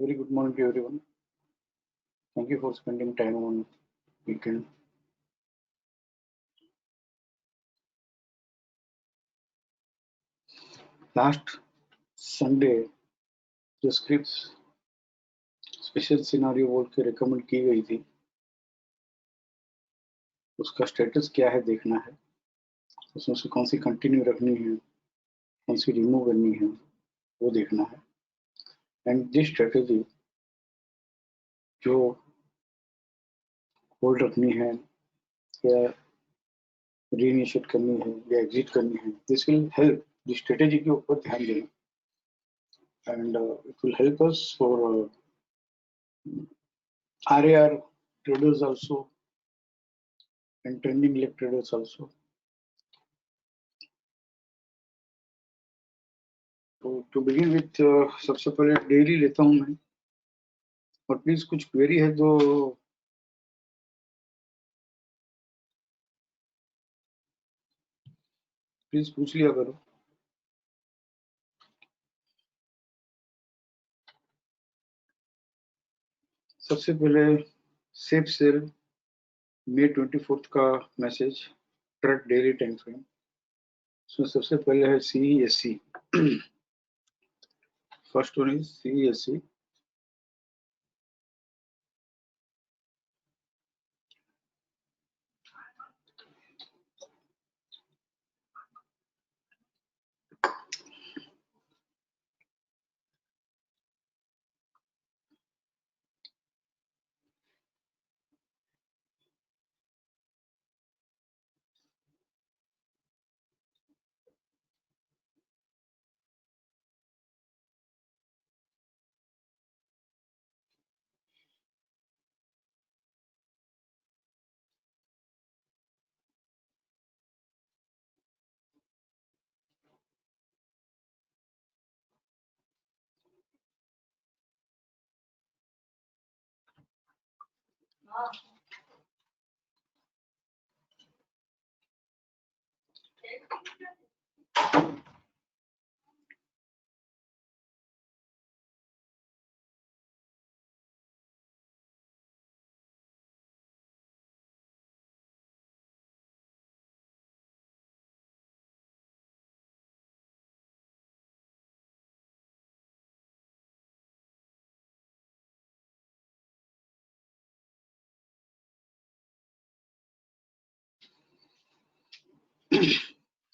Very good morning to everyone. Thank you for spending time on weekend. Last Sunday जो script special scenario बोल के recommend की गई थी उसका स्टेटस क्या है देखना है। उसमें से कौन सी कंटिन्यू रखनी है, कौन सी रिमूव करनी है, वो देखना है। एंड दिस स्ट्रेटेजी जो होल्ड रखनी है या रीइनिशिएट करनी है या एग्जिट करनी है, this will help. This strategy के ऊपर ध्यान देना and it will help us for RAR traders also and trending leg traders also. तो टू बिगिन विथ सबसे पहले डेली लेता हूं मैं, और प्लीज कुछ क्वेरी है तो प्लीज पूछ लिया करो। सबसे पहले सेफ सेल May 24 का message track daily time frame. इसमें सबसे पहले है CESC। First one is CESC।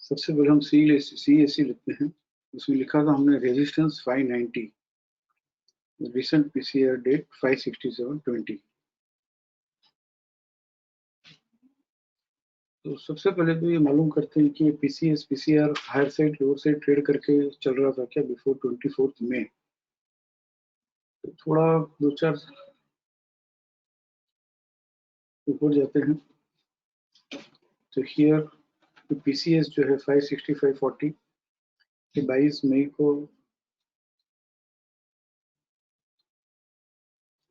सबसे पहले हम CESC लिखते हैं। उसमें लिखा था हमने रेजिस्टेंस 590, रिसेंट PCR डेट 567.20। तो सबसे पहले तो ये मालूम करते हैं कि PCS PCR higher side lower side trade करके चल रहा था क्या बिफोर 24 मई। तो थोड़ा दो चार ऊपर जाते हैं तो हियर PCS जो है 565.40 कि 22 मई को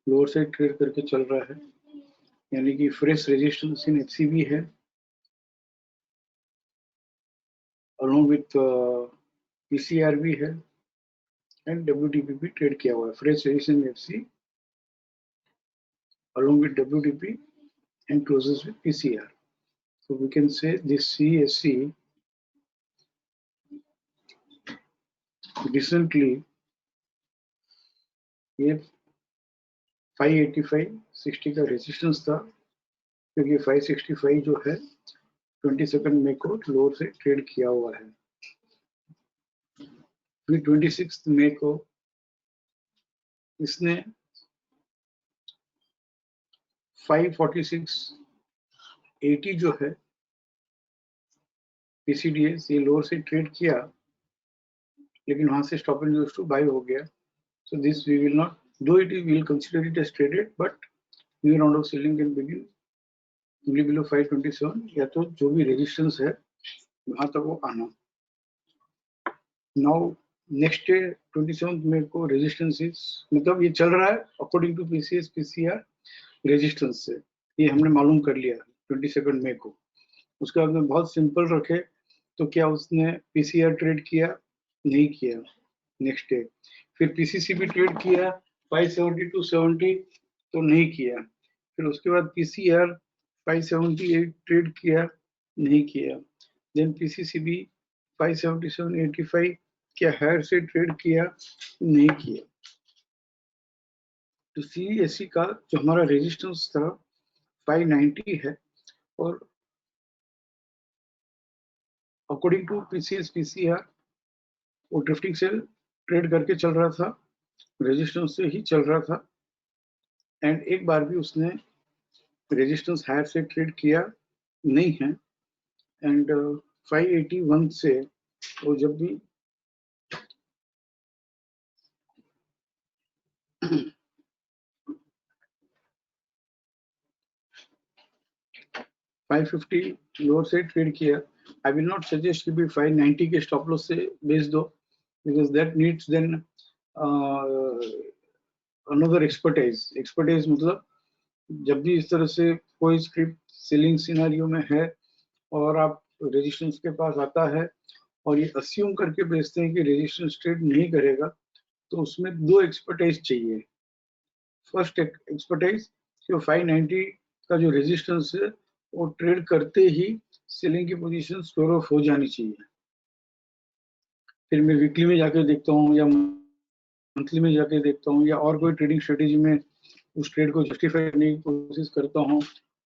लोअर साइड ट्रेड करके चल रहा है, यानी कि फ्रेश रेजिस्टेंस इन HCB है, अलोंग विथ PCR भी है एंड WTP भी ट्रेड किया हुआ है। Fresh resistance FC along with WTP and closes with PCR. So we can say this CSC recently ये 585.60 का रेजिस्टेंस था, क्योंकि 565 जो है 22 मई को लोअर से ट्रेड किया हुआ है। फिर 26 मई को इसने 546.80 जो है PCDS ये लोअर से ट्रेड किया, लेकिन वहां से stop and use to buy हो गया। So this we will not do it. We will consider it as traded, but new round of selling can begin only below 527 या तो जो भी रेजिस्टेंस है वहां तक वो आना। नाउ नेक्स्ट डे 27 मई को रेजिस्टेंस इज, मतलब ये चल रहा है according to PCS PCR resistance से, ये हमने मालूम कर लिया 22 मई को। उसके बाद में बहुत सिंपल रखे तो क्या उसने PCR ट्रेड किया, नहीं किया नेक्स्ट डे। फिर PCC भी ट्रेड किया, 570 to 70 तो नहीं किया। फिर उसके बाद पीसीआर 578 ट्रेड किया, नहीं किया। देन पीसीसीबी 577.85 क्या हायर से ट्रेड किया, नहीं किया। तो सीएससी का जो हमारा रेजिस्टेंस था 590 है, और अकॉर्डिंग टू पीसीएस पीसीआर वो ड्रिफ्टिंग से ट्रेड करके चल रहा था, रेजिस्टेंस से ही चल रहा था, एंड एक बार भी उसने रेजिस्टेंस हायर से ट्रेड किया नहीं है। एंड 581 से वो जब भी 550 लोअर से ट्रेड किया। आई विल नॉट सजेस्ट कि भी 590 के स्टॉप लॉस से बेच दो, because that needs then another expertise मतलब जब भी इस तरह से कोई स्क्रिप्ट सेलिंग सिनेरियो में है और आप रेजिस्टेंस के पास आता है और ये अस्यूम करके बेचते हैं कि रेजिस्टेंस ट्रेड नहीं करेगा, तो उसमें दो एक्सपर्टाइज चाहिए। फर्स्ट एक्सपर्टाइज जो 590 का जो रेजिस्टेंस है वो ट्रेड करते ही सेलिंग की पोजीशन स्क्वायर ऑफ हो जानी चाहिए। फिर मैं वीकली में जाके देखता हूँ या मंथली में जाके देखता हूँ या और कोई ट्रेडिंग स्ट्रेटेजी में उस ट्रेड को जस्टिफाई करने की कोशिश करता हूँ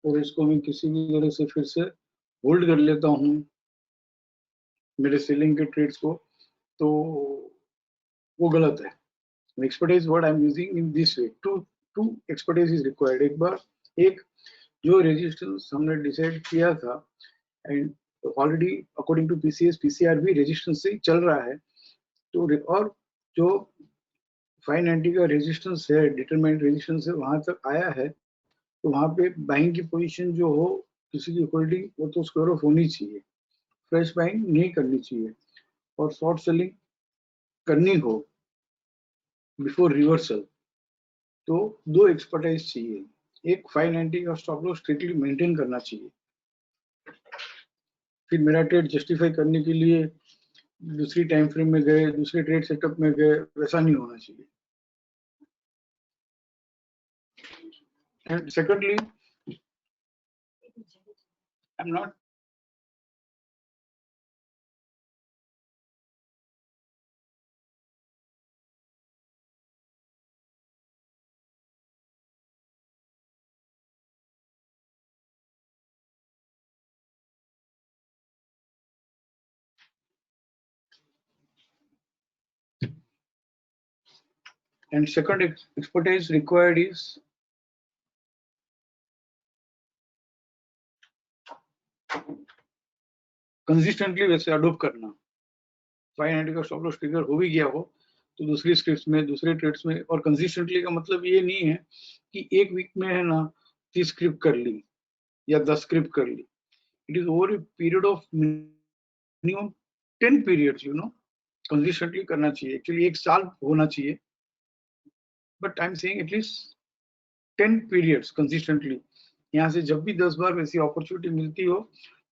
और इसको मैं किसी भी तरह से फिर से होल्ड कर लेता हूँ मेरे सेलिंग के ट्रेड्स को, तो वो गलत है। Expertise word I am using in this way, two expertise is required. एक जो रेजिस्टेंस हमने डिसाइड किया था and already according to PCS PCR भी रेजिस्टेंस से चल रहा है, तो और जो 590 का रेजिस्टेंस है, डिटरमाइंड रेजिस्टेंस है, वहां तक आया है, तो वहां पे बाइंग की पोजीशन जो हो किसी की होल्डिंग, वो तो स्क्वायर ऑफ होनी चाहिए, फ्रेश बाइंग नहीं करनी चाहिए। और शॉर्ट सेलिंग करनी हो बिफोर रिवर्सल, तो दो एक्सपर्टाइज चाहिए। एक 590 का स्टॉप लॉस स्ट्रिक्टली मेंटेन करना चाहिए, फिर मेरा ट्रेड जस्टिफाई करने के लिए दूसरी टाइम फ्रेम में गए, दूसरे ट्रेड सेटअप में गए, वैसा नहीं होना चाहिए। And secondly, I am not and second expertise required is consistently वैसे अडोप्ट करना। 590 का स्टॉप लॉस ट्रिगर हो भी गया हो तो दूसरी स्क्रिप्ट्स में, दूसरे ट्रेड्स में, और कंसिस्टेंटली का मतलब ये नहीं है कि एक वीक में है ना 30 स्क्रिप्ट कर ली या 10 स्क्रिप्ट कर ली। It is over a period of minimum 10 periods, you know, consistently करना चाहिए। एक्चुअली एक साल होना चाहिए, but I am saying at least 10 periods consistently. यहाँ से जब भी 10 बार वैसी अपॉर्चुनिटी मिलती हो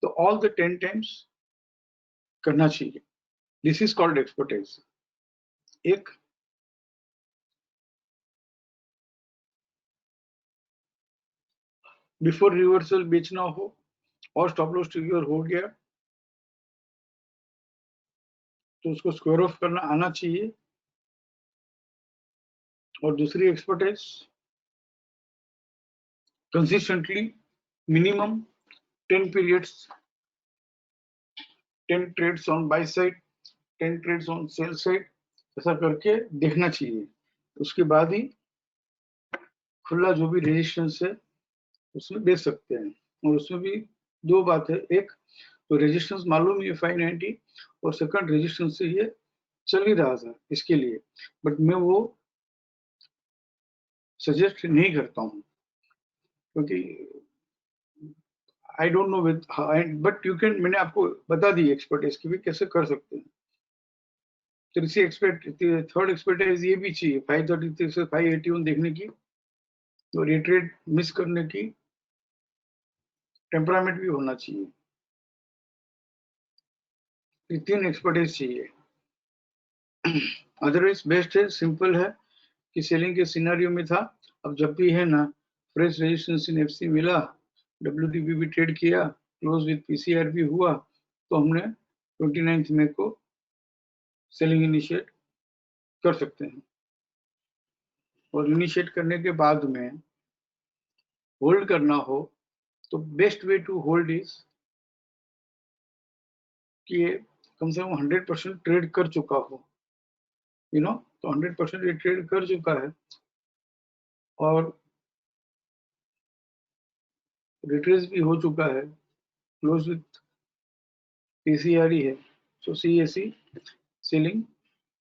तो ऑल द 10 टाइम्स करना चाहिए। This is called expertise. एक बिफोर रिवर्सल बेचना हो और स्टॉप लॉस ट्रिगर हो गया तो उसको स्क्वायर ऑफ करना आना चाहिए। और दूसरी expertise consistently minimum 10 periods, 10 trades on buy side, 10 trades on sell side, ऐसा करके देखना चाहिए। उसके बाद ही खुला जो भी रेजिस्टेंस है उसमें बेच सकते हैं। और उसमें भी दो बात है, एक तो रेजिस्टेंस मालूम है 590, और सेकंड रेजिस्टेंस से ये चल ही रहा था इसके लिए, बट मैं वो सजेस्ट नहीं करता हूँ क्योंकि आई don't know with, but you can, मैंने आपको बता दी एक्सपर्टाइज की भी कैसे कर सकते हैं। थर्ड एक्सपर्टाइज ये भी चाहिए 533 से 581 देखने की, तो रिट्रेड मिस करने की टेम्परामेंट भी होना चाहिए। ये तीन एक्सपर्टाइज चाहिए। अदरवाइज बेस्ट है, सिंपल है, कि सेलिंग के सिनेरियो में था। अब जब भी है ना फ्रेश रेजिस्टेंस इन एफसी मिला, डब्ल्यूटीपी भी ट्रेड किया, क्लोज विद पीसीआर भी हुआ, तो हमने 29 मई को सेलिंग इनिशिएट कर सकते हैं। और इनिशिएट करने के बाद में होल्ड करना हो तो best way to hold is कि कम से कम 100% ट्रेड कर चुका हो, तो 100% ये ट्रेड कर चुका है और रिट्रेस भी हो चुका है, क्लोज विथ पीसीआर ही है, सो सीएससी सेलिंग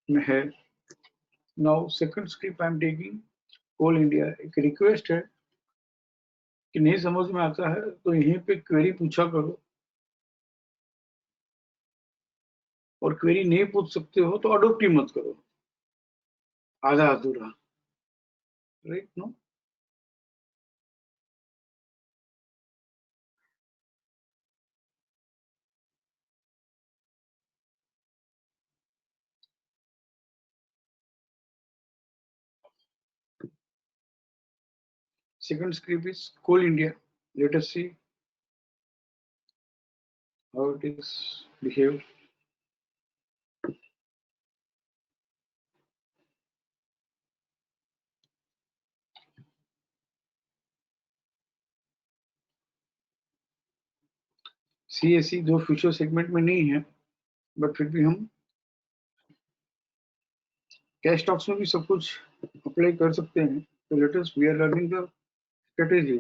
में है। Now second script I am taking Coal India. एक रिक्वेस्ट है कि नहीं समझ में आता है तो यहीं पे क्वेरी पूछा करो, और क्वेरी नहीं पूछ सकते हो तो अडोप्ट ही मत करो आधा अधूरा, right? No, second script is Coal India. Let us see how it is behaved. CSE दो फ्यूचर सेगमेंट में नहीं है, बट फिर भी हम कैश स्टॉक्स में भी सब कुछ अप्लाई कर सकते हैं। तो let us we are learning the strategy.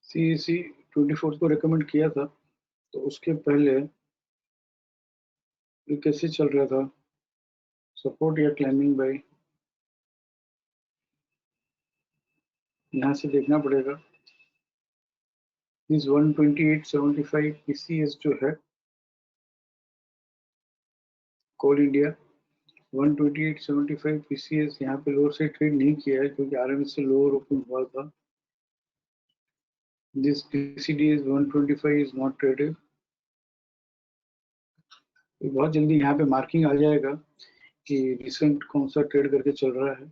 CSE 24 को रेकमेंड किया था, तो उसके पहले ये कैसे चल रहा था, सपोर्ट या क्लाइंबिंग बाय, यहाँ से देखना पड़ेगा। इस 128.75 PCS जो है कोल इंडिया 128.75 PCS यहाँ पे लोअर से ट्रेड नहीं किया है क्योंकि RMS से लोअर ओपन हुआ था। This PCD is 125 is not traded। बहुत जल्दी यहाँ पे मार्किंग आ जाएगा कि रिसेंट कौन सा ट्रेड करके चल रहा है,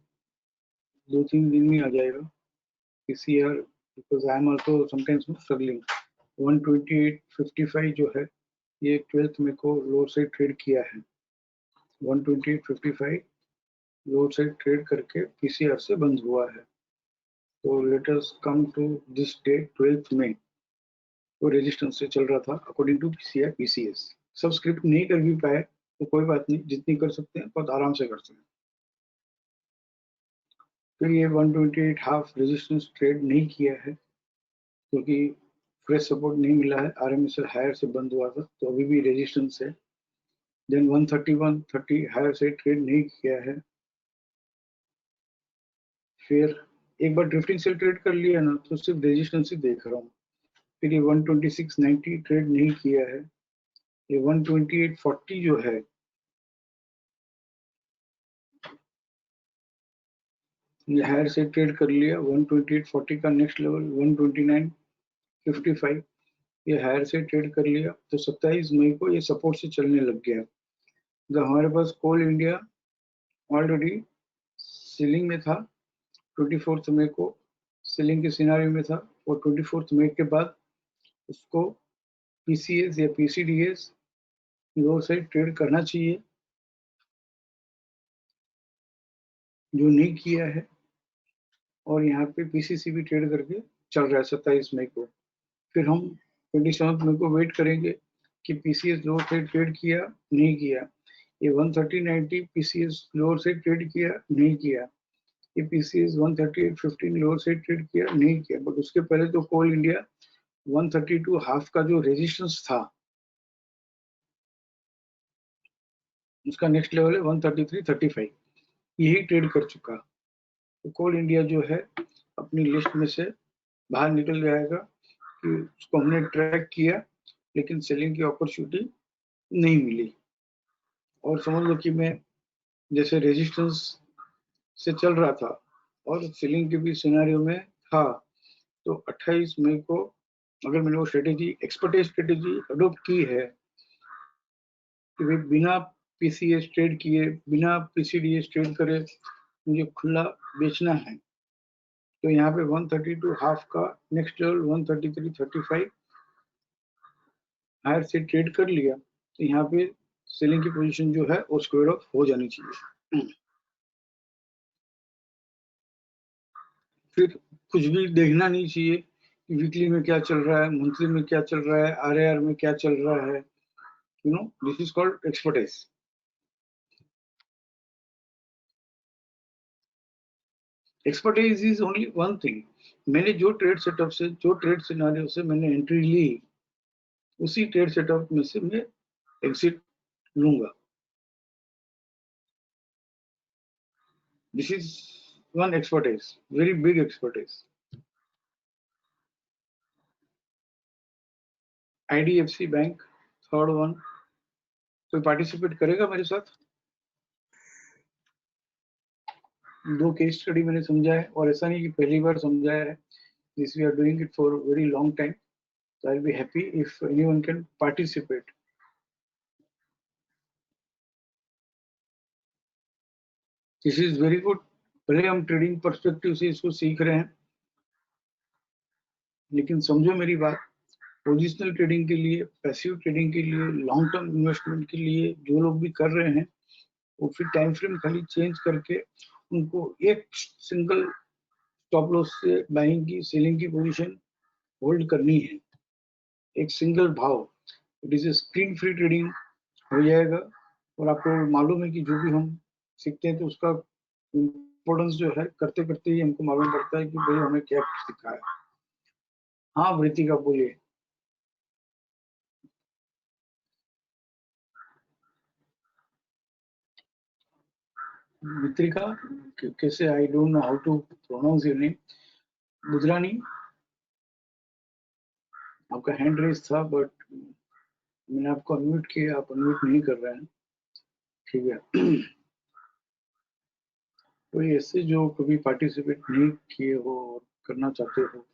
2-3 दिन में आ जाएगा PCR, because I am also sometimes struggling। 128.55 जो है ये 12th मई को लोअर साइड ट्रेड किया है, 128.55 लोअर साइड ट्रेड करके PCR से बंद हुआ है। तो let us come to this date 12th मई, वो रेजिस्टेंस से चल रहा था अकॉर्डिंग टू PCI PCS। सब स्क्रिप्ट नहीं कर भी पाए तो कोई बात नहीं, जितनी कर सकते हैं बहुत आराम से कर सकते हैं। फिर ये 128 हाफ रेजिस्टेंस ट्रेड नहीं किया है क्योंकि फ्रेश सपोर्ट नहीं मिला है, RMS हायर से बंद हुआ था तो अभी भी रेजिस्टेंस है। देन 131.30 हायर से ट्रेड नहीं किया है। फिर एक बार ड्रिफ्टिंग से ट्रेड कर लिया ना तो सिर्फ रेजिस्टेंस ही देख रहा हूँ। फिर ये 126.90 ट्रेड नहीं किया है। ये 128.40 जो है ये हायर से ट्रेड कर लिया। 128.40 का नेक्स्ट लेवल 129.55 ये हायर से ट्रेड कर लिया, तो 27 मई को ये सपोर्ट से चलने लग गया। जब हमारे पास कोल इंडिया ऑलरेडी सेलिंग में था, 24 मई को सेलिंग के सिनारियो में था, और 24 मई के बाद उसको PCS या PCDS लोअर साइड ट्रेड करना चाहिए, जो नहीं किया है। और यहाँ पे PCC भी ट्रेड करके चल रहा है 27 मई को। फिर हम 27 मई को वेट करेंगे कि PCS लोअर साइड ट्रेड किया नहीं किया। ये 130.90 PCS लोअर साइड ट्रेड किया नहीं किया। ये PCS 138.15 लोअर साइड ट्रेड किया नहीं किया। बट उसके पहले तो कोल इंडिया 132 हाफ का जो रेजिस्टेंस था उसका नेक्स्ट लेवल है 133.35, यही ट्रेड कर चुका। तो कोल इंडिया जो है अपनी लिस्ट में से बाहर निकल जाएगा कि उसको हमने ट्रैक किया लेकिन सेलिंग की अपॉर्चुनिटी नहीं मिली। और समझ लो कि मैं जैसे रेजिस्टेंस से चल रहा था और सेलिंग के भी सिनेरियो में था, तो 28 मई को अगर मैंने वो स्ट्रेटेजी, एक्सपर्टाइज स्ट्रेटेजी अडोप्ट की है कि भाई बिना पीसीएस ट्रेड किए, बिना पीसीडीएस ट्रेड करे मुझे खुला बेचना है, तो यहाँ पे 132 हाफ का नेक्स्ट लेवल 133.35 हायर से ट्रेड कर लिया, तो यहाँ पे सेलिंग की पोजीशन जो है वो स्क्वायर ऑफ हो जानी चाहिए। फिर कुछ भी देखना नहीं चाहिए कि वीकली में क्या चल रहा है, मंथली में क्या चल रहा है, आरएआर में क्या चल रहा है। You know, this is called expertise. Expertise is only one thing. मैंने जो ट्रेड सेटअप से, जो ट्रेड सिनेरियो से मैंने एंट्री ली, उसी ट्रेड सेटअप में से मैं एग्जिट लूंगा। This is one expertise, very big expertise. IDFC bank, third one. कोई पार्टिसिपेट करेगा मेरे साथ? दो केस स्टडी मैंने समझा है, और ऐसा नहीं कि पहली बार समझाया है। This we are doing it for very long time, so I'll be happy if anyone can participate. This is very good. भले हम ट्रेडिंग पर्सपेक्टिव से इसको सीख रहे हैं, लेकिन समझो मेरी बात, पोजिशनल ट्रेडिंग के लिए, पैसिव ट्रेडिंग के लिए, लॉन्ग टर्म इन्वेस्टमेंट के लिए जो लोग भी कर रहे हैं, वो फिर टाइम फ्रेम खाली चेंज करके उनको एक सिंगल स्टॉप लॉस से बाइंग की, सेलिंग की पोजीशन होल्ड करनी है, एक सिंगल भाव। It is a screen free trading हो जाएगा। और आपको मालूम है कि जो भी हम सीखते हैं तो उसका इम्पोर्टेंस जो है करते करते ही हमको मालूम पड़ता है कि भाई हमें क्या सीखा है। हाँ वृत्तिका बोलिए। मित्रिका, कैसे, I don't know how to pronounce your name. Budhrani, आपका हैंड रेस था बट मैंने आपको अनम्यूट किया, आप अनम्यूट नहीं कर रहे हैं। ठीक है। कोई ऐसे जो कभी पार्टिसिपेट नहीं किए हो और करना चाहते हो?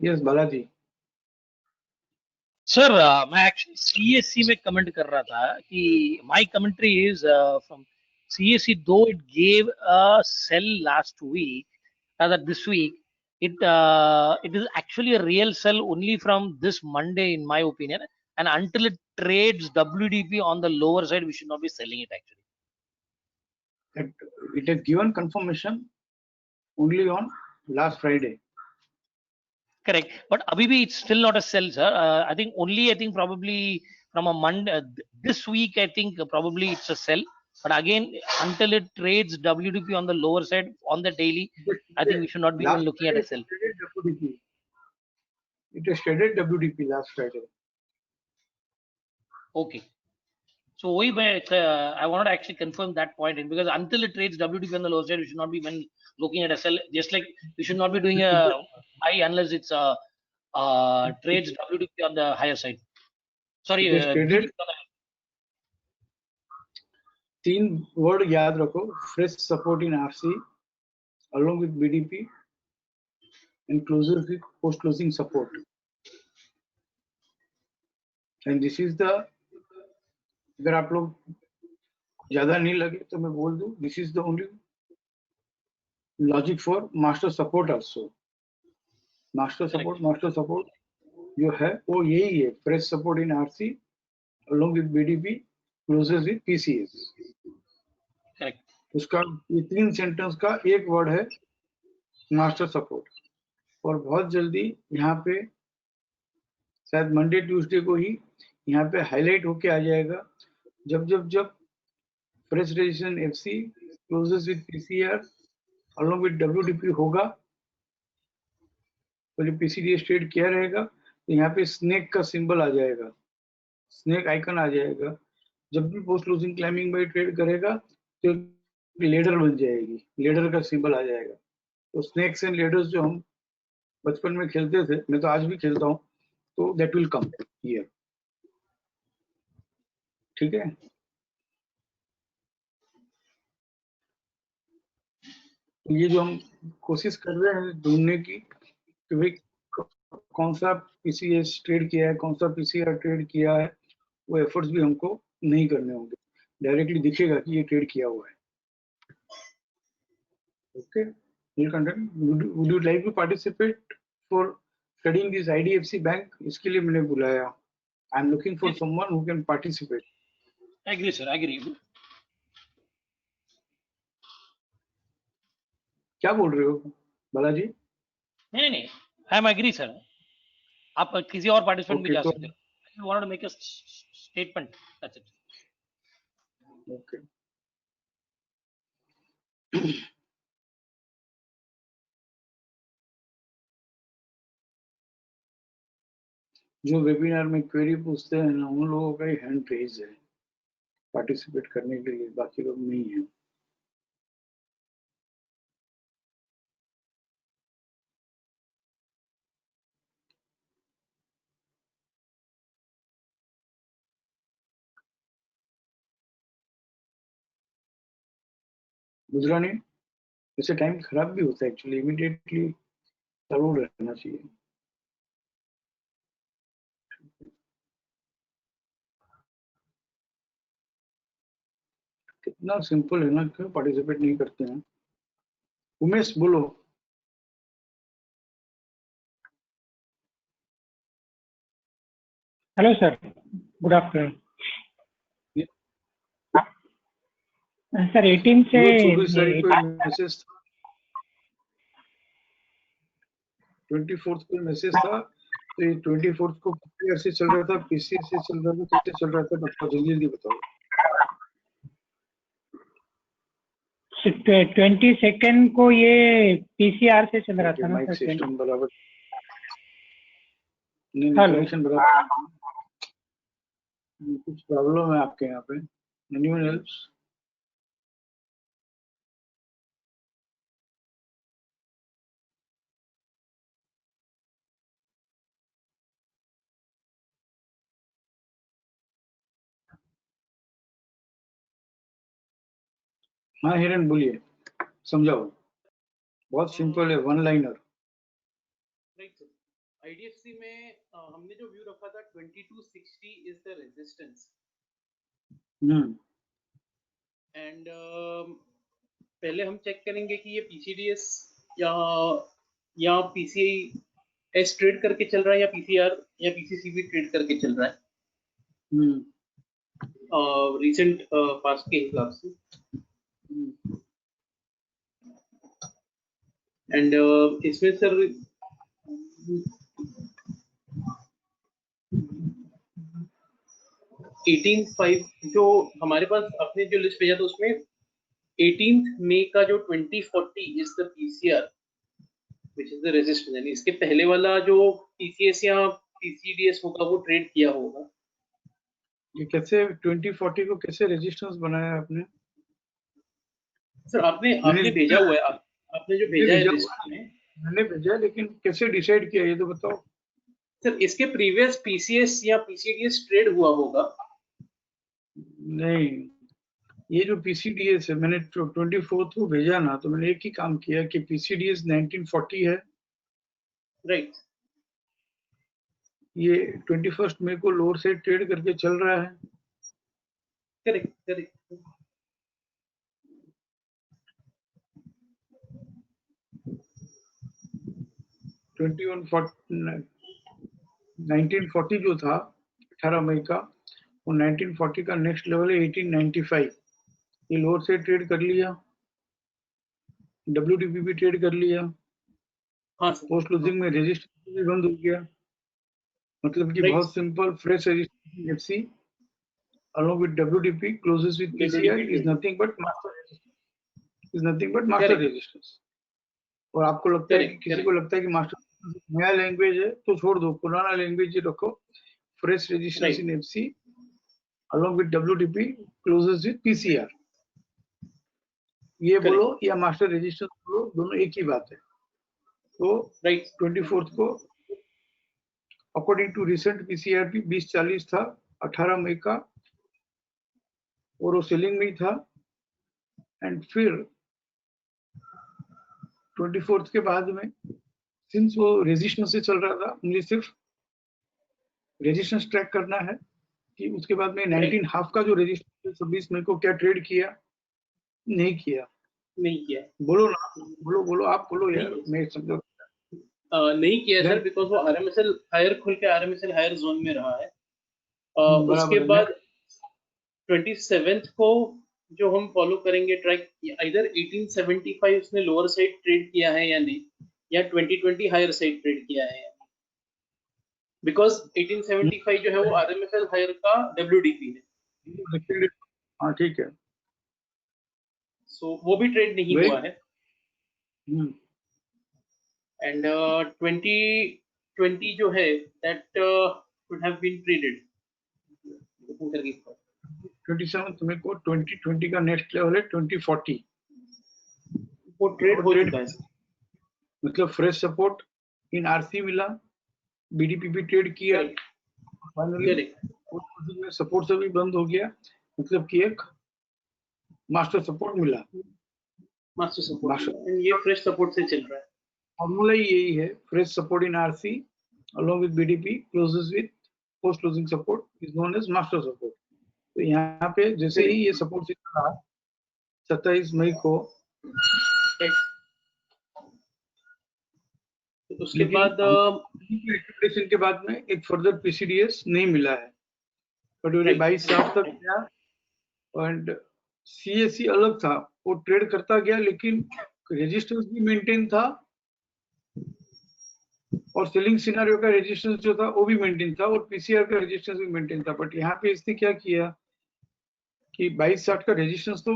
यस बालाजी। सर मैं एक्चुअली सीएससी में कमेंट कर रहा था कि my commentary is from CSC though it gave a sell last week that this week it is actually a real sell only from this Monday in my opinion, and until it trades WDP on the lower side we should not be selling it actually. It has given confirmation only on last Friday. Correct, but abhi bhi it's still not a sell, sir. I think probably from a Monday this week I think probably it's a sell, but again until it trades WDP on the lower side on the daily, I think we should not be even Last looking at Friday a sell. WDP. It has traded WDP last Friday. Okay. So I wanted to actually confirm that point, because until it trades WDP on the lower side, we should not be even looking at a sell. Just like we should not be doing a buy unless it's trades WDP on the higher side. Sorry, It has traded, तीन word याद रखो, fresh support in RC along with BDP and closer with post closing support. And this is the, अगर आप लोग ज्यादा नहीं लगे तो मैं बोल दूं, this is the only logic for master support also. Master support जो है वो यही है, fresh support in RC along with BDP closes with PCS. उसका ये तीन सेंटेंस का एक वर्ड है मास्टर सपोर्ट। और बहुत जल्दी यहाँ पे शायद मंडे ट्यूसडे को ही यहाँ पे हाईलाइट होके आ जाएगा, जब जब जब fresh resistance FC closes with PCR along with WDP होगा, तो जो पीसीडीएस ट्रेड किया रहेगा तो यहाँ पे स्नेक का सिंबल आ जाएगा, स्नेक आइकन आ जाएगा। जब भी post closing climbing buy trade करेगा तो लेडर बन जाएगी, लेडर का सिंबल आ जाएगा। तो स्नेक्स एंड लेडर्स जो हम बचपन में खेलते थे, मैं तो आज भी खेलता हूँ, तो दैट विल कम हियर। ठीक है, तो ये जो हम कोशिश कर रहे हैं ढूंढने की कि भाई कौन सा पीसीएस ट्रेड किया है, कौन सा पीसीआर ट्रेड किया है, वो एफर्ट्स भी हमको नहीं करने होंगे, डायरेक्टली दिखेगा कि ये ट्रेड किया हुआ है। Okay, Neelakantan, would you like to participate for studying this IDFC bank? इसके लिए मैंने बुलाया। I am looking for someone who can participate. Agree sir, agree. क्या बोल रहे हो बालाजी? नहीं नहीं, आई एम एग्री सर। आप किसी और पार्टिसिपेंट भी ओके, जा तो सकते हो। I wanted to make a statement, that's it. Okay, जो वेबिनार में क्वेरी पूछते हैं ना, उन लोगों का ही हैंड रेज है पार्टिसिपेट करने के लिए, बाकी लोग नहीं है। गुजरा नहीं, वैसे टाइम खराब भी होता है एक्चुअली, इमीडिएटली चालू रहना चाहिए। कितना सिंपल है ना, क्यों पार्टिसिपेट नहीं करते हैं? उमेश बोलो। Hello sir, good afternoon sir. 18 से 24 को मैसेज था, 24 को मैसेज था, तो ये 24 को पीसीआर से चल रहा था, पीसीआर से चल रहा था, कैसे चल रहा था बताओ, जल्दी जल्दी बताओ। 22 को ये पीसीआर से चल रहा था ना माइक सर? सिस्टम बराबर नहीं, हेलो, कनेक्शन बराबर, कुछ प्रॉब्लम है आपके यहाँ पे? Anyone else? हाँ हिरन बोलिए, समझाओ। बहुत सिंपल है, one liner. Right sir, IDFC में हमने जो व्यू रखा था 2260 इज द रेजिस्टेंस, एंड पहले हम चेक करेंगे कि ये पीसीडीएस या पीसीएस ट्रेड करके चल रहा है, या पीसीआर या पीसीसीबी ट्रेड करके चल रहा है रिसेंट पास्ट के हिसाब से। एंड इसमें सर 18/5 जो हमारे पास अपने जो लिस्ट भेजा था उसमें 18 मई का जो 2040 is the PCR which is the resistance, यानी इसके पहले वाला जो पीसीएस या पीसीडीएस होगा वो ट्रेड किया होगा। ये कैसे 2040 को कैसे रेजिस्टेंस बनाया आपने? सर आपने भेजा हुआ है, आपने जो भेजा है लिस्ट में, मैंने भेजा, लेकिन कैसे डिसाइड किया ये तो बताओ। सर इसके प्रीवियस पीसीएस या पीसीडीएस ट्रेड हुआ होगा। नहीं, ये जो पीसीडीएस है, मैंने 24 को भेजा ना, तो मैंने एक ही काम किया कि पीसीडीएस 1940 है, राइट। ये 21 मई को लोअर से ट्रेड करके चल रहा है। Correct correct. 1940 जो था 18 मई का, वो 1940 का नेक्स्ट लेवल है 1895। ये लोअर से ट्रेड कर लिया, डब्ल्यूटीपी भी ट्रेड कर लिया, हाँ पोस्ट क्लोजिंग में रेजिस्टेंस भी बंद हो गया। मतलब कि बहुत simple, fresh resistance FC along with WDP closes with PCI is nothing but master resistance। और आपको लगता है कि किसी को लगता है कि मास्टर नया लैंग्वेज है तो छोड़ दो, पुराना लैंग्वेज ही रखो। Fresh resistance in FC along with WDP closes with PCR। ये Correct. बोलो या मास्टर रेजिस्टेंस बोलो, दोनों एक ही बात है। तो राइट 24 को अकॉर्डिंग टू रिसेंट पीसीआरपी 2040 था 18 मई का, और वो सेलिंग में था। एंड फिर 24 के बाद में सिंस वो रेजिस्टेंस से चल रहा था, मुझे सिर्फ रेजिस्टेंस ट्रैक करना है कि उसके बाद में 19 हाफ का जो रेजिस्टेंस 26 मई को क्या ट्रेड किया, नहीं किया। नहीं किया बोलो ना, बोलो आप बोलो यार, नहीं। मैं समझो। नहीं किया सर, Then- बिकॉज वो आरएमएसएल हायर खुल के आरएमएसएल हायर जोन में रहा है। उसके बराबर है। बाद 27th को जो हम फॉलो करेंगे ट्रैक, इधर 1875 उसने लोअर साइड ट्रेड किया है या नहीं, या 2020 हायर साइड ट्रेड किया है, बिकॉज 1875 जो है वो आरएमएसएल हायर का डब्ल्यूडीपी है, हाँ ठीक है। सो वो भी ट्रेड नहीं Very- हुआ है। हम्म, एंड 2020 जो है that should have been traded. 27 मई को 2020 का नेक्स्ट लेवल है 2040। वो ट्रेड हो trade- चुका है। मतलब फ्रेश सपोर्ट इन आरसी मिला, बीडीपी भी ट्रेड किया, फाइनली करेक्ट में सपोर्ट से भी बंद हो गया, मतलब कि एक मास्टर सपोर्ट मिला। मास्टर सपोर्ट, एंड ये फ्रेश सपोर्ट से चल रहा है। फॉर्मूला यही है, fresh support in RC along with BDP closes with post closing support is known as master support। तो यहाँ पे जैसे ही ये सपोर्ट से चला 27 मई को, तो उसके लेकिन बाद एक्टिवेशन के बाद में एक फर्दर पीसीडीएस नहीं मिला है, बट 22/7 तक गया। एंड सीएससी अलग था, वो ट्रेड करता गया, लेकिन रेजिस्टेंस भी मेंटेन था और सेलिंग सिनेरियो का रेजिस्टेंस जो था वो भी मेंटेन था, और पीसीआर का रेजिस्टेंस भी मेंटेन था। बट यहाँ पे इसने क्या किया कि 22/60 का रेजिस्टेंस तो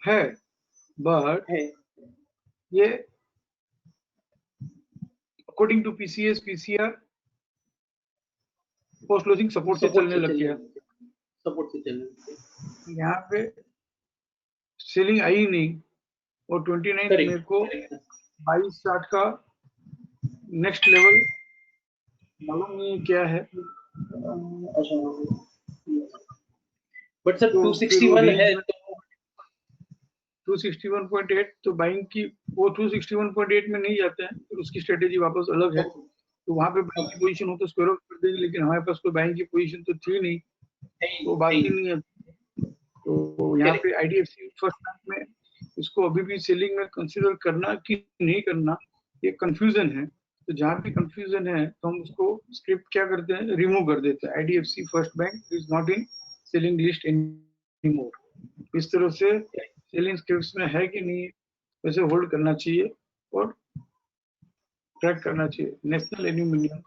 है, बट ये according to PCR post closing support से चलने लग गया। सपोर्ट से चलने यहाँ पे सेलिंग आई नहीं, और 29 मई को 22/60 का नेक्स्ट लेवल मालूम नहीं क्या है। बट सर 261 है तो 261.8 तो बाइंग की, वो 261.8 में नहीं जाते हैं, फिर उसकी स्ट्रेटेजी वापस अलग है। तो वहां पे बाइंग की पोजीशन हो तो स्क्वायर ऑफ कर देगी, लेकिन हमारे पास कोई बाइंग की पोजीशन तो थी नहीं, तो बात ही नहीं है। तो यहाँ पे आईडीएफसी फर्स्ट बैंक में इसको अभी भी सेलिंग में कंसीडर करना कि नहीं करना, ये कंफ्यूजन है। तो जहाँ भी कंफ्यूजन है तो हम उसको स्क्रिप्ट क्या करते हैं, रिमूव कर देते हैं। IDFC first bank is not in selling list anymore. इस तरह से सेलिंग स्क्रिप्ट्स में है कि नहीं, वैसे होल्ड करना चाहिए और ट्रैक करना चाहिए। नेशनल एल्यूमिनियम,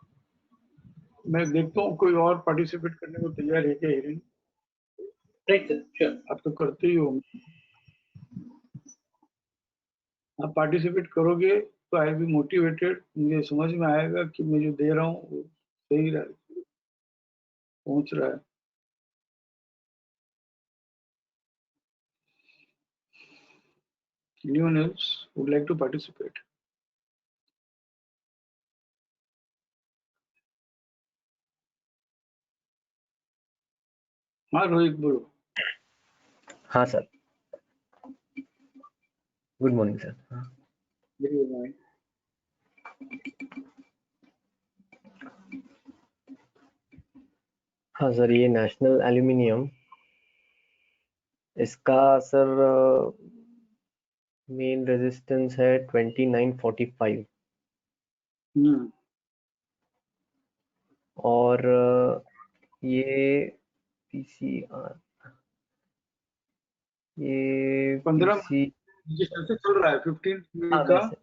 मैं देखता हूँ कोई और पार्टिसिपेट करने को तैयार है क्या हिरेन? आप तो करते ही हो, आप पार्टिसिपेट करोगे तो आई बी मोटिवेटेड, मुझे समझ में आएगा कि मैं जो दे रहा हूँ वो सही पहुंच रहा है। Anyone else would like to participate? हाँ रोहित बोलो। हाँ sir, good morning sir. Very good morning. हाँ सर, ये नेशनल एल्यूमिनियम, इसका सर मेन रेजिस्टेंस है 2945 और ये पीसीआर, ये 15 पीसी रेजिस्टेंस से चल रहा है 15 मई हाँ का, वैसे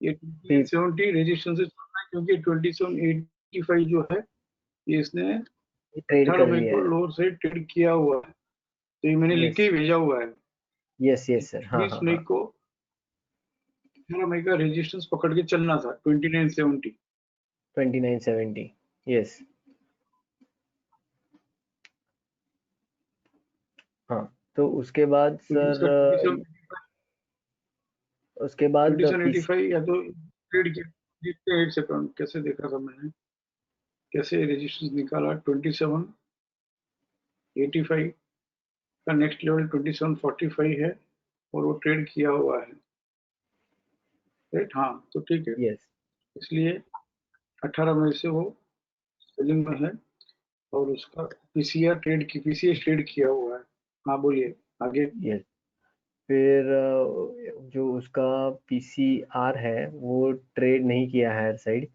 ये 70 रेजिस्टेंस से चल रहा है, क्योंकि 2785 जो है ये इसने ट्रेड 18 कर मई लिया को है। लोअर से ट्रेड किया हुआ है, तो ये मैंने लिख के ही भेजा हुआ है। यस यस सर, हाँ 20 हाँ मई हाँ, को 18 मई का रेजिस्टेंस पकड़ के चलना था 2970। 2970 यस। हाँ तो उसके बाद तो सर उसके बाद 2785 या तो ट्रेड किया, देखते हैं 1 सेकंड कैसे देखा था मैंने, कैसे रजिस्ट्रेशन निकाला। 2785 का नेक्स्ट लेवल 2745 है और वो ट्रेड किया हुआ है, राइट? हाँ, तो ठीक है, यस इसलिए 18 मई से वो सेलिंग में है और उसका पीसीआर ट्रेड किया हुआ है। हाँ बोलिए आगे। यस। फिर जो उसका पीसीआर है वो ट्रेड नहीं किया है हायर साइड,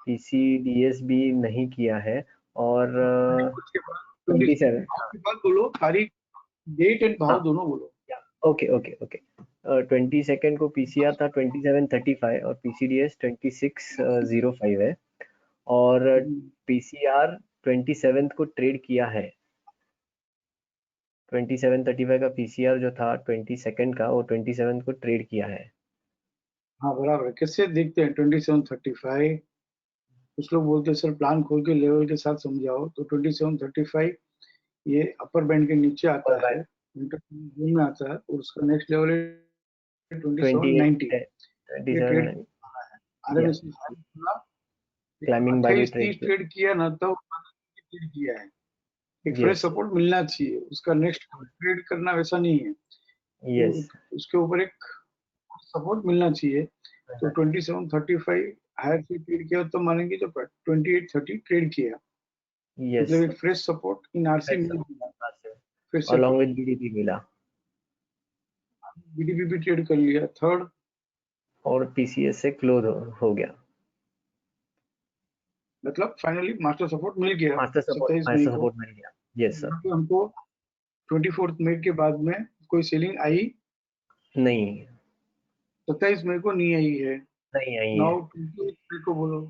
पीसीडीएस भी नहीं किया है, और उसके बाद 27 भाव की बात बोलो, तारीख, डेट एंड भाव हाँ दोनों बोलो। Okay okay okay. 22 को पीसीआर था 2735 और पीसीडीएस 2605 है, और पीसीआर 27 को ट्रेड किया है। 2735 का पीसीआर जो था 22 का, वो 27 को ट्रेड किया है। हाँ बराबर है। कैसे देखते हैं 2735? कुछ लोग बोलते हैं सर प्लान खोल के लेवल के साथ समझाओ। तो 2735 ये अपर बैंड के नीचे आता और है, जोन में आता है, और उसका नेक्स्ट लेवल है 2790। 28 ये trade 27 RMS climbing body 28-30 trade. Trade किया ना, तब ट्रेड किया है। एक फ्रेश यस सपोर्ट मिलना चाहिए, उसका नेक्स्ट ट्रेड करना वैसा नहीं है, यस तो उसके ऊपर एक सपोर्ट मिलना चाहिए। तो 2735 हायर से ट्रेड किया तो मानेंगे, जब 2830 ट्रेड किया, यस मतलब एक फ्रेश सपोर्ट इन आरसी मिल गया, फिर से अलॉन्ग विद बीडीपी मिला, बीडीपी भी ट्रेड कर लिया थर्ड, और पीसीएस से क्लोज हो गया। मतलब फाइनली मास्टर सपोर्ट मिल गया मास्टर 27 मई को। सपोर्ट मिल गया। Yes sir. यहाँ पे हमको 24 मई के बाद में कोई सेलिंग आई, नहीं 27 मई को नहीं आई है। नहीं आई है। नाउ 28 मई को बोलो।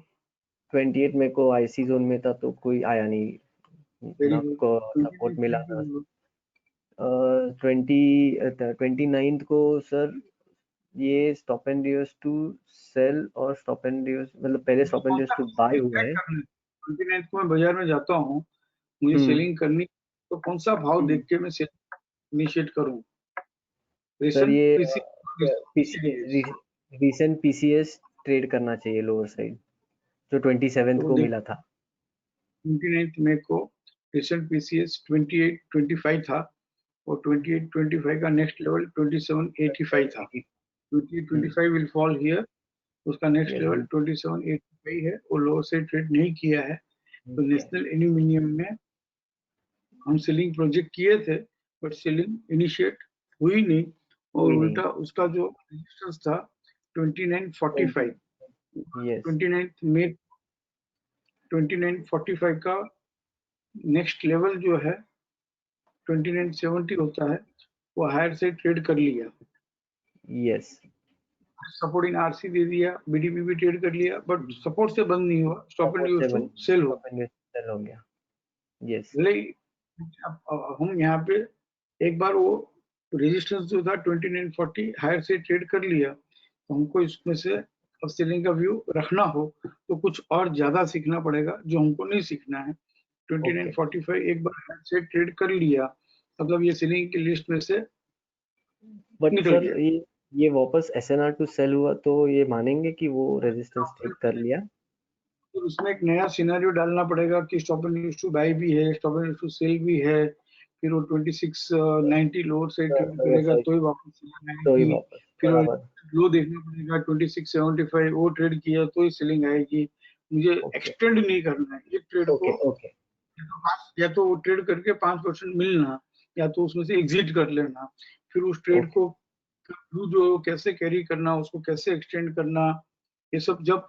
28 में को आईसी जोन में था तो कोई आया नहीं, वेरी ना गुड। को 28 सपोर्ट मिला मई को ना। बोलो। 29 को सर ये stop and dues to sell और स्टॉप एंड ड्यूज, मतलब पहले स्टॉप एंड कौन ड्यूज सा टू बाय हुआ ट्रेड है। करना है? 29 को मैं बाजार में जाता हूँ, मुझे हम्म सेलिंग करनी, तो कौन सा भाव देख के मैं सेलिंग इनिशिएट करूँ? सर रेशन ये पीसी रीसेंट पीसीएस ट्रेड करना चाहिए लोअर साइड, जो 27 तो को देख, मिला था। 29 मई को रेशन पीसीएस 2825 था और 2825 का नेक्स्ट लेवल 2785 था। 2825 विल फॉल हियर, उसका नेक्स्ट यस लेवल 2785 है, वो लोअर से ट्रेड नहीं किया है। तो नेशनल एल्यूमिनियम में हम सेलिंग प्रोजेक्ट किए थे, बट सेलिंग इनिशिएट हुई नहीं, और उल्टा उसका जो रेजिस्टेंस था 2945, यस 29 मई 2945 का नेक्स्ट लेवल जो है 2970 होता है, वो हायर से ट्रेड कर लिया, यस सपोर्ट इन आरसी दे दिया, बीडीपी भी ट्रेड कर लिया, बट सपोर्ट से बंद नहीं हुआ, stop and use to sell हो। सेल हो गया। यस भले ही हम यहाँ पे एक बार वो रेजिस्टेंस जो था 2940 हायर से ट्रेड कर लिया, तो हमको इसमें से अब सेलिंग का व्यू रखना हो तो कुछ और ज्यादा सीखना पड़ेगा, जो हमको नहीं सीखना है। 2945 एक बार हायर से ट्रेड कर लिया, मतलब ये सेलिंग की लिस्ट में से बट निकल सर गया। ये वापस एसएनआर टू सेल हुआ तो ये मानेंगे कि वो रेजिस्टेंस ट्रेड कर लिया? तो उसमें एक नया सिनेरियो डालना पड़ेगा कि stop and use to buy भी है, stop and use to sell भी है, फिर वो 2690 लोअर से ट्रेड करेगा तो ही वापस तो ही आएगी, वापस फिर बराबर। लो देखना पड़ेगा 2675, वो ट्रेड किया तो ही सेलिंग आएगी। मुझे ओके एक्सटेंड नहीं करना है ये ट्रेड ओके को, ओके या तो वो ट्रेड करके 5% मिलना, या तो उसमें से एग्जिट कर लेना, फिर उस ट्रेड ओके को जो कैसे कैरी करना, उसको कैसे एक्सटेंड करना, ये सब जब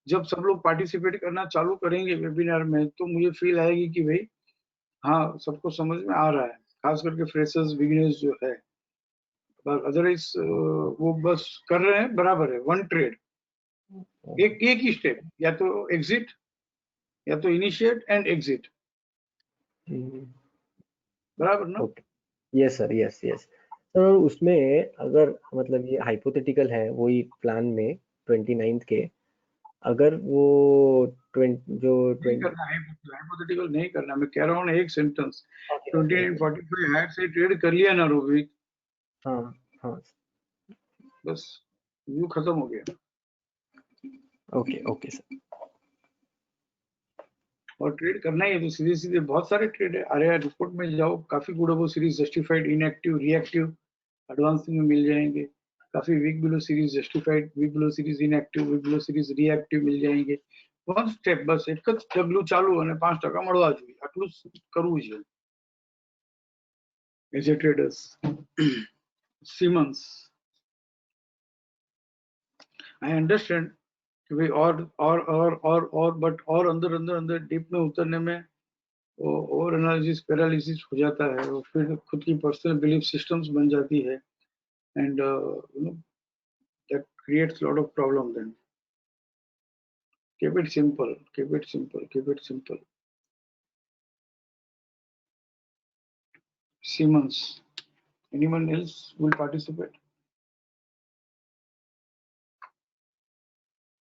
जब सब लोग पार्टिसिपेट करना चालू करेंगे वेबिनार में, तो मुझे फील आएगी कि भाई हाँ सबको समझ में आ रहा है, खास करके फ्रेशर्स बिगिनर्स जो है। अदरवाइज वो बस कर रहे हैं, बराबर है, वन ट्रेड, एक एक ही स्टेप, या तो एग्जिट या तो इनिशिएट एंड एग्जिट, बराबर ना? Okay. Yes sir yes yes sir. उसमें अगर मतलब ये हाइपोथेटिकल है, वही प्लान में 29 के, अगर वो 20 जो नहीं 20 करना है, हाइपोथेटिकल नहीं करना, मैं कह रहा हूँ ना एक सेंटेंस। 2945 हायर से ट्रेड कर लिया ना रोहित, हाँ हाँ बस व्यू खत्म हो गया। Okay okay sir. और ट्रेड करना ही है तो सीधे सीधे बहुत सारे ट्रेड है। अरे रिपोर्ट में जाओ, काफी गुड वो series justified, inactive, reactive, advancing में मिल जाएंगे। काफी weak below series justified, weak below series inactive, weak below series reactive मिल जाएंगे। વન સ્ટેપ, બસ એક જ ડગલું ચાલુ અને 5% મળવા જોઈએ, આટલું જ કરવું છે as a traders. Siemens, I understand कि भाई और बट और अंदर अंदर अंदर डीप में उतरने में ओवर एनालिसिस पैरालिसिस हो जाता है, और फिर खुद की पर्सनल बिलीफ सिस्टम्स बन जाती है, and you know that creates lot of problem then. Keep it simple, keep it simple, keep it simple. Siemens, anyone else will participate?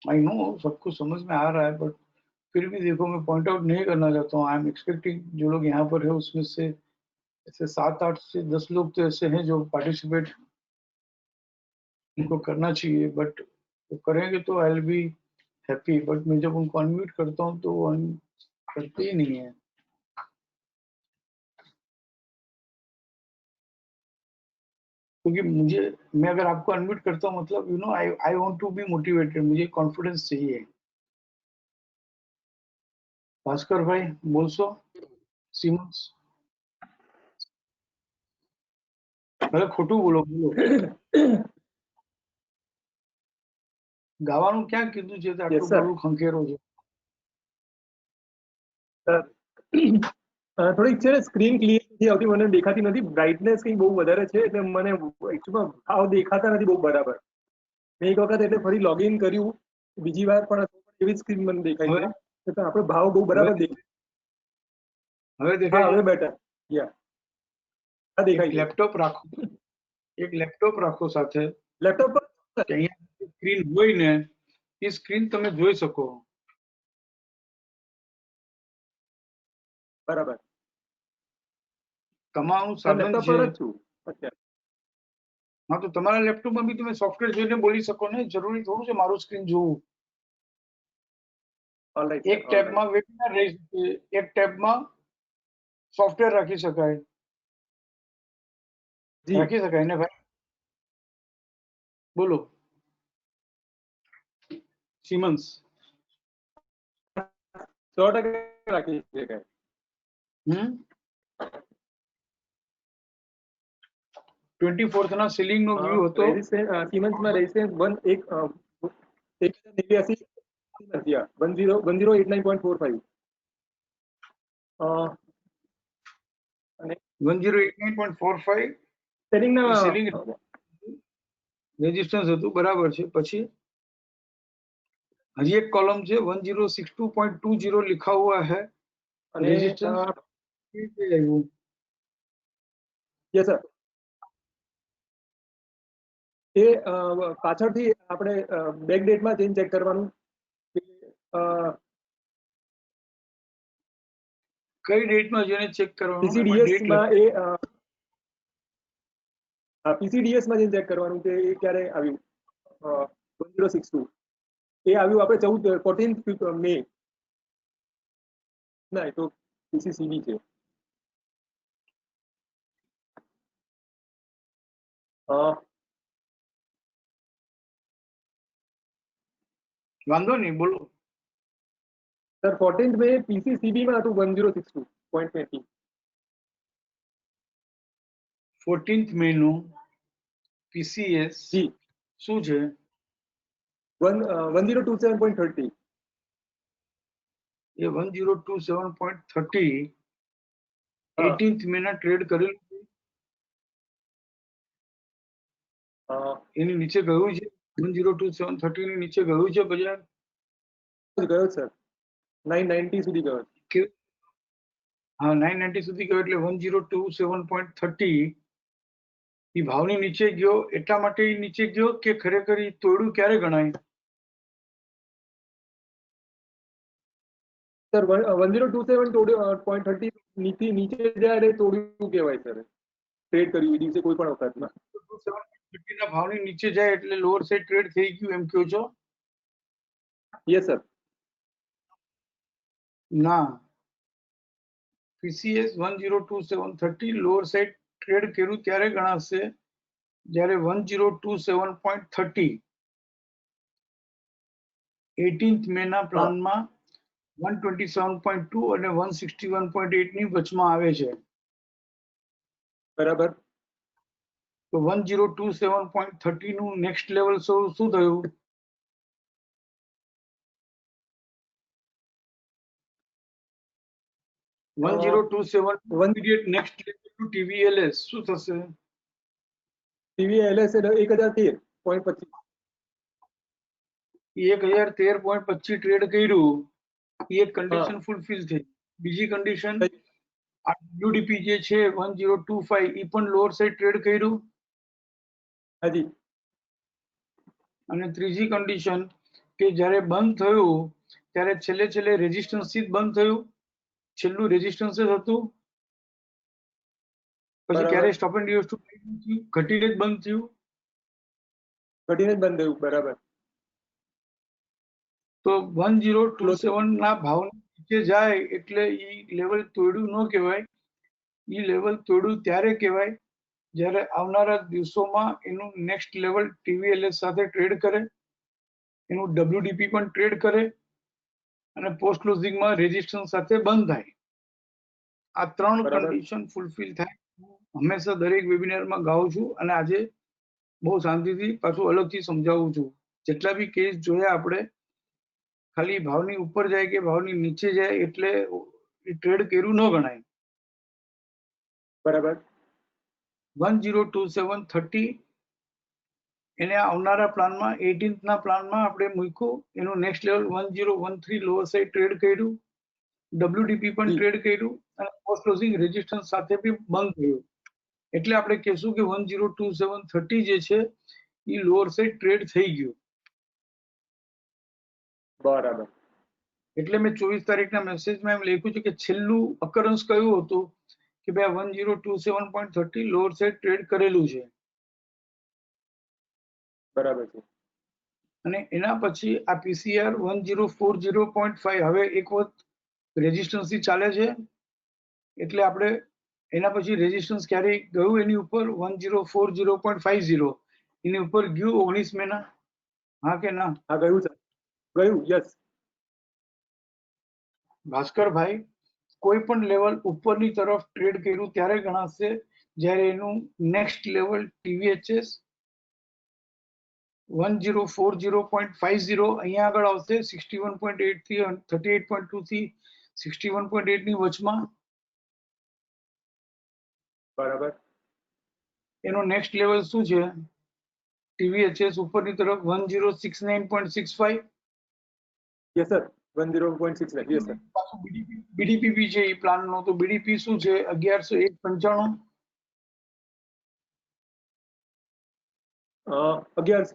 I know सबको समझ में आ रहा है, बट फिर भी देखो, मैं पॉइंट आउट नहीं करना चाहता हूँ. आई एम एक्सपेक्टिंग जो लोग यहाँ पर है उसमें से ऐसे 7-8 से 10 लोग तो ऐसे हैं जो पार्टिसिपेट उनको करना चाहिए, बट वो करेंगे तो I will be happy. But मैं जब उनको अनम्यूट करता हूँ तो वो करते ही नहीं है. क्योंकि मैं अगर आपको अनम्यूट करता हूँ मतलब you know I want to be motivated, मुझे कॉन्फिडेंस चाहिए. भास्कर भाई बोलसो. सीमंस मतलब ખોટું બોલો ગાવાનું ક્યાં કીધું છે તો આટલું બધું ખંખેરો છે. થોડીક છે ને સ્ક્રીન ક્લિયર નથી આવતી, મને દેખાતી નથી, બ્રાઇટનેસ કંઈક બહુ વધારે છે એટલે મને એકચ્યુઅલમાં ભાવ દેખાતા નથી બહુ બરાબર. મેં એક વખત એટલે ફરી લોગિન કર્યું, બીજી વાર પણ એવી સ્ક્રીન મને દેખાય છે, તો આપણે ભાવ બહુ બરાબર દેખાય. હવે દેખાય, હવે બેટર. યા હા દેખાય. લેપટોપ રાખો, એક લેપટોપ રાખો સાથે. લેપટોપ પર અહીંયા સ્ક્રીન હોય ને એ સ્ક્રીન તમે જોઈ શકો. બરાબર. તમારું સાધન લેપટોપ છે. પર જ છું અત્યારે. હા તો તમારા લેપટોપમાં બી તમે સોફ્ટવેર જોઈને બોલી શકો ને, જરૂરી થોડું છે મારું સ્ક્રીન જોવું. એક ટેબમાં વેબિનાર રહી શકે, એક ટેબમાં સોફ્ટવેર રાખી શકાય. રાખી શકાય ને ભાઈ? બોલો સિમન્સ. 100% રાખી શકાય. 24th ના સીલિંગ નો વ્યૂ હતો. સિમન્સમાં રેઝિસ્ટન્સ 1089.45. 1089.45 સીલિંગ રેઝિસ્ટન્સ હતું, બરાબર છે. પછી હજી એક कॉलम છે 1062.20 लिखा हुआ है. Resistance yes sir. એ પાછળથી આપણે બેક ડેટમાં જઈને ચેક કરવાનું. કઈ ડેટમાં જઈને ચેક કરવાનું? પીસીડીએસ માં એ પીસીડીએસ માં જઈને ચેક કરવાનું કે એ ક્યારે આવ્યું. 1062 એ આવ્યું આપણે 14th મે. ના એ તો પીસીસીબી છે. વાંધો નહીં, બોલો સર. 14th મે પીસીસીબી માં હતું 1062.20. 14th મે નું પીસીએસ શું છે? 1027.30. એ 1027.30 18th મે ના ટ્રેડ કરેલું એની નીચે ગયું છે. 1027.30 ની નીચે ગયું છે બજાર. ગયો સર 990 સુધી ગયો. હા 990 સુધી ગયો એટલે 1027.30 એ ભાવની નીચે ગયો. એટલા માટે નીચે ગયો કે ખરેખર એ તોડ્યું ક્યારે ગણાય? સર 1027.30 નીચે જ્યારે તોડ્યું કહેવાય સર. ટ્રેડ કર્યું એ દિવસે કોઈ પણ વખતમાં. ના ભાવની નીચે જાય એટલે લોઅર સાઈડ ટ્રેડ થઈ ગયું એમ કહો છો? Yes sir. ના, PCS 102730 લોઅર સાઈડ ટ્રેડ કર્યું ત્યારે ગણાશે જ્યારે 1027.30 18th મે ના પ્લાનમાં 127.2 અને 161.8 ની વચમાં આવે છે. બરાબર. તો 1027.30 નું નેક્સ્ટ લેવલ શું થયું? 1027 immediate next level to TVLS શું થશે? TVLS 1013.25. 1013.25 ટ્રેડ કર્યું, એ એક કન્ડિશન ફૂલફિલ થઈ. બીજી કન્ડિશન આ WDP જે છે 1025 એ પણ લોઅર સાઈડ ટ્રેડ કર્યું. હાજી. અને ત્રીજી કન્ડિશન કે જ્યારે બંધ થયું ત્યારે છેલ્લે રેઝિસ્ટન્સ થી બંધ થયું, છેલ્લું રેઝિસ્ટન્સ જ હતું. પછી ક્યારે સ્ટોપ એન્ડ યુએસ ઘટીને જ બંધ થયું. ઘટીને જ બંધ થયું. બરાબર. તો 1027 ના ભાવ નીચે જાય એટલે ઈ લેવલ તોડ્યું ન કહેવાય. ઈ લેવલ તોડ્યું ત્યારે કહેવાય જ્યારે આવનારા દિવસોમાં એનું નેક્સ્ટ લેવલ TVLS સાથે ટ્રેડ કરે, એનું WDP પણ ટ્રેડ કરે અને પોસ્ટ ક્લોઝિંગમાં રેઝિસ્ટન્સ સાથે બંધ થાય. આ ત્રણ કન્ડિશન ફૂલફિલ થાય. હંમેશા દરેક વેબિનારમાં ગાઉં છું અને આજે બહુ શાંતિથી પાછું અલગથી સમજાવું છું. જેટલા બી કેસ જોયા આપણે, ખાલી ભાવની ઉપર જાય કે ભાવની નીચે જાય એટલે ટ્રેડ કર્યું ન ગણાય. બરાબર. 102730 એને આવનારા પ્લાનમાં 18th ના પ્લાનમાં આપણે મૂક્યું. એનું next level 1013 lower side trade કર્યું, WDP પણ ટ્રેડ કર્યું અને પોસ્ટ ક્લોઝિંગ રેઝિસ્ટન્સ સાથે બી બંધ થયું. એટલે આપણે કહેશું કે 102730 જે છે એ લોઅર સાઈડ ટ્રેડ થઈ ગયું. બરાબર. એટલે મેં 24 તારીખના મેસેજમાં એમ લખ્યું છે કે છેલ્લું અકરન્સ કયું હતું કે ભાઈ 1027.30 લોઅર સાઈડ ટ્રેડ કરેલું છે. બરાબર છે. અને એના પછી આ PCR 1040.5 હવે એક વખત રેઝિસ્ટન્સ થી ચાલે છે એટલે આપણે એના પછી રેઝિસ્ટન્સ ક્યારે ગયું એની ઉપર 1040.50 એની ઉપર ગયું 19 મેના? હા કે ના? હા ગયું સર, ગયું. યસ ભાસ્કરભાઈ, કોઈ પણ લેવલ ઉપરની તરફ ટ્રેડ કર્યું ત્યારે ગણાશે જ્યારે એનું નેક્સ્ટ લેવલ TVHS 1040.50 અહીંયા આગળ આવશે 61.8 થી 38.2 થી 61.8 ની વચમાં. બરાબર. એનો નેક્સ્ટ લેવલ શું છે? TVHS ઉપરની તરફ 1069.65. Yes sir, 10.69. Yes sir. BDPP છે એ પ્લાન નો, તો BDP શું છે? 1101.95. 11.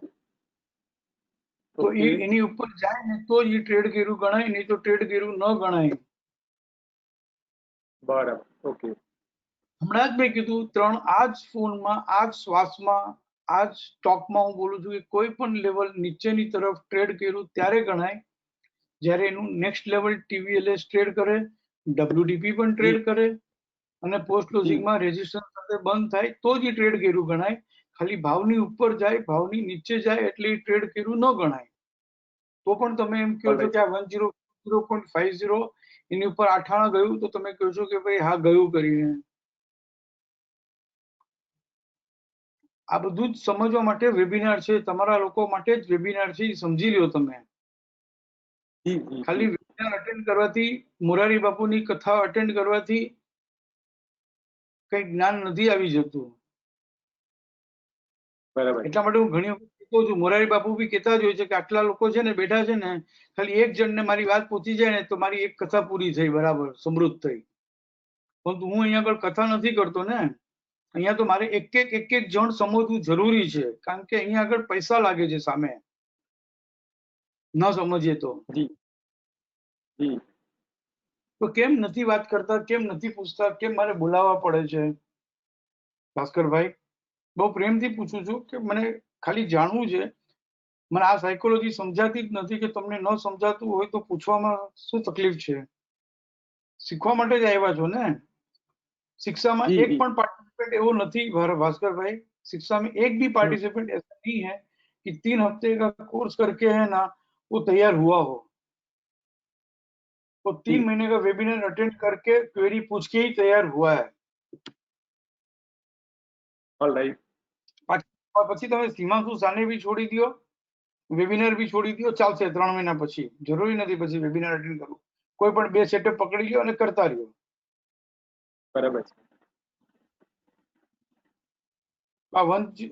તો એની ઉપર જાય ને તો એ ટ્રેડ કર્યું ગણાય, નહીં તો ટ્રેડ કર્યું ન ગણાય. બરાબર. ઓકે. હમણાં જ મેં કીધું આ જ ફોનમાં, આ જ શ્વાસમાં, આ જ સ્ટોકમાં હું બોલું છું કે કોઈ પણ લેવલ નીચેની તરફ ટ્રેડ કર્યું ત્યારે ગણાય જ્યારે એનું નેક્સ્ટ લેવલ TVLS ટ્રેડ કરે, WDP પણ ટ્રેડ કરે અને પોસ્ટ ક્લોઝિંગમાં રેઝિસ્ટન્સ સાથે બંધ થાય તો જ ટ્રેડ કર્યું ગણાય. ખાલી ભાવની ઉપર જાય, ભાવની નીચે જાય એટલે ટ્રેડ કર્યું ન ગણાય. તો પણ તમે એમ કહો છો કે આ 1040.50 એની ઉપર 8 આણા ગયું તો તમે કહો છો કે ભાઈ હા ગયું કરીને. આ બધું જ સમજવા માટે વેબિનાર છે, તમારા લોકો માટે જ વેબિનાર છે, સમજી લ્યો તમે. ખાલી વેબિનાર અટેન્ડ કરવાથી, મોરારી બાપુની કથા અટેન્ડ કરવાથી કઈ જ્ઞાન નથી આવી જતું. બરાબર. એટલા માટે હું ઘણી વખત કહેતો છું, મોરારી બાપુ બી કહેતા જ હોય છે કે આટલા લોકો છે ને બેઠા છે ને, ખાલી એક જણને મારી વાત પહોંચી જાય ને તો મારી એક કથા પૂરી થઈ, બરાબર સમૃદ્ધ થઈ. પરંતુ હું અહીંયા આગળ કથા નથી કરતો ને, અહીંયા તો મારે એક એક જણ સમજવું જરૂરી છે, કારણ કે અહીંયા આગળ પૈસા લાગે છે સામે, ન સમજીએ તો. તો કેમ નથી વાત કરતા, કેમ નથી પૂછતા, કેમ મારે બોલાવવા પડે છે ભાસ્કરભાઈ? બહુ પ્રેમથી પૂછું છું કે મને ખાલી જાણવું છે, મને આ સાયકોલોજી સમજાતી જ નથી કે તમને ન સમજાતું હોય તો પૂછવામાં શું તકલીફ છે? શીખવા માટે જ આવ્યા છો ને? शिक्षा में जी एक जी पण पार्टिसिपेंट एवो नहीं भास्कर भाई, शिक्षा में एक भी पार्टिसिपेंट ऐसा नहीं है कि 3 हफ्ते का कोर्स करके है ना वो तैयार हुआ हो। वो 3 महीने का वेबिनार अटेंड करके क्वेरी पूछ के ही तैयार हुआ है। ऑलराइट પછી તમે સીમાંશુ સાને બી છોડી દો, વેબિનાર બી છોડી દો, ચાલશે 3 મહિના પછી, જરૂરી નથી પછી વેબિનાર અટેન્ડ કરવું, કોઈ પણ 2 સેટઅપ પકડી લ્યો અને કરતા રહ્યો। બરાબર છે। આ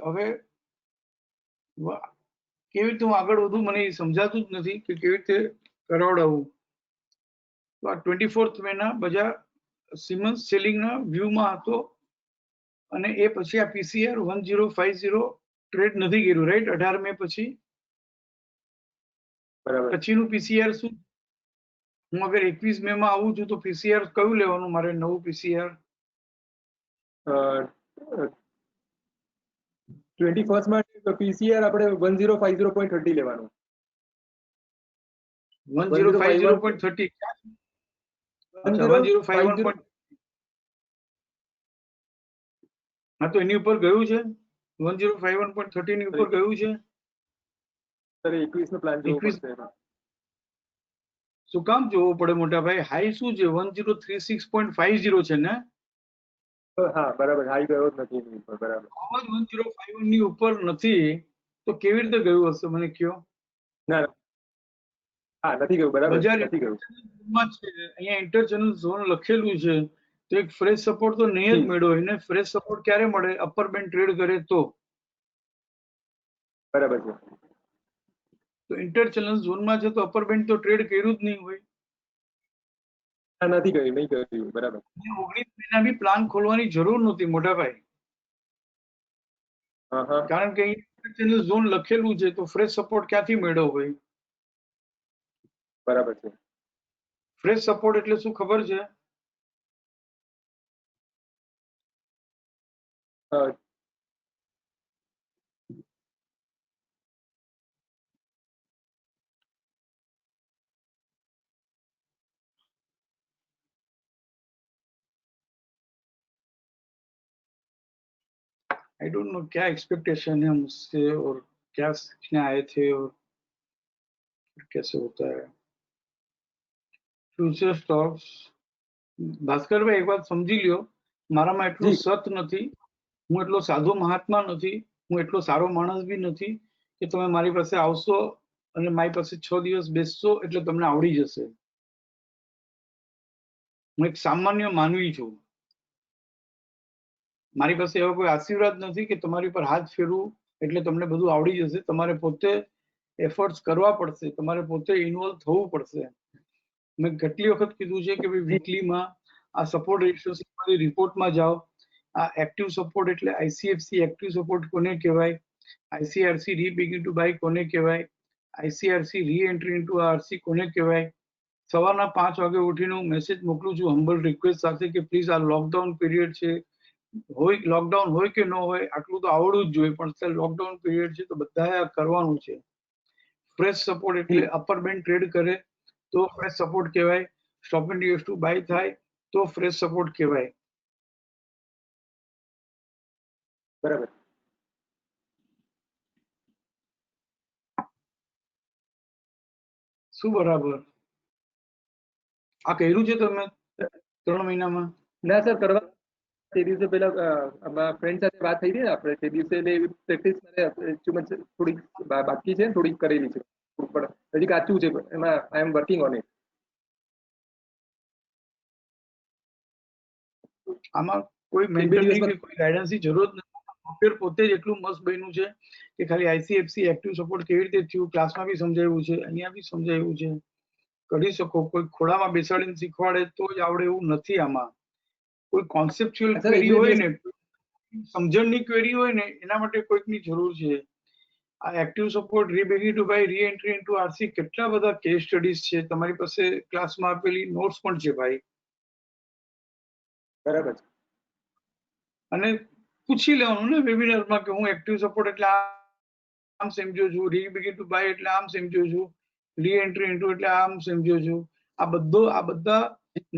હવે કેવી રીતે હું આગળ વધું મને એ સમજાતું જ નથી કે કેવી રીતે કરાવડાવું। તો આ 24th મેના બધા સિમન્સ સેલિંગના વ્યૂમાં હતો અને એ પછી આ પીસીઆર 1050 ટ્રેડ નથી કર્યું, રાઈટ? 18 મે પછી બરાબર પછીનું પીસીઆર શું? હું અગર 21 મે માં આવું છું તો પીસીઆર કયું લેવાનું મારે? નવું પીસીઆર 21st માં પીસીઆર આપણે 1050.30 લેવાનું। 1050.30 અચ્છા 1051. હા તો એની ઉપર ગયું છે 1051.30 ની ઉપર ગયું છે। સર 21 નો પ્લાન જોવો 21 પડશે એમાં। શું કામ જોવું પડે મોટા ભાઈ? હાઈ શું છે? 1036.50 છે ને? હા બરાબર, હાઈ ગયો જ નથી એની ઉપર, બરાબર। આવાજ 1051 ની ઉપર નથી તો કેવી રીતે ગયું હશે મને કયો? ના હા નથી ગયું, બરાબર બજાર નથી ગયું। માં છે અહીંયા ઇન્ટરચેનલ ઝોન લખેલું છે તો એક ફ્રેશ સપોર્ટ તો નહીં જ મળ્યો। એને ફ્રેશ સપોર્ટ ક્યારે મળે? અપર બેન્ડ ટ્રેડ કરે તો। બરાબર છે। તો ઇન્ટરચેનલ ઝોનમાં છે તો અપર બેન્ડ તો ટ્રેડ કર્યું જ નહીં હોય। હા નથી ગયું, નહીં ગયું, બરાબર। 19 મહિના બી પ્લાન ખોલવાની જરૂર નહોતી મોટા ભાઈ, હા હા કારણ કે ઇન્ટરચેનલ ઝોન લખેલું છે તો ફ્રેશ સપોર્ટ ક્યાંથી મળ્યો હોય? બરાબર છે। ફ્રેશ સપોર્ટ એટલે શું ખબર છે? आई डोंट नो क्या एक्सपेक्टेशन है मुझसे और क्या सीखने आए थे और कैसे होता है फ्यूचर स्टॉक्स। ભાસ્કરભાઈ એક વાત સમજી લ્યો, મારામાં એટલું જી સત નથી, હું એટલો સાધુ મહાત્મા નથી, હું એટલો સારો માણસ બી નથી કે તમે મારી પાસે આવશો અને મારી પાસે 6 દિવસ બેસશો એટલે તમને આવડી જશે। હું એક સામાન્ય માનવી છું, મારી પાસે એવો કોઈ આશીર્વાદ નથી કે તમારી પર હાથ ફેરવું એટલે તમને બધું આવડી જશે। તમારે પોતે એફર્ટ્સ કરવા પડશે, તમારે પોતે ઇન્વોલ્વ થવું પડશે। મેં કેટલી વખત કીધું છે કે ભાઈ વીકલીમાં આ સપોર્ટ રેશિયો રિપોર્ટમાં જાઓ। આ એક્ટિવ સપોર્ટ એટલે આઈસીએફસી એક્ટિવ સપોર્ટ કોને કહેવાય, આઈસીઆરસી રીબિગિન ટુ બાય કોને કહેવાય, આઈસીઆરસી રી એન્ટ્રી ઇન્ટુ આરસી કોને કહેવાય। સવારના 5 વાગે ઉઠીને હું મેસેજ મોકલું છું હમ્બલ રિક્વેસ્ટ સાથે કે પ્લીઝ આ લોકડાઉન પીરિયડ છે, હોય લોકડાઉન હોય કે ન હોય આટલું તો આવડવું જ જોઈએ, પણ લોકડાઉન પીરિયડ છે તો બધાએ આ કરવાનું છે। ફ્રેશ સપોર્ટ એટલે અપર બેન્ડ ટ્રેડ કરે તો ફ્રેશ સપોર્ટ કહેવાય, stop and use to buy થાય તો ફ્રેશ સપોર્ટ કહેવાય। બરાબર। શું બરાબર? આ કર્યું છે તમે 3 મહિનામાં? ના સર, કરવા તે દિવસે પેલા ફ્રેન્ડ સાથે વાત થઈ હતી ને આપણે તે દિવસે પ્રેક્ટિસ થોડીક બાકી છે, થોડીક કરેલી છે પણ હજી કાચું છે, એમાં આઈ એમ વર્કિંગ ઓન ઇટ। આમાં કોઈ મેન્ટરની કે કોઈ ગાઈડન્સની જરૂર નથી, સોફ્ટવેર પોતે જ એટલું મસ્ત બન્યું છે કે ખાલી આઈસીએફસી એક્ટિવ સપોર્ટ કેવી રીતે થયું ક્લાસમાં બી સમજાવ્યું છે, અહીંયા બી સમજાવ્યું છે, કરી શકો। કોઈ ખોળામાં બેસાડીને શીખવાડે તો જ આવડે એવું નથી। આમાં કોઈ કોન્સેપ્ચ્યુઅલ ક્વેરી હોય ને, સમજણની ક્વેરી હોય ને એના માટે કોઈકની જરૂર છે। આ એક્ટિવ સપોર્ટ રીબિગિન ટુ બાય રી એન્ટ્રી ઇન્ટુ આરસી કેટલા બધા કેસ સ્ટડીઝ છે, તમારી પાસે ક્લાસમાં આપેલી નોટ્સ પણ છે ભાઈ। બરાબર છે। અને પૂછી લેવાનું ને વેબિનારમાં કે હું એક્ટિવ સપોર્ટ એટલે આમ સમજ્યો છું, રીબિગિન ટુ બાય એટલે આમ સમજ્યો છું, રી એન્ટ્રી ઇન્ટુ એટલે આમ સમજ્યો છું. આ બધા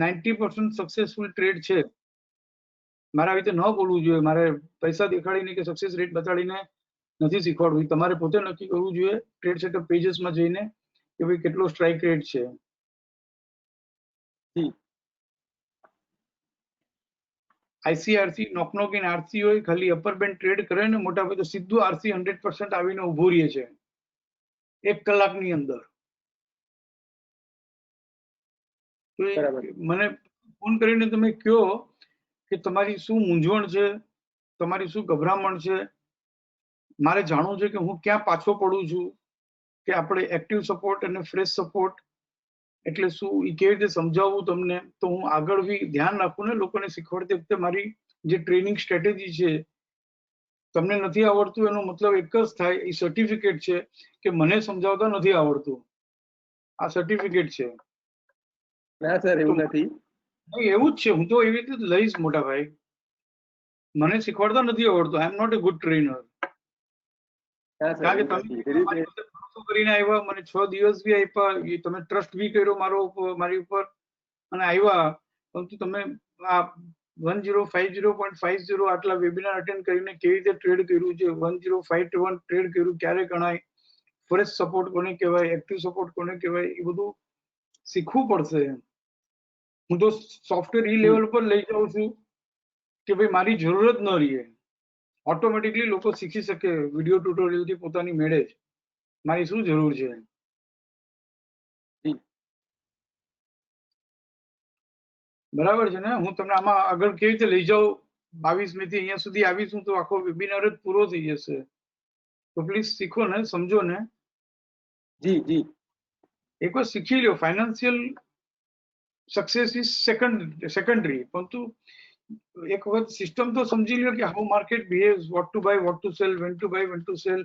90% સક્સેસફુલ ટ્રેડ છે. મારે આવી રીતે ન બોલવું જોઈએ, મારે પૈસા દેખાડીને કે સક્સેસ રેટ બતાડીને નથી શીખવાડવું. તમારે પોતે નક્કી કરવું જોઈએ ટ્રેડ સેટઅપ પેજીસમાં જઈને કે ભાઈ કેટલો સ્ટ્રાઇક રેટ છે. આઈસીઆરસી નોક ઇન આરસી હોય, ખાલી અપર બેન્ડ ટ્રેડ કરે ને મોટા ભાગે તો સીધું આરસી 100% આવીને ઉભો રહે છે 1 કલાકની અંદર. તો મને ફોન કરીને તમે કહો કે તમારી શું મૂંઝવણ છે, તમારી શું ગભરામણ છે, મારે જાણવું છે કે હું ક્યાં પાછો પડું છું, કે આપણે એક્ટિવ સપોર્ટ અને ફ્રેશ સપોર્ટ એટલે શું એ કેવી રીતે સમજાવવું તમને, તો હું આગળ બી ધ્યાન રાખું ને લોકોને શીખવાડતી વખતે. મારી જે ટ્રેનિંગ સ્ટ્રેટેજી છે, તમને નથી આવડતું એનો મતલબ એક જ થાય, એ સર્ટિફિકેટ છે કે મને સમજાવતા નથી આવડતું. આ સર્ટિફિકેટ છે. ના સર એવું નથી. એવું જ છે. હું તો એવી રીતે જ લઈશ મોટા ભાઈ. મને શીખવાડતા નથી આવડતું. I am not a good trainer. કારણ કે તમે ભરોસો કરીને આવ્યા, મને 6 દિવસ બી આપ્યા, તમે ટ્રસ્ટ બી કર્યો મારી ઉપર અને આવ્યા, પરંતુ તમે આ 1050.50 આટલા વેબિનાર અટેન્ડ કરીને કેવી રીતે ટ્રેડ કર્યું છે, 1051 ટ્રેડ કર્યું ક્યારે ગણાય, ફ્રેશ સપોર્ટ કોને કહેવાય, એક્ટિવ સપોર્ટ કોને કહેવાય, એ બધું શીખવું પડશે. હું તો સોફ્ટવેર ઈ લેવલ પર લઈ જાઉં છું કે ભાઈ મારી જરૂરત ન રહે, ઓટોમેટિકલી લોકો શીખી શકે વિડીયો ટ્યુટોરિયલથી પોતાની મેળે જ. મારી શું જરૂર છે? બરાબર છે ને? હું તમને આમાં આગળ કેવી રીતે લઈ જાઉં, 22 મે થી અહીંયા સુધી આવીશું તો આખો વેબિનાર જ પૂરો થઈ જશે. તો પ્લીઝ શીખો ને, સમજો ને. જી જી, એકવાર શીખી લો. ફાઇનાન્શિયલ સક્સેસ ઇઝ સેકન્ડરી, પરંતુ એક વખત સિસ્ટમ તો સમજી લો કે how market behaves, what to buy, what to sell, when to buy, when to sell.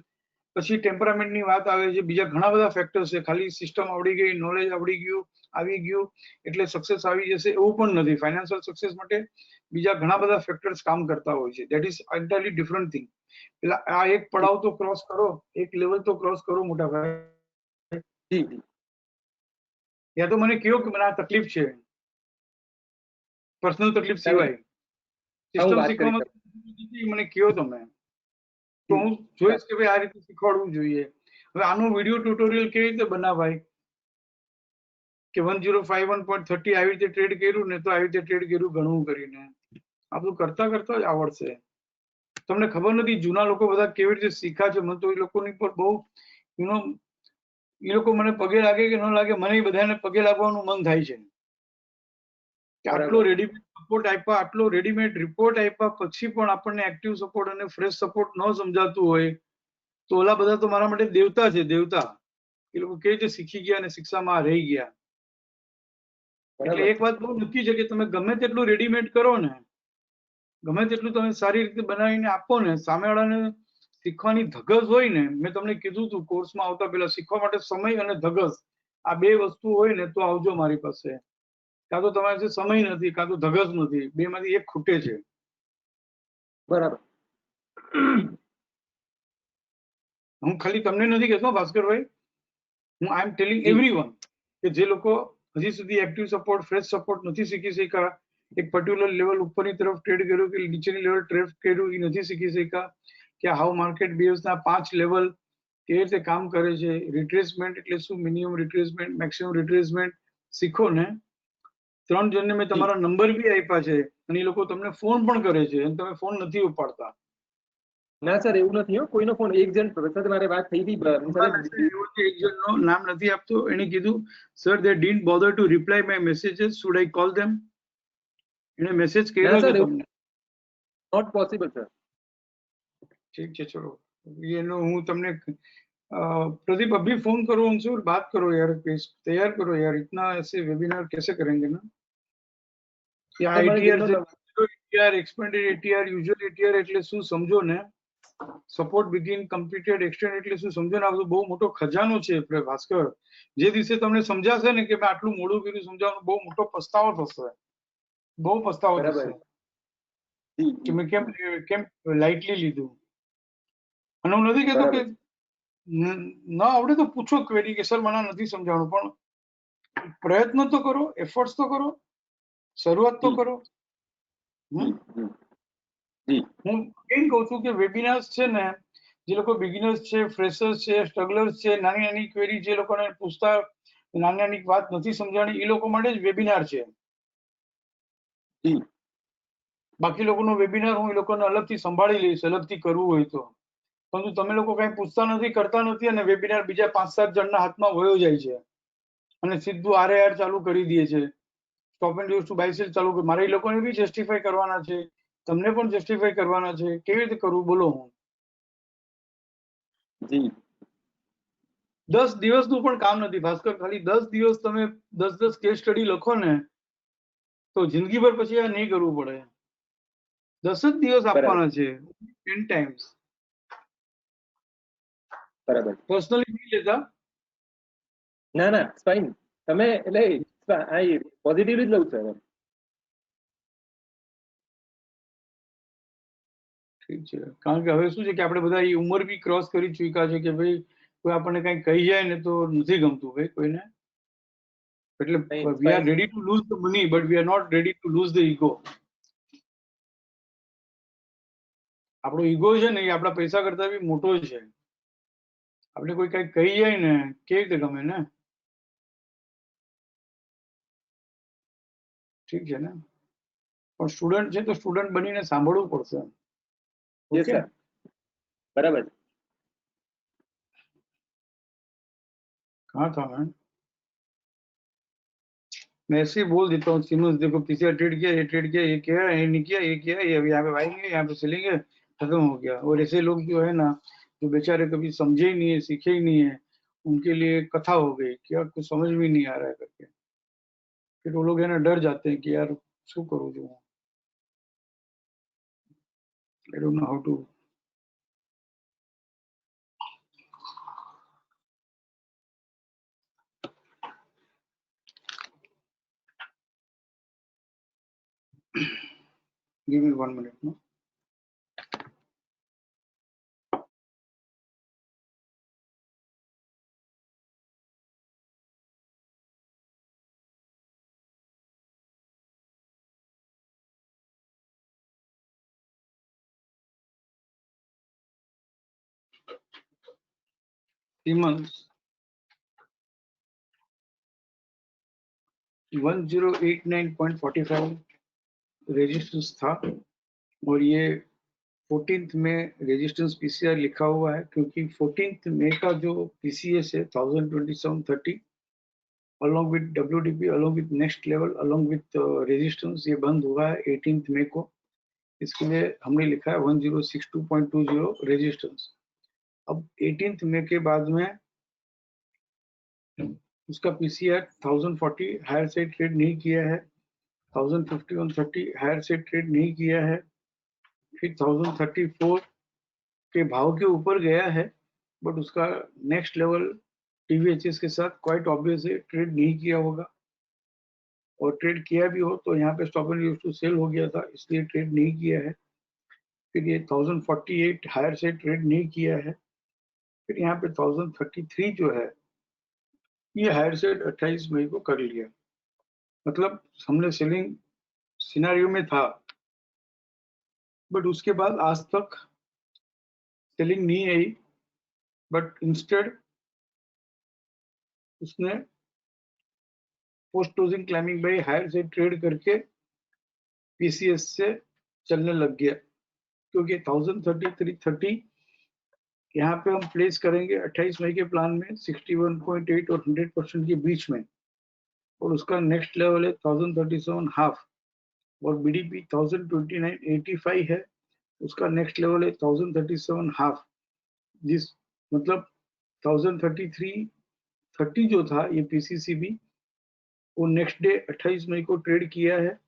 પછી ટેમ્પરામેન્ટની વાત આવે છે, બીજા ઘણા બધા ફેક્ટર્સ છે. ખાલી સિસ્ટમ આવડી ગઈ, નોલેજ આવડી ગયું, આવી ગયું એટલે સક્સેસ આવી જશે એવું પણ નથી. ફાઇનાન્શિયલ સક્સેસ માટે બીજા ઘણા બધા ફેક્ટર્સ કામ કરતા હોય છે. That is entirely different thing. એટલે આ એક પડાવ તો ક્રોસ કરો, એક લેવલ તો ક્રોસ કરો મોટા ભાઈ. યા તો મને કહો કે મને આ તકલીફ છે, પર્સનલ તકલીફ સિવાય. સિસ્ટમ શીખવામાં મને કહો તમે, તો હું જોઈશ કે ભાઈ આ રીતે શીખવાડવું જોઈએ. હવે આનું વિડીયો ટ્યુટોરિયલ કેવી રીતે બનાવાય કે 1051.30 આવી રીતે ટ્રેડ કર્યું ને તો આવી રીતે ટ્રેડ કર્યું ગણવું કરીને. આ બધું કરતા કરતા જ આવડશે. તમને ખબર નથી જૂના લોકો બધા કેવી રીતે શીખ્યા છે. મને તો એ લોકોની પર બહુ એ લોકો મને પગે લાગે કે ન લાગે, મને બધાને પગે લાગવાનું મન થાય છે કે આટલો રેડીમેડ સપોર્ટ આપ્યા, આટલો રેડીમેડ રિપોર્ટ આપ્યા પછી પણ આપણને એક્ટિવ સપોર્ટ અને ફ્રેશ સપોર્ટ ન સમજાતું હોય તો ઓલા બધા તો મારા માટે દેવતા છે, દેવતા. એ લોકો કેવી રીતે શીખી ગયા અને શિક્ષામાં રહી ગયા. એટલે એક વાત બહુ નક્કી છે કે તમે ગમે તેટલું રેડીમેડ કરો ને, ગમે તેટલું તમે સારી રીતે બનાવીને આપો ને, સામેવાળાને શીખવાની ધગસ હોય ને, મેં તમને કીધું હતું કોર્સમાં આવતા પહેલા, શીખવા માટે સમય અને ધગસ આ બે વસ્તુ હોય ને તો આવજો મારી પાસે. કાં તો તમારી પાસે સમય નથી, કાં તો ધગસ નથી, બે માંથી એક ખૂટે છે. બરાબર. હું ખાલી તમને નથી કહેતો ભાસ્કરભાઈ, હું આઈ એમ ટેલિંગ એવરીવન કે જે લોકો હજી સુધી એક્ટિવ સપોર્ટ, ફ્રેશ સપોર્ટ નથી શીખી શક્યા, એક પર્ટિક્યુલર લેવલ ઉપરની તરફ ટ્રેડ કર્યું કે નીચેની લેવલ ટ્રેડ કર્યું એ નથી શીખી શક્યા, કે હાઉ માર્કેટ બિહેવ્સના 5 લેવલ કેવી રીતે કામ કરે છે, રિટ્રેસમેન્ટ એટલે શું, મિનિમમ રિટ્રેસમેન્ટ, મેક્સિમમ રિટ્રેસમેન્ટ શીખો ને. 3 જણને મેં તમારા નંબર બી આપ્યા છે અને એ લોકો તમને ફોન પણ કરે છે અને તમે ફોન નથી ઉપાડતા. ના સર એવું નથી હો, કોઈનો ફોન. એક જણ સાથે મારે વાત થઈ હતી, એક જણનું નામ નથી આપતો, એને કીધું sir they didn't bother to reply my messages, should I call them? એને મેસેજ કર્યો છે તમને? Not possible sir. ठीक है चलो, ये नो हूँ तुमने प्रदीप अभी फोन करो उनसे और बात करो यार, प्लीज तैयार करो यार. इतना ऐसे वेबिनार कैसे करेंगे ना? क्या ATR expanded ATR, usual ATR એટલે શું સમજો ને, સપોર્ટ બિગિન, કમ્પ્લીટેડ, એક્સટેન્ડ એટલે શું સમજો ને. આ બધું બહુ મોટો ખજાનો છે ભાસ્કર. જે દિવસે તમને સમજાશે ને કે મેં આટલું મોડું કર્યું સમજાવવાનું, બહુ મોટો પસ્તાવો થશે, બહુ પસ્તાવો થશે. કે મેં કેમ લાઇટલી લીધું. અને હું નથી કહેતો કે ન આવડે તો પૂછો ક્વેરી કે સર મને નથી સમજાણું, પણ પ્રયત્ન તો કરો, એફર્ટ્સ તો કરો, શરૂઆત તો કરો. હું એમ કહું છું કે વેબિનાર્સ છે ને, જે લોકો બિગિનર્સ છે, ફ્રેશર્સ છે, સ્ટ્રગલર્સ છે, નાની નાની ક્વેરી જે લોકોને પૂછતા નાની નાની વાત નથી સમજાણી, એ લોકો માટે જ વેબિનાર છે. બાકી લોકોનો વેબિનાર હું એ લોકોને અલગથી સંભાળી લઈશ, અલગથી કરવું હોય તો. પરંતુ તમે લોકો કઈ પૂછતા નથી, કરતા નથી, અને વેબિનાર બીજા 5-7 જણના હાથમાં વયો જાય છે અને સીધું RAR ચાલુ કરી દે છે, stop and use to by cell ચાલુ કરી. મારે એ લોકોને બી જસ્ટિફાઈ કરવાના છે, તમને પણ જસ્ટિફાઈ કરવાના છે. કેવી રીતે કરવું બોલો? હું 10 દિવસનું પણ કામ નથી ભાસ્કર. ખાલી 10 દિવસ તમે 10 કેસ સ્ટડી લખો ને તો જિંદગીભર પછી આ નહીં કરવું પડે. 10 જ દિવસ આપવાના છે, 10 ટાઈમ્સ. બરાબર. પર્સનલી નહીં લેતા. ના ના, ફાઇન. તમે એટલે પોઝિટિવલી જ લઉં છું. ઠીક છે, કારણ કે હવે શું છે કે આપણે બધા એ ઉંમર બી ક્રોસ કરી ચૂક્યા છે કે ભાઈ કોઈ આપણને કઈ કહી જાય ને તો નથી ગમતું ભાઈ કોઈને. એટલે we are ready to lose the money but we are not ready to lose the ego. આપણો ઈગો છે ને એ આપણા પૈસા કરતા બી મોટો છે. આપણે કોઈ કઈ કહી જાય ને કેવી રીતે ગમે ને. ઠીક છે ને, પણ સ્ટુડન્ટ છે તો સ્ટુડન્ટ બનીને સાંભળવું પડશે. ઓકે, बराबर. कहाँ था मैं ऐसे ही बोल देता हूँ सीमंस देखो पीसीआर ट्रेड किया, ये ट्रेड किया, ये किया, ये नहीं किया, ये किया, ये अभी यहाँ पे आएंगे, यहाँ पे चलेंगे, खत्म हो गया. और ऐसे लोग जो है ना, जो बेचारे कभी समझे ही नहीं है, सीखे ही नहीं है, उनके लिए कथा हो गई कि यार कुछ समझ में नहीं आ रहा है करके. फिर वो लोग है ना डर जाते हैं कि यार शू करूँ जो I don't know how to. Give me 1 minute, no? Siemens 1089.45 resistance था और ये 14th में रेजिस्टेंस पीसीआर लिखा हुआ है क्योंकि 14th मई का जो पीसीएस है 1027.30 along with WDP along with next level along with resistance ये बंद हुआ है 18th मई को. इसके लिए हमने लिखा है 1062.20 रेजिस्टेंस. अब 18th मई के बाद में उसका पीसीआर 1040 हायर साइड ट्रेड नहीं किया है, 1050 हायर साइड ट्रेड नहीं किया है, फिर 1034 के भाव के ऊपर गया है बट उसका नेक्स्ट लेवल टीवीएचएस के साथ क्वाइट ऑब्वियस है ट्रेड नहीं किया होगा, और ट्रेड किया भी हो तो यहाँ पे stop and use to sell हो गया था इसलिए ट्रेड नहीं किया है. फिर ये 1048 हायर से ट्रेड नहीं किया है. फिर यहाँ पे 1033 जो है ये हायर सेट 28 मई को कर लिया. मतलब हमने सेलिंग सिनेरियो में था बट उसके बाद आज तक सेलिंग नहीं आई, बट इंस्टेड उसने post closing climbing buy higher से ट्रेड करके पीसीएस से चलने लग गया क्योंकि 1033.30 यहाँ पे हम प्लेस करेंगे 28 मई के प्लान में 61.8 और 100% के बीच में, और उसका नेक्स्ट लेवल है 1037 हाफ और बीडीपी 1029.85 है, उसका नेक्स्ट लेवल है 1037 हाफ. जिस मतलब 1033.30 जो था ये पीसीसीबी वो नेक्स्ट डे 28 मई को ट्रेड किया है,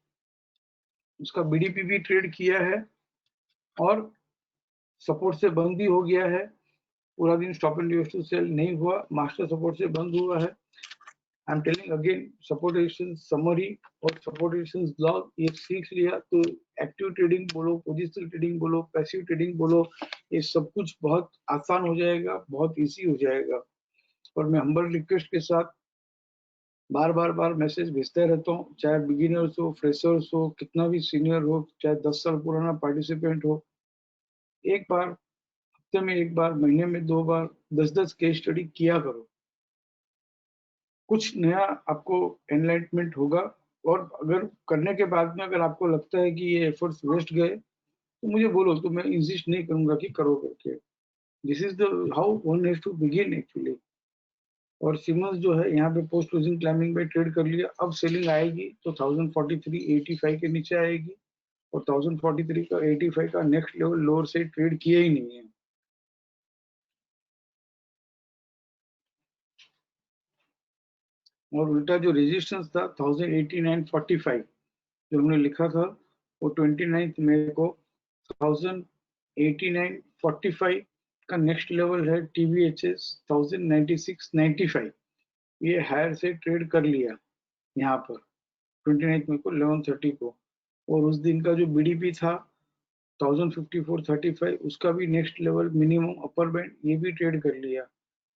उसका बीडीपी भी ट्रेड किया है और सपोर्ट से बंद भी हो गया है. पूरा दिन stop and use to sell नहीं हुआ, मास्टर सपोर्ट से बंद हुआ है. I'm telling again, support resistance summary और support resistance log ये सीख लिया तो एक्टिव ट्रेडिंग बोलो, पोजिशनल ट्रेडिंग बोलो, पैसिव ट्रेडिंग बोलो, ये सब कुछ बहुत आसान हो जाएगा, बहुत इजी हो जाएगा। और मैं हम्बल रिक्वेस्ट के साथ बार मैसेज भेजते रहता हूँ, चाहे बिगिनर्स हो, फ्रेशर्स हो, कितना भी सीनियर हो, चाहे 10 साल पुराना पार्टिसिपेंट हो, एक बार हफ्ते में एक बार, महीने में 2 बार 10-10 केस स्टडी किया करो, कुछ नया आपको एनलाइटमेंट होगा। और अगर करने के बाद में अगर आपको लगता है कि ये एफर्ट्स वेस्ट गए तो मुझे बोलो, तो मैं इंसिस्ट नहीं करूंगा कि करो करके। This is the how one has to begin actually. और सिमंस जो है यहाँ पे पोस्ट क्लोजिंग क्लाइंबिंग में ट्रेड कर लिया, अब सेलिंग आएगी तो 1043.85 के नीचे आएगी, और 1043 का 85 का नेक्स्ट लेवल लोअर से ट्रेड किया ही नहीं है। और उल्टा जो रेजिस्टेंस था 1089.45 जो हमने लिखा था वो 29 मई को 1089.45 का नेक्स्ट लेवल है TVHS 1096.95, ये हायर से ट्रेड कर लिया यहाँ पर 29 मई को 11:30 को। और उस दिन का जो BDP था 1054.35 उसका भी next level minimum upper band ये भी ट्रेड कर लिया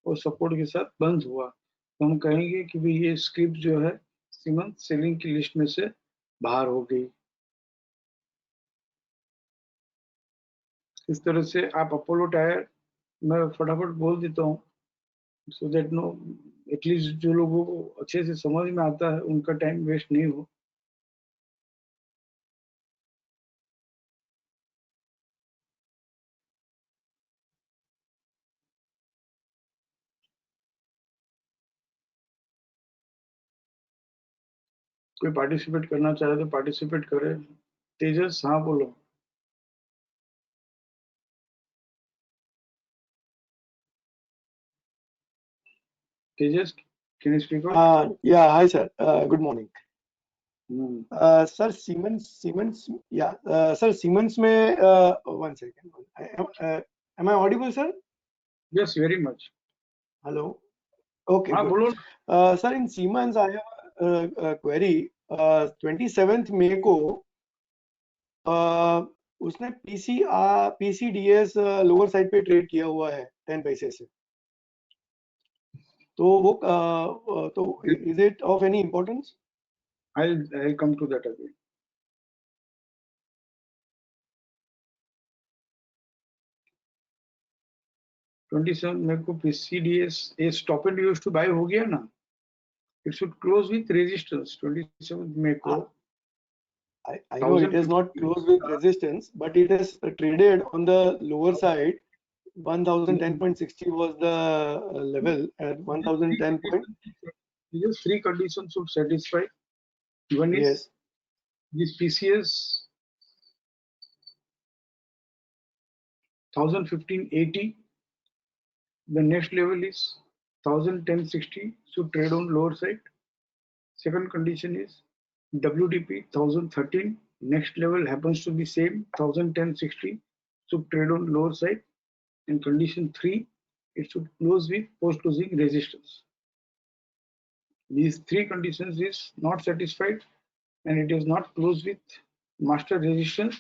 और सपोर्ट के साथ बंद हुआ। तो हम कहेंगे कि भाई ये स्क्रिप्ट जो है सीमंस सेलिंग की लिस्ट में से बाहर हो गई। इस तरह से आप अपोलो टायर, मैं फटाफट बोल देता हूँ सो दैट नो एटलीस्ट जो लोगों को अच्छे से समझ में आता है उनका टाइम वेस्ट नहीं हो। कोई पार्टिसिपेट करना चाहे तो पार्टिसिपेट करे। तेजस, हाँ बोलो। तेजस, can you speak out? Yeah, hi sir. Good morning. Hmm. Sir, Siemens, yeah, sir, Siemens में, one second. Am I audible, sir? Yes, very much. Hello. Okay, हाँ good. बोलो। Sir, in Siemens, I have a query. 27th May को उसने PCDS lower side पे trade किया हुआ है 10 पैसे से, तो वो तो is it of any importance? I'll come to that again. May को PCDS ये stop and used to buy हो गया ना, it should close with resistance 27 May को। I know it is not close with resistance, but it has traded on the lower side. 1010.60 was the level at 1010 point. These 3 conditions should satisfy. One is Yes. this PCS 1015.80. The next level is 1010.60, should trade on lower side. Second condition is WDP 1013. Next level happens to be same 1010.60, should trade on lower side. And condition 3, it should close with post closing resistance. These 3 conditions is not satisfied and it is not closed with master resistance,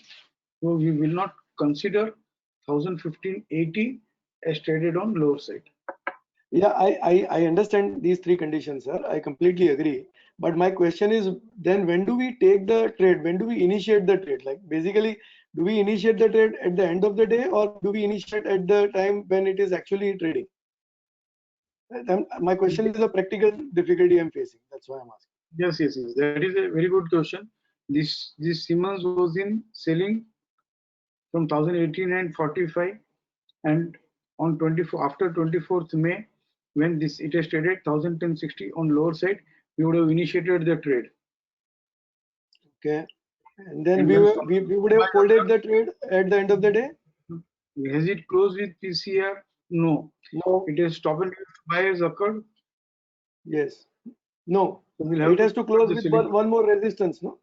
so we will not consider 1015.80 as traded on lower side. Yeah, I understand these 3 conditions, sir. I completely agree. But my question is, then when do we take the trade? When do we initiate the trade? Like basically, do we initiate the trade at the end of the day, or do we initiate at the time when it is actually trading? My question is the practical difficulty I'm facing. That's why I'm asking. Yes. That is a very good question. This Siemens was in selling from 1089.45, and on 24 after 24th May, when it has traded 1010.60 on lower side, we would have initiated the trade. Okay, and then we would have folded the trade at the end of the day. Has it closed with PCR? No. It is stop and buy has occurred. Yes. No. So we'll it has to close with one more resistance, no?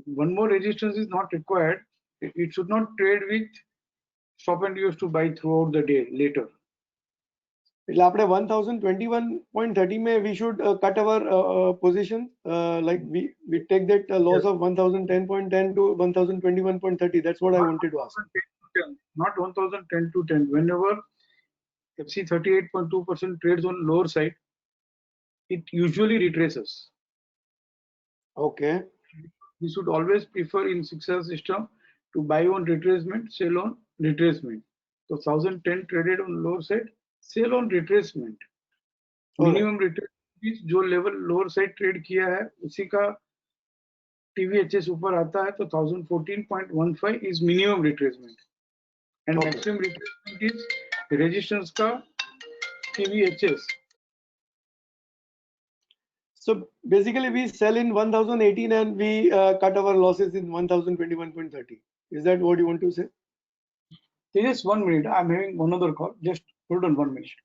One more resistance is not required. It should not trade with stop and use to buy throughout the day later. એટલે આપણે 1021.30 में we should cut our position, like we take that loss of 1010.10 to 1021.30. That's what I wanted to ask. 1010, not 1010 to 10. Whenever FC 38.2% trades on lower side, it usually retraces. Okay. We should always prefer in success system to buy on retracement, sell on retracement. So 1010 traded on lower side, sell on retracement. Minimum retracement जो level lower side trade किया है उसी का TVHS ऊपर आता है तो 1014.15 is minimum retracement and maximum retracement is resistance का TVHS. So basically we sell in 1018 and we cut our losses in 1021.30. Is that what you want to say? Just 1 minute, I'm having one other call. Just hold on 1 minute.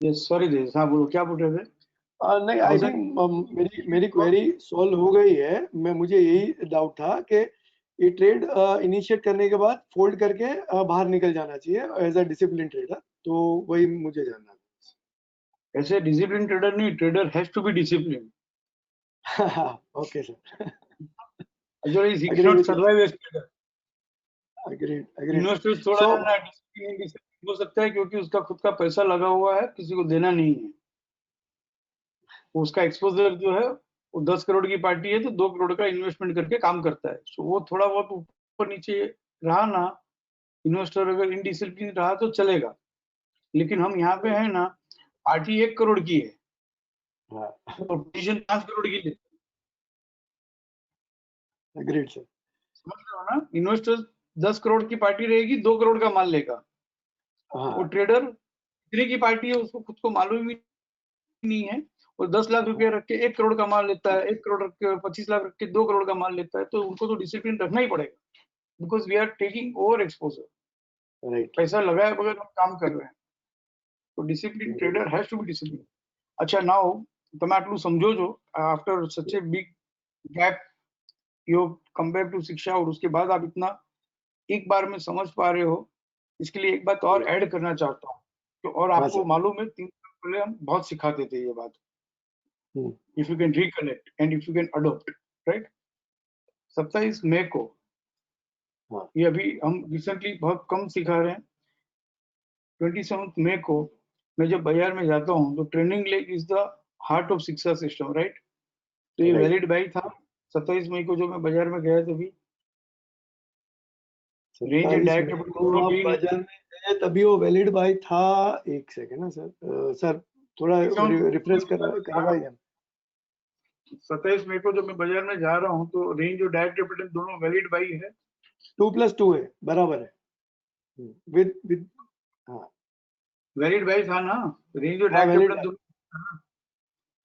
Yes, sorry this. हाँ बोलो क्या बोल रहे थे? नहीं, I think मेरी query solve हो गई है. मुझे यही डाउट था कि ये ट्रेड इनिशिएट करने के बाद फोल्ड करके बाहर निकल जाना चाहिए एज अ डिसिप्लिन ट्रेडर, तो वही मुझे जानना था. ऐसे डिसिप्लिन ट्रेडर नहीं, trader has to be discipline. Okay sir. Otherwise he cannot survive as trader. Agreed. Investors थोड़ा ना डिसिप्लिन हो सकता है क्योंकि उसका खुद का पैसा लगा हुआ है, किसी को देना नहीं है. उसका एक्सपोजर जो है वो 10 करोड़ की पार्टी है तो 2 करोड़ का इन्वेस्टमेंट करके काम करता है. सो वो थोड़ा बहुत ऊपर नीचे रहा ना, इन्वेस्टर अगर इनडिसिप्लिन रहा तो चलेगा. लेकिन हम यहाँ पे है ना, पार्टी 1 करोड़ की है और पोजीशन 5 करोड़ की है. Agreed sir. समझ रहे हो ना, इन्वेस्टर 10 करोड़ की पार्टी रहेगी, 2 करोड़ का माल लेगा. वो ट्रेडर कितने की पार्टी है उसको खुद को मालूम ही नहीं है और 10 लाख रुपया रख के 1 करोड़ का माल लेता है, 1 करोड़ रख के 25 लाख रख के 2 करोड़ का माल लेता है. तो उनको तो डिसिप्लिन रखना ही पड़ेगा, because we are taking over exposure. Right. पैसा लगाए बगैर हम काम कर रहे हैं, तो discipline trader has to be discipline. अच्छा, नाउ તમે આટલું સમજો છો, after such a big gap you come back to Shiksha और उसके बाद आप इतना एक बार में समझ पा रहे हो, इसके लिए एक बात और ऐड करना चाहता हूँ. तो और आपको मालूम है 3 साल पहले हम बहुत सिखाते थे ये बात, if you can reconnect and if you can adopt, right. 27 मई को, ये अभी हम रिसेंटली बहुत कम सिखा रहे हैं. 27 मई को मैं जब बाजार में जाता हूँ तो training leg is the heart of शिक्षा सिस्टम, राइट. तो ये वैलिड बाई था 27 मई को जो मैं बाजार में गया तभी. रेंज एंड डायरेक्ट बाजार में गए तभी वो वैलिड बाई था. एक सेकंड ना सर, सर थोड़ा रिफ्रेश करवाइए. 27 मई को जब मैं बाजार में जा रहा हूँ तो रेंज और डायरेक्ट कैपिटल दोनों वैलिड बाई है. 2+2 है, बराबर है. विद वैलिड बाई था ना, रेंज और डायरेक्ट कैपिटल दोनों.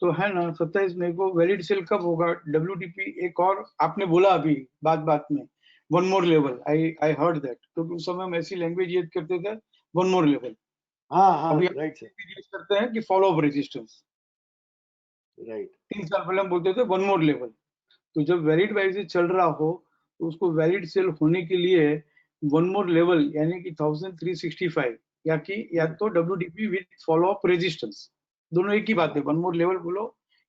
तो है ना, 27 मई को वैलिड सेल कब होगा? WTP एक और आपने बोला अभी बात में, one more level. I heard that. तो उस समय हम ऐसी लैंग्वेज यूज करते थे, वन मोर लेवल. हाँ राइट सर. यूज करते हैं कि फॉलो अप रेजिस्टेंस, राइट. 3 साल पहले हम बोलते थे वन मोर लेवल. तो जब वैलिड बाई से चल रहा हो तो उसको वैलिड सेल होने के लिए वन मोर लेवल यानी कि 1365 या तो WTP with follow up resistance, दोनों एक ही बात है. वन मोर लेवल बोलो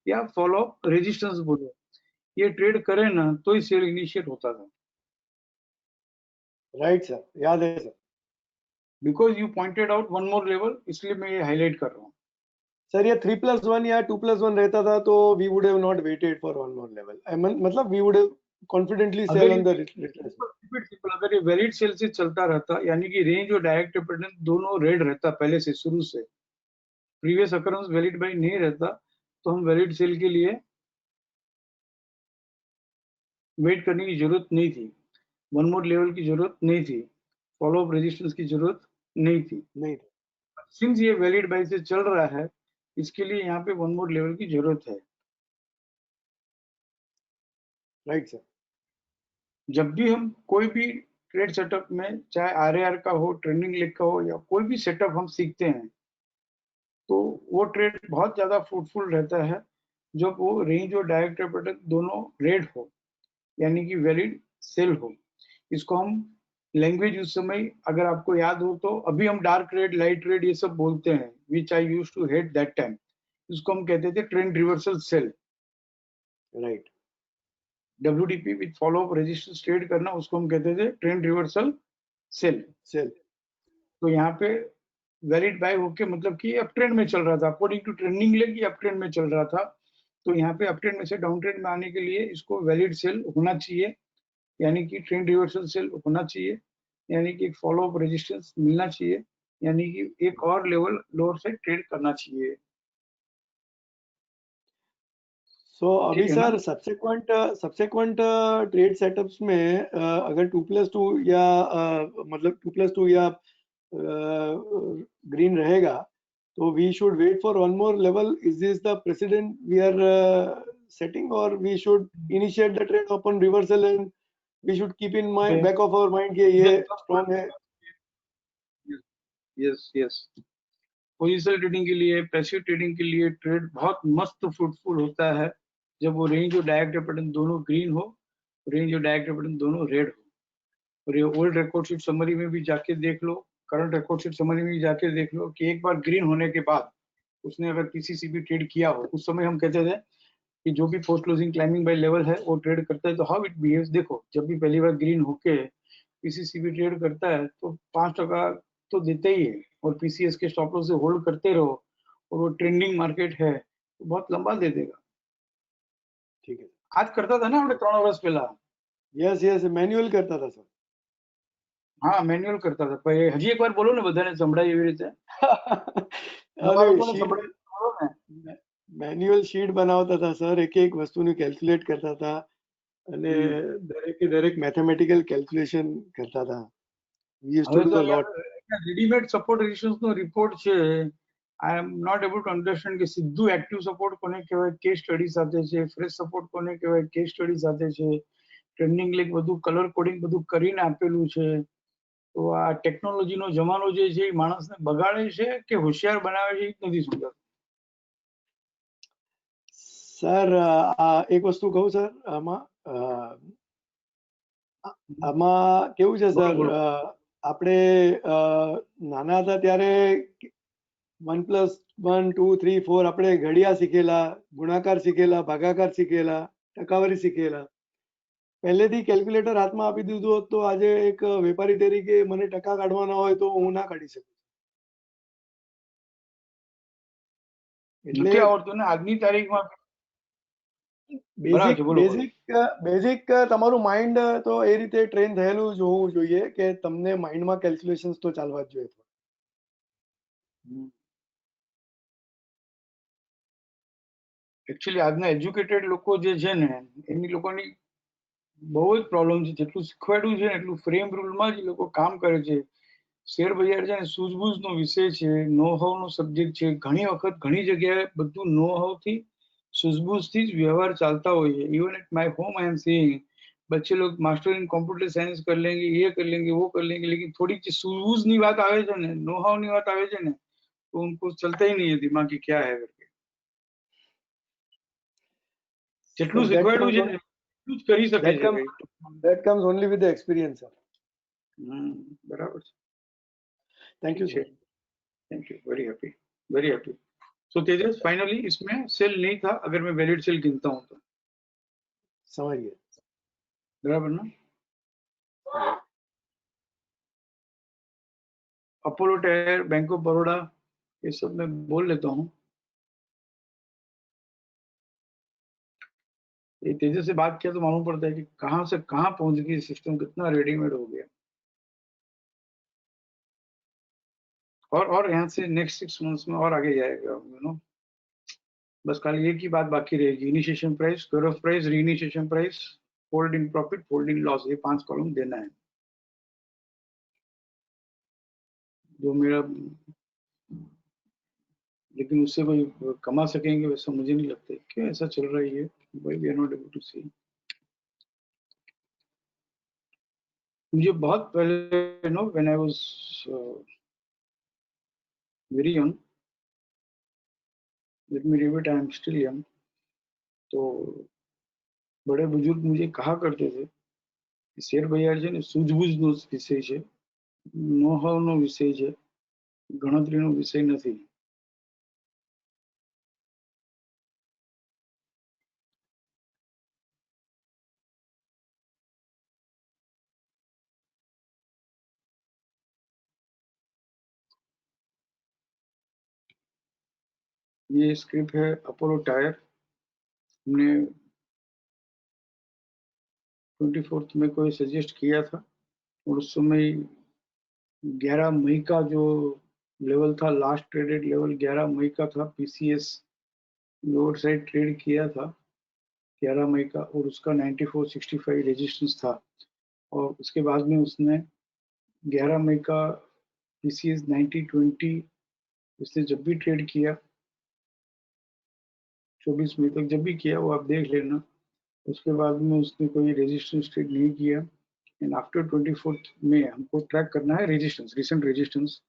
या फॉलो अप रेजिस्टेंस बोलो, ये ट्रेड करें ना तो ही सेल इनिशिएट होता था. राइट सर, याद है sir. Because you pointed out one more level, इसलिए मैं ये हाईलाइट कर रहा हूँ. सर ये 3+1 या 2+1 रहता था तो we would have not waited for one more level. मतलब वी वुड हैव confidently अगर sell ये on the retracement? अगर ये वैलिड सेल से चलता रहता, यानी कि रेंज और डायरेक्ट रिप्रेजेंट दोनों रेड रहता पहले से, शुरू से, प्रीवियस अकरेंस वैलिड बाई नहीं रहता, तो हम वैलिड सेल के लिए वेट करने की जरूरत नहीं थी, वन मोर लेवल की जरूरत नहीं थी, फॉलो अप रेजिस्टेंस की जरूरत नहीं थी। नहीं, सिंस ये वैलिड बाई से चल रहा है, इसके लिए यहाँ पे वन मोर लेवल की जरूरत है। Right sir. जब भी हम कोई भी ट्रेड सेटअप में, चाहे आरएआर का हो, ट्रेंडिंग लेग का हो, या कोई भी सेटअप हम सीखते हैं, तो वो ट्रेड बहुत ज्यादा फ्रूटफुल रहता है जब वो रेंज और डायरेक्ट रिप्रेजेंट दोनों रेड हो, यानी कि वैलिड सेल हो। इसको हम लैंग्वेज उस समय, अगर आपको याद हो तो, अभी हम डार्क रेड, लाइट रेड ये सब बोलते हैं, which I used to hate that time. इसको हम कहते थे trend reversal sell. Right. WDP with follow up resistance trade करना, उसको हम कहते थे ट्रेंड रिवर्सल सेल। सेल। तो यहाँ पे वैलिड बाय होके, मतलब कि अप ट्रेंड में चल रहा था, according to trending leg up trend में चल रहा था, तो यहाँ पे अप ट्रेंड में से डाउन ट्रेंड में आने के लिए इसको वैलिड सेल होना चाहिए, यानी कि ट्रेंड रिवर्सल सेल होना चाहिए, यानी कि फॉलो अप रेजिस्टेंस मिलना चाहिए, यानी कि एक और लेवल लोअर से ट्रेड करना चाहिए। सो अभी ठीक है ना? सर सब्सिक्वेंट ट्रेड सेटअप्स में अगर 2+2 या मतलब 2+2 या ग्रीन रहेगा, तो we should wait for one more level. Is this the precedent we are setting, or we should initiate the trade upon reversal and we should keep in mind, back of our mind, कि ये strong है? Yes yes, positional trading के लिए, passive trading के लिए trade बहुत मस्त fruitful होता है जब वो रेंज और डायरेक्ट रिप्रेजेंट दोनों ग्रीन हो, रेंज और डायरेक्ट रिप्रेजेंट दोनों रेड हो। और ये ओल्ड रिकॉर्ड शीट समरी में भी जाके देख लो, करंट रिकॉर्ड शीट समरी में भी जाके देख लो कि एक बार ग्रीन होने के बाद उसने अगर पीसीसीबी ट्रेड किया हो, उस समय हम कहते थे कि जो भी post closing climbing buy level है वो ट्रेड करता है, तो हाउ इट बिहेव्स देखो। जब भी पहली बार ग्रीन होके पीसीसीबी ट्रेड करता है तो 5% तो देते ही है, और पीसीएस के स्टॉप लॉस से होल्ड करते रहो, और वो ट्रेंडिंग मार्केट है तो बहुत लंबा दे देगा। ठीक है। आज करता था ना આપણે 3 વર્ષ પહેલા? यस यस, मैन्युअल करता था सर। હા, મેન્યુઅલ કરતા હતા। પણ હજી એકવાર બોલો ને, બધાને સંભળાય એવી રીતે। નવા अरे લોકોને शीट, સંભળાય બોલો ને। મેન્યુઅલ શીટ બનાવતા હતા સર, એક એક વસ્તુને કેલ્ક્યુલેટ કરતા હતા અને દરેકે દરેક મેથેમેટિકલ કેલ્ક્યુલેશન કરતા હતા. We used to હવે do તો a lot. Readymade support resistance નો રિપોર્ટ છે, I am not able to understand કે સીધું એક્ટિવ સપોર્ટ કોને કહેવાય, કેસ સ્ટડી સાથે છે, ફ્રેશ સપોર્ટ કોને કહેવાય, કેસ સ્ટડી સાથે છે, ટ્રેન્ડિંગ લેગ બધું કલર કોડિંગ બધું કરીને આપેલું છે। તો આ ટેકનોલોજીનો જમાનો જે છે એ માણસને બગાડે છે કે હોશિયાર બનાવે છે, એ જ નથી સમજાતું। સર એક વસ્તુ કહું સર, આમાં કેવું છે સર, આપણે નાના હતા ત્યારે 1+1 2 3 4 આપણે ઘડિયા શીખેલા, ગુણાકાર શીખેલા, ભાગાકાર શીખેલા, ટકાવારી શીખેલા। પહેલેથી કેલ્ક્યુલેટર હાથમાં આપી દીધું હોત તો આજે એક વેપારી તરીકે મને ટકા કાઢવાના હોય તો હું ના કાઢી શકું। એટલે નથી આવડતું ને આજની તારીખમાં। બરાબર છે, બોલો બોલો। બેઝિક તમારું માઇન્ડ તો એ રીતે ટ્રેન થયેલું જ હોવું જોઈએ કે તમને માઇન્ડમાં કેલ્ક્યુલેશન્સ તો ચાલવા જ જોઈએ। એકચ્યુઅલી આજના એજ્યુકેટેડ લોકો જે છે ને, એની લોકોની બહુ જ પ્રોબ્લેમ છે। જેટલું શીખવાડ્યું છે ને એટલું ફ્રેમ રૂલમાં જ એ લોકો કામ કરે છે। શેર બજાર છે ને સૂઝબૂઝનો વિષય છે, નો હાવનો સબ્જેક્ટ છે। ઘણી વખત ઘણી જગ્યાએ બધું નો હાવથી, सूझबूझથી જ व्यवहार चालता હોય है। Even at my home I am seeing बच्चे लोग मास्टर इन कंप्यूटर साइंस कर लेंगे, ये कर लेंगे, वो कर लेंगे, लेकिन थोड़ी सी सूझबूझની વાત આવે છે ને, નો હાવની વાત આવે છે ને, तो उनको चलता ही नहीं है दिमाग की क्या है करके। જેટલું શીખવાડ્યું છે ને એટલું જ કરી શકે છે ભાઈ। That comes only with the experience, sir. બરાબર છે। Thank you, sir. Thank you, very happy, very happy. So Tejas, finally इसमें सेल नहीं था अगर मैं वैलिड सेल गिनता हूँ तो। समझ गए। बराबर ना? Apollo tyre, bank of Baroda, ये सब मैं बोल लेता हूँ। ये तेजस से बात किया तो मालूम पड़ता है कि कहाँ से कहाँ पहुंच गई सिस्टम, कितना रेडीमेड हो गया। और यहाँ से नेक्स्ट 6 मंथ्स में और आगे जाएगा, यू नो। बस खाली एक ही बात बाकी रहेगी, initiation price, cut off price, reinitiation price, holding profit, holding loss, ये 5 कॉलम देना है। जो मेरा, लेकिन उससे कोई कमा सकेंगे वैसा मुझे नहीं लगता। क्यों ऐसा चल रहा है ये, भाई we are not able to see. मुझे बहुत पहले, no, when I was very young, let me repeat, I am still young, तो बड़े बुजुर्ग मुझे कहा करते थे, शेर भैया છે ને સૂઝબૂઝનો વિષય છે, નોહાવનો વિષય છે, ગણતરીનો વિષય નથી। ये स्क्रिप्ट है अपोलो टायर, हमने 24 मई को सजेस्ट किया था, और उस समय 11 मई का जो लेवल था, लास्ट ट्रेडेड लेवल 11 मई का था। पीसीएस लोअर साइड ट्रेड किया था 11 मई का, और उसका 9465 रेजिस्टेंस था। और उसके बाद में उसने 11 मई का पीसीएस 9020 उसने जब भी ट्रेड किया, 24 मई तक जब भी किया, वो आप देख लेना। उसके बाद में उसने कोई रेजिस्टेंस ट्रेड नहीं किया। एंड आफ्टर 24 में हमको ट्रैक करना है रेजिस्टेंस, रिसेंट रेजिस्टेंस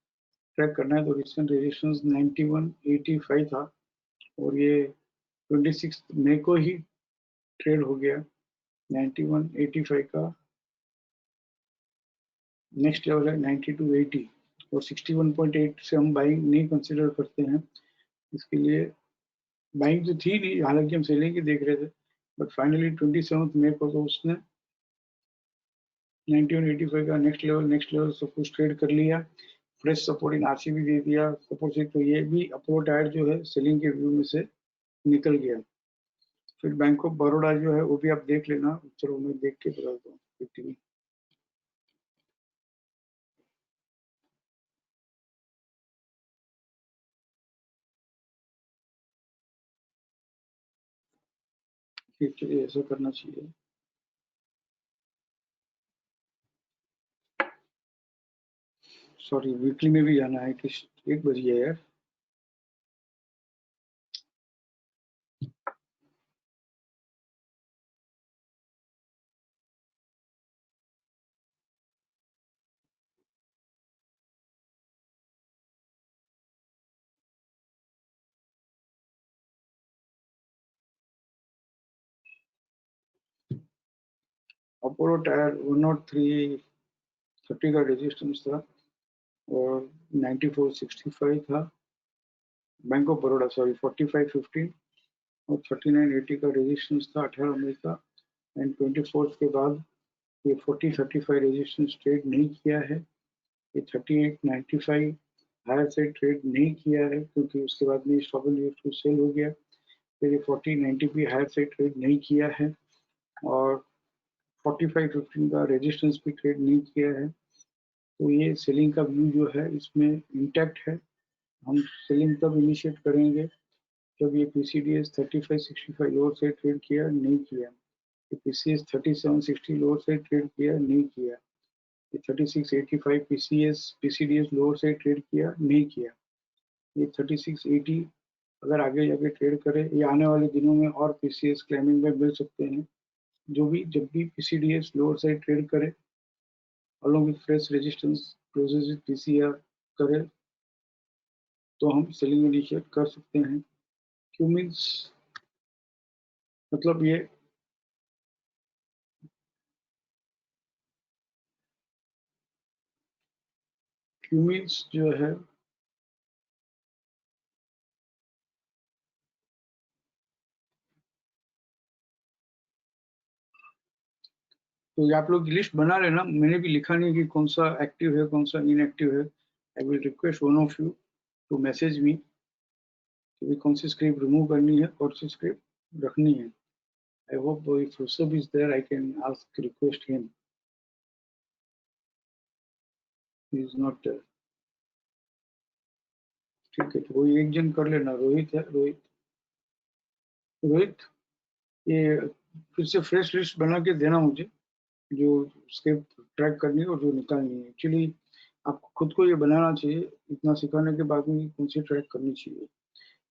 ट्रैक करना है। तो रिसेंट रेजिस्टेंस 9185 था, और ये 26 मई को ही ट्रेड हो गया 9185 का। नेक्स्ट लेवल है 9280, और 61.8 से हम बाइंग नहीं कंसिडर करते हैं। इसके लिए बाइंग तो थी नहीं, हालांकि हम सेलिंग ही देख रहे थे, बट फाइनली 27 मई को तो उसने 9185 का नेक्स्ट लेवल सब कुछ ट्रेड कर लिया। फ्रेश सपोर्ट इन आरसी भी दे दिया सपोर्ट से, तो ये भी अपोलो टायर जो है सेलिंग के व्यू में से निकल गया। फिर बैंक ऑफ बड़ौदा जो है वो भी आप देख लेना, चलो मैं देख के बताता हूँ। चलिए ऐसा करना चाहिए। सॉरी, वीकली में भी जाना है कि 1 बज गया यार। अपोलो टायर 103.30 का रेजिस्टेंस था, और 9465 था। बैंक ऑफ बड़ौदा, सॉरी, 4515 और 3980 का रेजिस्टेंस था 18 मई का। एंड 24 के बाद ये 4035 रेजिस्टेंस ट्रेड नहीं किया है। ये 3895 हायर से ट्रेड नहीं किया है, क्योंकि उसके बाद में stop and use to sell हो गया। फिर ये 4090 भी हायर से ट्रेड नहीं किया है, और 4515 का रेजिस्टेंस भी ट्रेड नहीं किया है। तो ये सेलिंग का व्यू जो है इसमें इंटैक्ट है। हम सेलिंग तब इनिशिएट करेंगे जब ये पीसीडीएस 3565 लोअर से ट्रेड किया नहीं किया, ये पीसीएस 3760 लोअर से ट्रेड किया नहीं किया, ये 3685 पीसीडीएस लोअर से ट्रेड किया नहीं किया, ये 3680 अगर आगे जाके ट्रेड करे, ये आने वाले दिनों में और पीसीएस क्लाइंबिंग में मिल सकते हैं। जो भी जब भी पीसीडीएस लोअर साइड ट्रेड करे along with fresh resistance closes with PCR करे, तो हम सेलिंग इनिशिएट कर सकते हैं। क्यू मीन्स मतलब ये क्यू मीन्स जो है तो ये आप लोग लिस्ट बना लेना। मैंने भी लिखा नहीं कि कौन सा एक्टिव है कौन सा इनएक्टिव है। I will request one of you to message me कि कौन सी स्क्रिप्ट रिमूव करनी है, कौन सी स्क्रिप्ट रखनी है। I hope if Rusab is there, I can request him. He is not there. ठीक है, तो वो एक जन कर लेना. रोहित है, रोहित ये फिर से फ्रेश लिस्ट बना के देना मुझे, जो स्केप ट्रैक करनी है और जो निकालनी है. एक्चुअली आपको खुद को ये बनाना चाहिए, इतना सिखाने के बाद में कौन सी ट्रैक करनी चाहिए.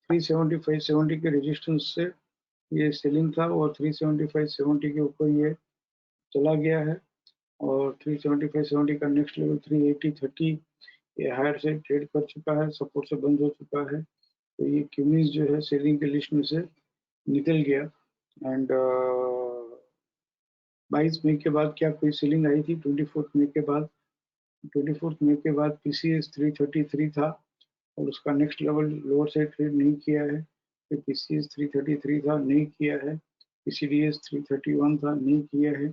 375-70 के रेजिस्टेंस से ये सेलिंग था और 375-70 के ऊपर ये चला गया है और 375-70 का नेक्स्ट लेवल 380-30 ये हायर से ट्रेड कर चुका है, सपोर्ट से बंद हो चुका है. तो ये क्यूमिस जो है सेलिंग के लिस्ट में से निकल गया. एंड 22 मई के बाद क्या कोई सेलिंग आई थी? 24 मई के बाद, 24 मई के बाद पीसीएस 333 था और उसका next level lower side trade नहीं किया है. फिर पीसीएस 333 था, नहीं किया है. पीसीडीएस 331 था, नहीं किया है.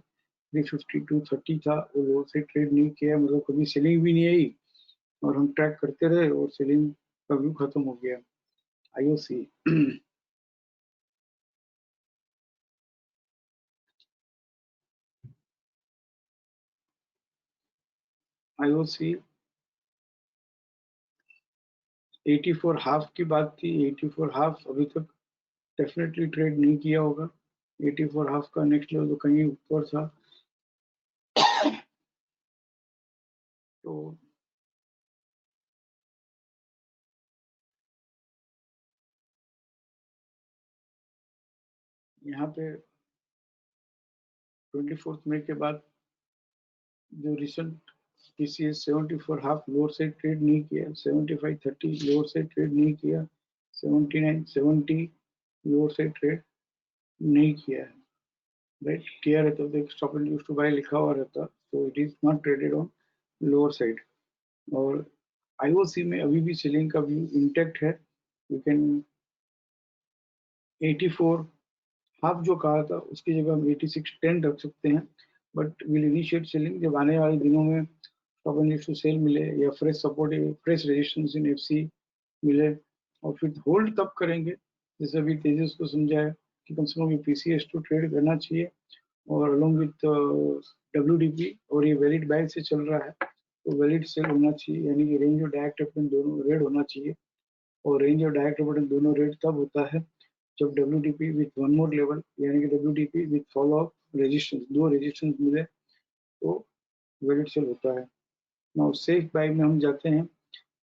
352.30 था, वो लोअर साइड ट्रेड नहीं किया, मतलब कभी सेलिंग भी नहीं आई और हम ट्रैक करते रहे और सेलिंग का व्यू खत्म हो गया. आईओसी आईओसी 84 हाफ की बात थी. 84 हाफ अभी तक डेफिनेटली ट्रेड नहीं किया होगा. 84 हाफ का नेक्स्ट लेवल तो कहीं ऊपर था. तो यहाँ पे 24 मई के बाद जो recent PCS 74 half lower side trade नहीं किया, 75-30 लोअर साइड ट्रेड नहीं किया, 79-70 लोअर साइड ट्रेड नहीं किया है. राइट, किया रहता तो एक stop and use to buy लिखा हुआ रहता, तो it is not traded on lower side. और आईओसी में अभी भी सेलिंग का व्यू इंटैक्ट है. यू कैन 84 हाफ जो कहा था उसकी जगह हम 86.10 रख सकते हैं, बट विल इनिशिएट सेलिंग जब आने वाले दिनों में stop and use to sell मिले या fresh support, fresh resistance in FC मिले, और फिर होल्ड तब करेंगे. जैसे अभी तेजस को समझाया कि कम से कम पीसीएस टू ट्रेड करना चाहिए और अलोंग विथ डब्ल्यूडीपी, और ये वैलिड बाय से चल रहा है तो वैलिड सेल होना चाहिए, यानी कि रेंज और डायरेक्ट अपने दोनों रेड होना चाहिए. और रेंज और डायरेक्ट अपने दोनों रेड तब होता है जब डब्ल्यूडीपी विथ वन मोर लेवल, यानी कि डब्ल्यूडीपी विथ फॉलो अप रेजिस्टेंस, दो रेजिस्टेंस मिले तो वैलिड सेल होता है. नाउ सेफ बाय में हम जाते हैं.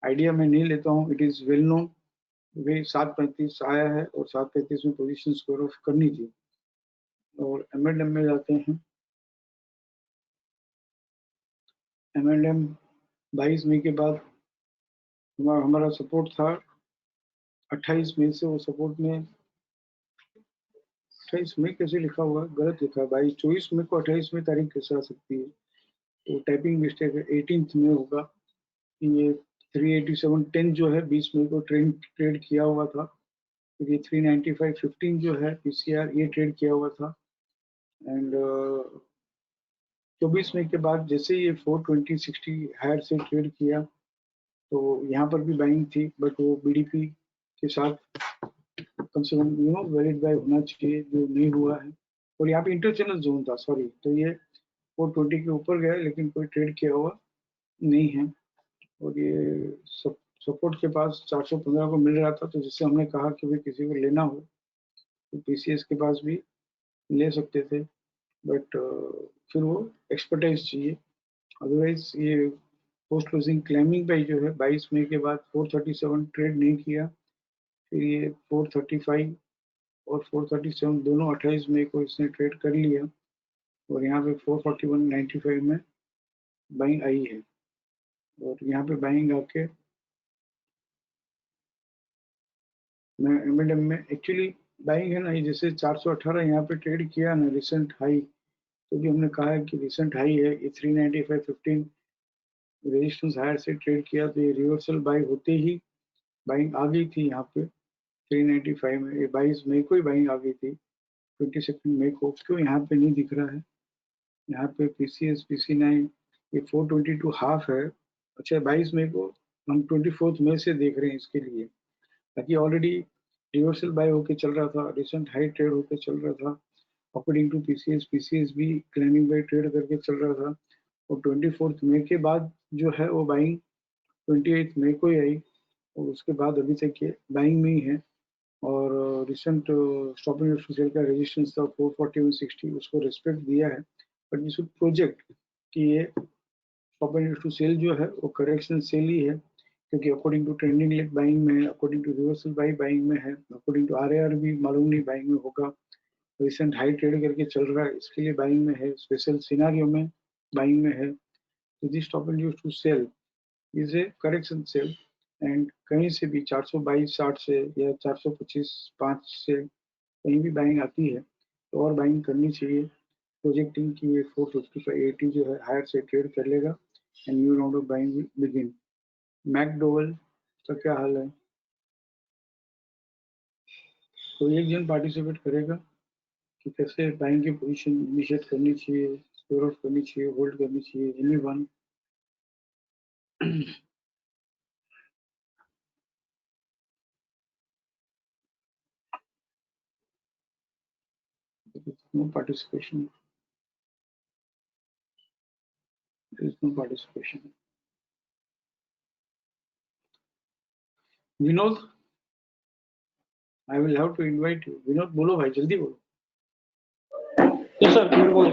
आइडिया में नहीं लेता हूँ, इट इज वेल नोन. वे 7.35 आया है और 7.35 में पोजीशन स्क्वायर ऑफ करनी थी. और एमएलएम में जाते हैं. एमएलएम 22 मई के बाद हमारा सपोर्ट था 28 मई से. वो सपोर्ट में 28 मई कैसे लिखा हुआ है, गलत लिखा है. 24 मई को 28 मई तारीख कैसे आ सकती है? तो टाइपिंग मिस्टेक है. 18 में होगा. ये 387.10 जो है 20 मई को ट्रेड किया हुआ था. फिर ये 395.15 जो है पीसीआर, ये ट्रेड किया हुआ था. एंड 24 मई के बाद जैसे ये 420-60 हायर से ट्रेड किया तो यहाँ पर भी बाइंग थी, बट वो बीडीपी के साथ कम से कम वैलिड बाय होना चाहिए, जो नहीं हुआ है. और यहाँ पे इंटरचैनल जोन था, सॉरी, तो ये 420 के ऊपर गया लेकिन कोई ट्रेड किया हुआ नहीं है. और ये सपोर्ट के पास 415 को मिल रहा था, तो जिससे हमने कहा कि भाई किसी को लेना हो तो पीसीएस के पास भी ले सकते थे, बट फिर वो एक्सपर्टाइज चाहिए. अदरवाइज ये पोस्ट क्लोजिंग क्लाइमिंग बाई जो है 22 मई के बाद 437 ट्रेड नहीं किया. फिर ये 435 और 437 दोनों 28 मई को इसने ट्रेड कर लिया और यहाँ पे 441.95 में बाइंग आई है. और यहाँ पे बाइंग आके मैं एमएलएम में एक्चुअली बाइंग है ना, ये जैसे 418 यहाँ पे ट्रेड किया ना रिसेंट हाई, तो भी हमने कहा है कि रिसेंट हाई है ये 395.15 रेजिस्टेंस हायर से ट्रेड किया, तो ये रिवर्सल बाई होते ही बाइंग आ गई थी यहाँ पे 395 में. ये 22 मई को ही बाइंग आ गई थी. 22 मई को क्यों यहाँ पे नहीं दिख रहा है? यहाँ पे पीसीएस PC9 ये 422 हाफ है. अच्छा, 22 मई को हम 24 मई से देख रहे हैं इसके लिए, ताकि ऑलरेडी रिवर्सल बाय होके चल रहा था, रिसेंट हाई ट्रेड होके चल रहा था अकॉर्डिंग टू पीसीएस भी क्लाइंबिंग बाय ट्रेड करके चल रहा था, और 24 मई के बाद जो है वो बाइंग 28 मई को ही आई, और उसके बाद अभी तक ये बाइंग में ही है। और रिसेंट स्टॉप एंड सेल का रेजिस्टेंस था 441.60, उसको रिस्पेक्ट दिया है, बट वी शुड प्रोजेक्ट कि ये स्टॉप एंड सेल जो है वो करेक्शन सेल ही है, क्योंकि according to trending leg buying में है, अकॉर्डिंग टू रिवर्सल बाइंग में है, अकॉर्डिंग टू आरएआर भी मालूम नहीं बाइंग में होगा। रिसेंट हाई ट्रेड करके चल रहा है, इसके लिए बाइंग में है, स्पेशल सिनारियो में बाइंग में है। तो this stop and to sell is a correction sell, and कहीं से भी 422.60 से या 425.5 से कहीं भी बाइंग आती है तो और बाइंग करनी चाहिए, प्रोजेक्टिंग की ये 455.80 जो है हायर से ट्रेड कर लेगा, and new round of buying will begin. McDowell का क्या हाल है? तो एक जन पार्टिसिपेट करेगा कि कैसे बाइंग की पोजीशन इनिशिएट करनी चाहिए, स्टोर आउट करनी चाहिए, होल्ड करनी चाहिए, anyone? No participation. There is no participation. Vinod, I will have to invite you. Vinod बोलो भाई, जल्दी बोलो। यस सर, बोलो।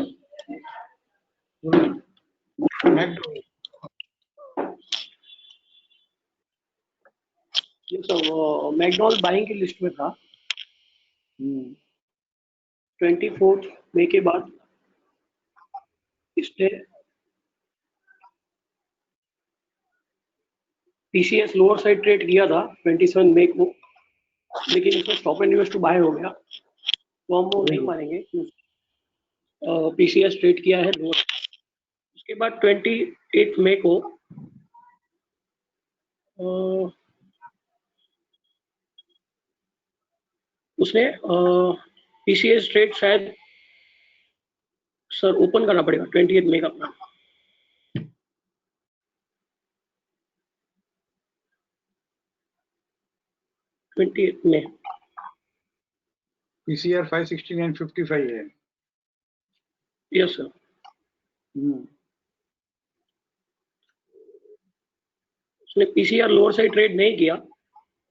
McDowell. Yes sir, McDonald buying की लिस्ट में था 24 मई के बाद। इसने पीसीएस लोअर साइड ट्रेड किया था 27 मई को, लेकिन इसमें stop and invest to buy हो गया, तो हम वो नहीं मानेंगे। पीसीएस ट्रेड किया है लोअर। उसके बाद 28 मई को उसने पीसीएस ट्रेड शायद सर ओपन करना पड़ेगा 28 मई का अपना। 28 मई पीसीआर 569.55 है। Yes sir. उसने पीसीआर लोअर साइड ट्रेड नहीं किया,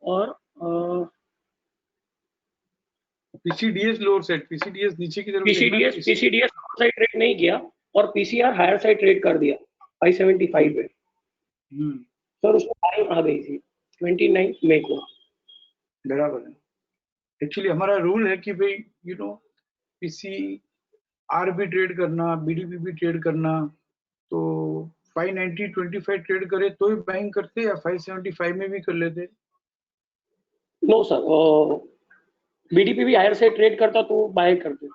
और पीसीडीएस लोअर साइड, पीसीडीएस नीचे की तरफ पीसीडीएस लोअर साइड ट्रेड नहीं किया, और पीसीआर हायर साइड ट्रेड कर दिया 575 पे। सर उसमें बाइंग आ गई थी 29 मई को। बराबर है। एक्चुअली हमारा रूल है कि भाई यू नो पीसीआर भी ट्रेड करना, बीडीपी भी ट्रेड करना, तो 590.25 ट्रेड करे तो ही बाइंग करते, या 575 में भी कर लेते? नो सर, बीडीपी भी हायर साइड ट्रेड करता तो बाय करते।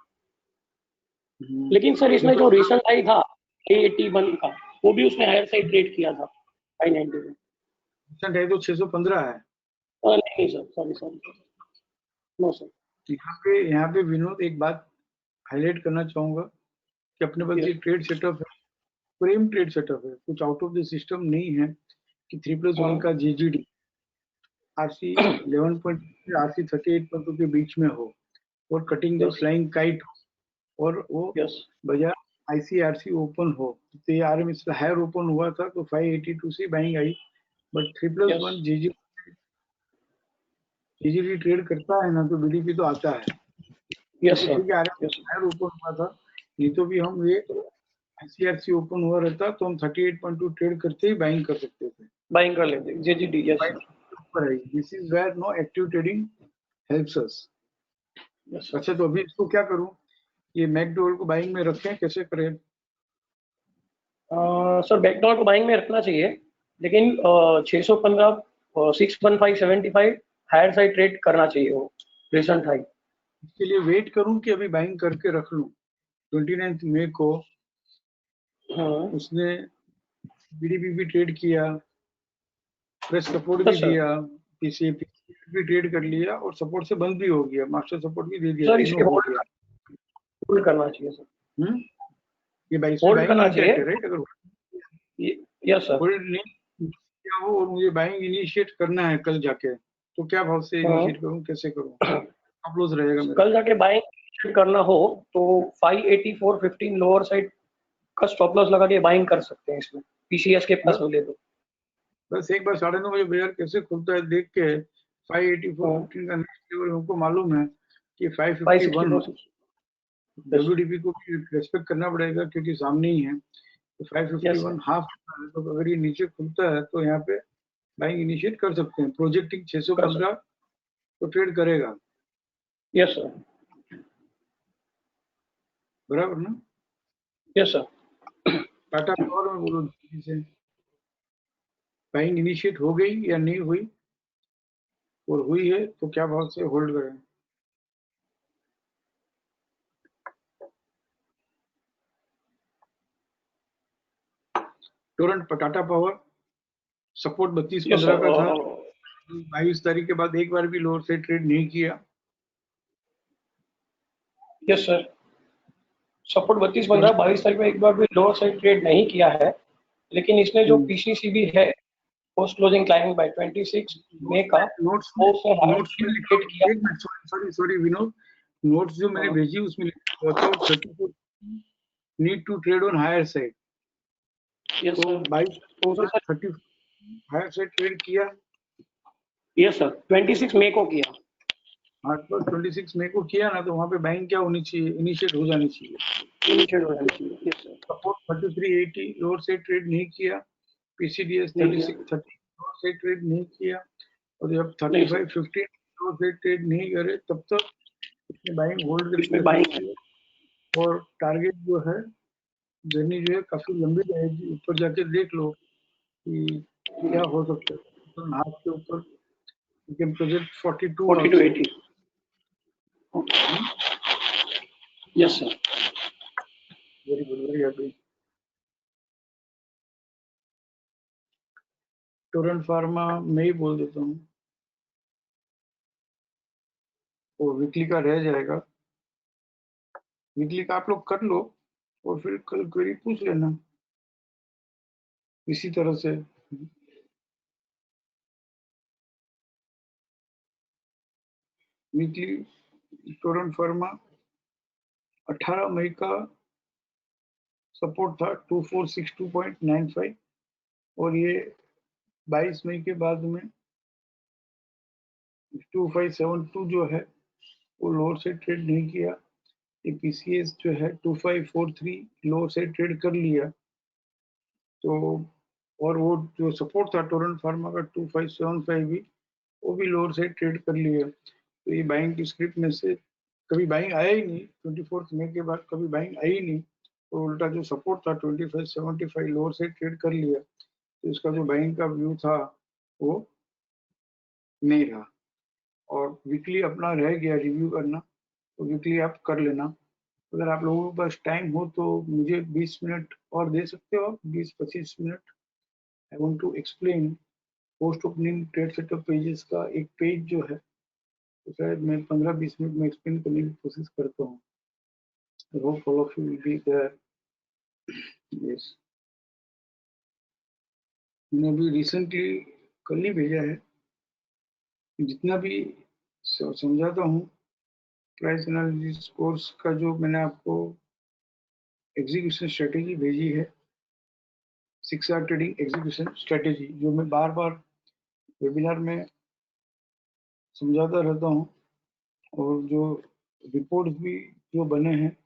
लेकिन सर इसमें जो रिसेंट हाई था 81 का, वो भी उसने हायर साइड ट्रेड किया था 590 में। रिसेंट हाई तो 615 है। नहीं सर, सॉरी नो सर। यहाँ पे विनोद एक बात हाईलाइट करना चाहूंगा कि अपने पास ये ट्रेड सेटअप है, फ्रेम ट्रेड सेटअप है, कुछ आउट ऑफ द सिस्टम नहीं है कि 3+1 का जेजीडी आरसी 11.2 आरसी 38.2 के बीच में हो, और कटिंग द फ्लाइंग काइट हो, और वो बजाय आईसीआरसी ओपन हो। तो ये आरएमएस हायर ओपन हुआ था तो 582 से बाइंग आई, बट 3+1 जेजीडी ट्रेड करता है ना तो बीडीपी तो आता है। यस सर, हायर ओपन हुआ था, नहीं तो भी हम ये आईसीआरसी ओपन हुआ रहता तो हम 38.2 ट्रेड करते ही बाइंग कर सकते थे, बाइंग कर लेते JGD. Yes sir, this is where no active trading helps us. अच्छा, तो अभी इसको क्या करूं? ये मैकडोवेल को बाइंग में रखें, कैसे करें? सर मैकडोवेल को बाइंग में रखना चाहिए, लेकिन 615 615.75 हायर साइड ट्रेड करना चाहिए वो रिसेंट हाई। इसके लिए वेट करूं कि अभी बाइंग करके रख लूं? 29 मई को उसने बीडीपी भी ट्रेड किया, प्रेस सपोर्ट भी दिया, पीसी भी ट्रेड कर लिया, और सपोर्ट से बंद भी हो गया, मास्टर सपोर्ट भी दे दिया। सर इसके होल्ड करना चाहिए सर। ये बाइंग होल्ड करना चाहिए, राइट? अगर यस सर, होल्ड नहीं किया हो और मुझे बाइंग इनिशिएट करना है कल जाके, तो क्या भाव से इनिशिएट करूं, कैसे करूं? स्टॉप लॉस रहेगा मेरा। कल जाके बाइंग ट्रेड करना हो तो 584.15 लोअर साइड का स्टॉप लॉस लगा के बाइंग कर सकते हैं इसमें, पीसीएस के पास मिले तो। बस एक बार 9:30 बजे बाजार कैसे खुलता है देख के 584.15 का नेक्स्ट लेवल हमको मालूम है कि 551 डब्ल्यूडीपी को भी रेस्पेक्ट करना पड़ेगा क्योंकि सामने ही है, तो 551 हाफ है, तो अगर ये नीचे खुलता है तो यहाँ पे बाइंग इनिशिएट कर सकते हैं। प्रोजेक्टिंग 615 तो ट्रेड करेगा। यस सर, बराबर ना? Yes sir. टाटा पावर में बोलो से बाइंग इनिशिएट हो गई या नहीं हुई, और हुई है तो क्या भाव से होल्ड करें? टोरेंट टाटा पावर सपोर्ट 32.15 का था, 22 तारीख के बाद एक बार भी लोअर से ट्रेड नहीं किया। यस सर, सपोर्ट 32.15 22 तारीख में एक बार भी लोअर साइड ट्रेड नहीं किया है, लेकिन इसने जो पीसीसीबी है पोस्ट क्लोजिंग क्लाइंबिंग बाय 26 मई का नोट्स ट्रेड किया। सॉरी विनोद, नोट्स जो मैंने भेजी उसमें workout 34 need to trade on higher side. Yes तो सर, 22 30 हायर साइड ट्रेड किया। यस सर, 26 मई को किया। हाँ, तो 26 मई को किया ना, तो वहाँ पे बाइंग क्या होनी चाहिए? इनिशिएट हो जानी चाहिए। इनिशिएट हो जानी चाहिए। यस सर, सपोर्ट 3380 लोअर से ट्रेड नहीं किया, पीसीडीएस 3630 लोअर से ट्रेड नहीं किया, और जब 3550 लोअर से ट्रेड नहीं करे तब तक इसमें बाइंग होल्ड इसमें बाइंग और टारगेट जो है जर्नी जो है काफी लंबी रहेगी। ऊपर जाके देख लो कि क्या हो सकता है, तो हाथ के ऊपर project 42 to 80। Yes sir, very good, very happy. Torrent pharma में ही बोल देता हूँ, वो वीकली का रह जाएगा। वीकली का आप लोग कर लो और फिर कल क्वेरी पूछ लेना इसी तरह से। वीकली टोरेंट फार्मा 18 मई का सपोर्ट था 2462.95, और ये 22 मई के बाद में 2572 जो है वो लोअर से ट्रेड नहीं किया। ये पीसीएस जो है 2543 लोअर से ट्रेड कर लिया, तो और वो जो सपोर्ट था टोरेंट फार्मा का 2575 भी, वो भी लोअर से ट्रेड कर लिया। तो ये बाइंग की स्क्रिप्ट में से कभी बाइंग आया ही नहीं, 24 मई के बाद कभी बाइंग आई ही नहीं, तो उल्टा जो सपोर्ट था 2575 लोअर से ट्रेड कर लिया, तो इसका जो बाइंग का व्यू था वो नहीं रहा। और वीकली अपना रह गया रिव्यू करना, तो वीकली आप कर लेना। अगर आप लोगों के पास टाइम हो तो मुझे 20 मिनट और दे सकते हो, 20-25 minute. I want to explain post opening trade setup pages का एक पेज जो है, तो शायद मैं 15-20 मिनट में एक्सप्लेन करने की कोशिश करता हूँ। I hope all of you will be there. Yes. मैंने अभी रिसेंटली कल ही भेजा है, जितना भी समझाता हूँ प्राइस एनालिसिस कोर्स का, जो मैंने आपको एग्जीक्यूशन स्ट्रेटेजी भेजी है, 6R ट्रेडिंग एग्जीक्यूशन स्ट्रेटेजी, जो मैं बार बार वेबिनार में समझाता रहता हूँ, और जो रिपोर्ट्स भी जो बने हैं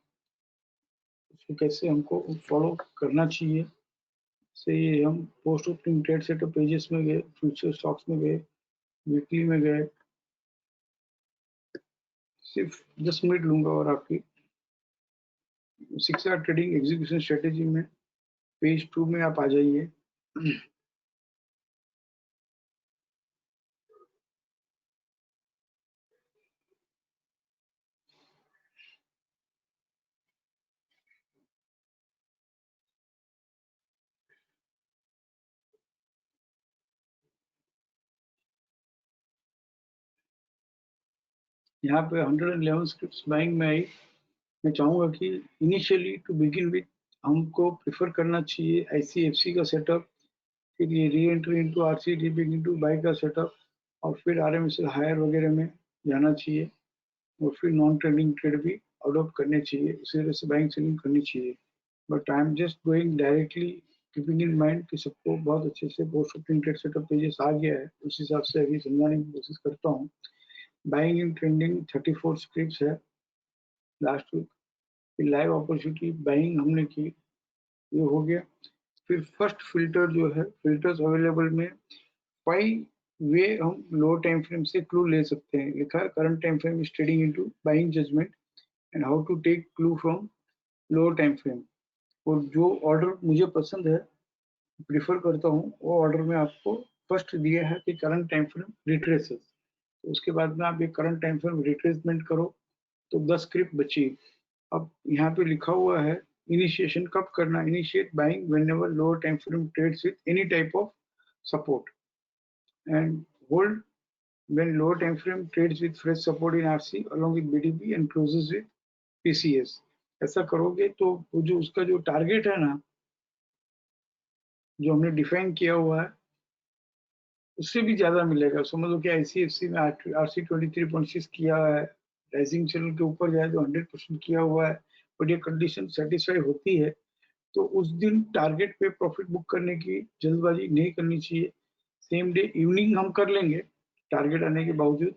उसको कैसे हमको फॉलो करना चाहिए, से ये हम post opening trade setup pages में गए, फ्यूचर स्टॉक्स में गए, वीकली में गए। सिर्फ 10 मिनट लूंगा और आपकी 6R ट्रेडिंग एग्जीक्यूशन स्ट्रेटेजी में पेज 2 में आप आ जाइए। यहाँ पे 111 स्क्रिप्ट्स बाइंग में आई। मैं चाहूंगा कि इनिशियली टू बिगिन विथ हमको प्रेफर करना चाहिए ICFC का सेटअप, फिर ये re entry into RCD begin two by का सेटअप, और फिर RMSL हायर वगैरह में जाना चाहिए, और फिर नॉन ट्रेडिंग ट्रेड भी अडोप्ट करने चाहिए, उसी तरह से बाइंग सेलिंग करनी चाहिए। But I am just going directly keeping in mind कि सबको बहुत अच्छे से post option trade setup pages आ गया है, उस हिसाब से अभी समझाने की कोशिश करता हूँ। बाइंग इन ट्रेंडिंग 34 स्क्रिप्ट्स है लास्ट वीक। फिर लाइव अपॉर्चुनिटी बाइंग हमने की, ये हो गया। फिर फर्स्ट फिल्टर जो है, फिल्टर्स अवेलेबल में 5 वे हम लो टाइम फ्रेम से क्लू ले सकते हैं। लिखा है current time frame is trading into buying judgement and how to take clue from low time frame. और जो ऑर्डर मुझे पसंद है, प्रिफर करता हूँ, वो ऑर्डर में आपको फर्स्ट दिया है कि करंट टाइम फ्रेम रिट्रेसेस, तो उसके बाद में आप ये करंट टाइम फ्रेम रिट्रेसमेंट करो तो 10 स्क्रिप्ट बची। अब यहाँ पे लिखा हुआ है इनिशिएशन कब करना, initiate buying whenever lower time frame trades with any type of support and hold when lower time frame trades with fresh support in RC along with BDP and closes with PCS। ऐसा करोगे तो वो जो उसका जो target है ना, जो हमने डिफाइन किया हुआ है, उससे भी ज्यादा मिलेगा। समझ लो कि ICFC में RC 23.6 किया है, राइजिंग चैनल के ऊपर जाए तो 100% किया हुआ है, बट ये कंडीशन सेटिस्फाई होती है तो उस दिन टारगेट पे प्रॉफिट बुक करने की जल्दबाजी नहीं करनी चाहिए। सेम डे इवनिंग हम कर लेंगे, टारगेट आने के बावजूद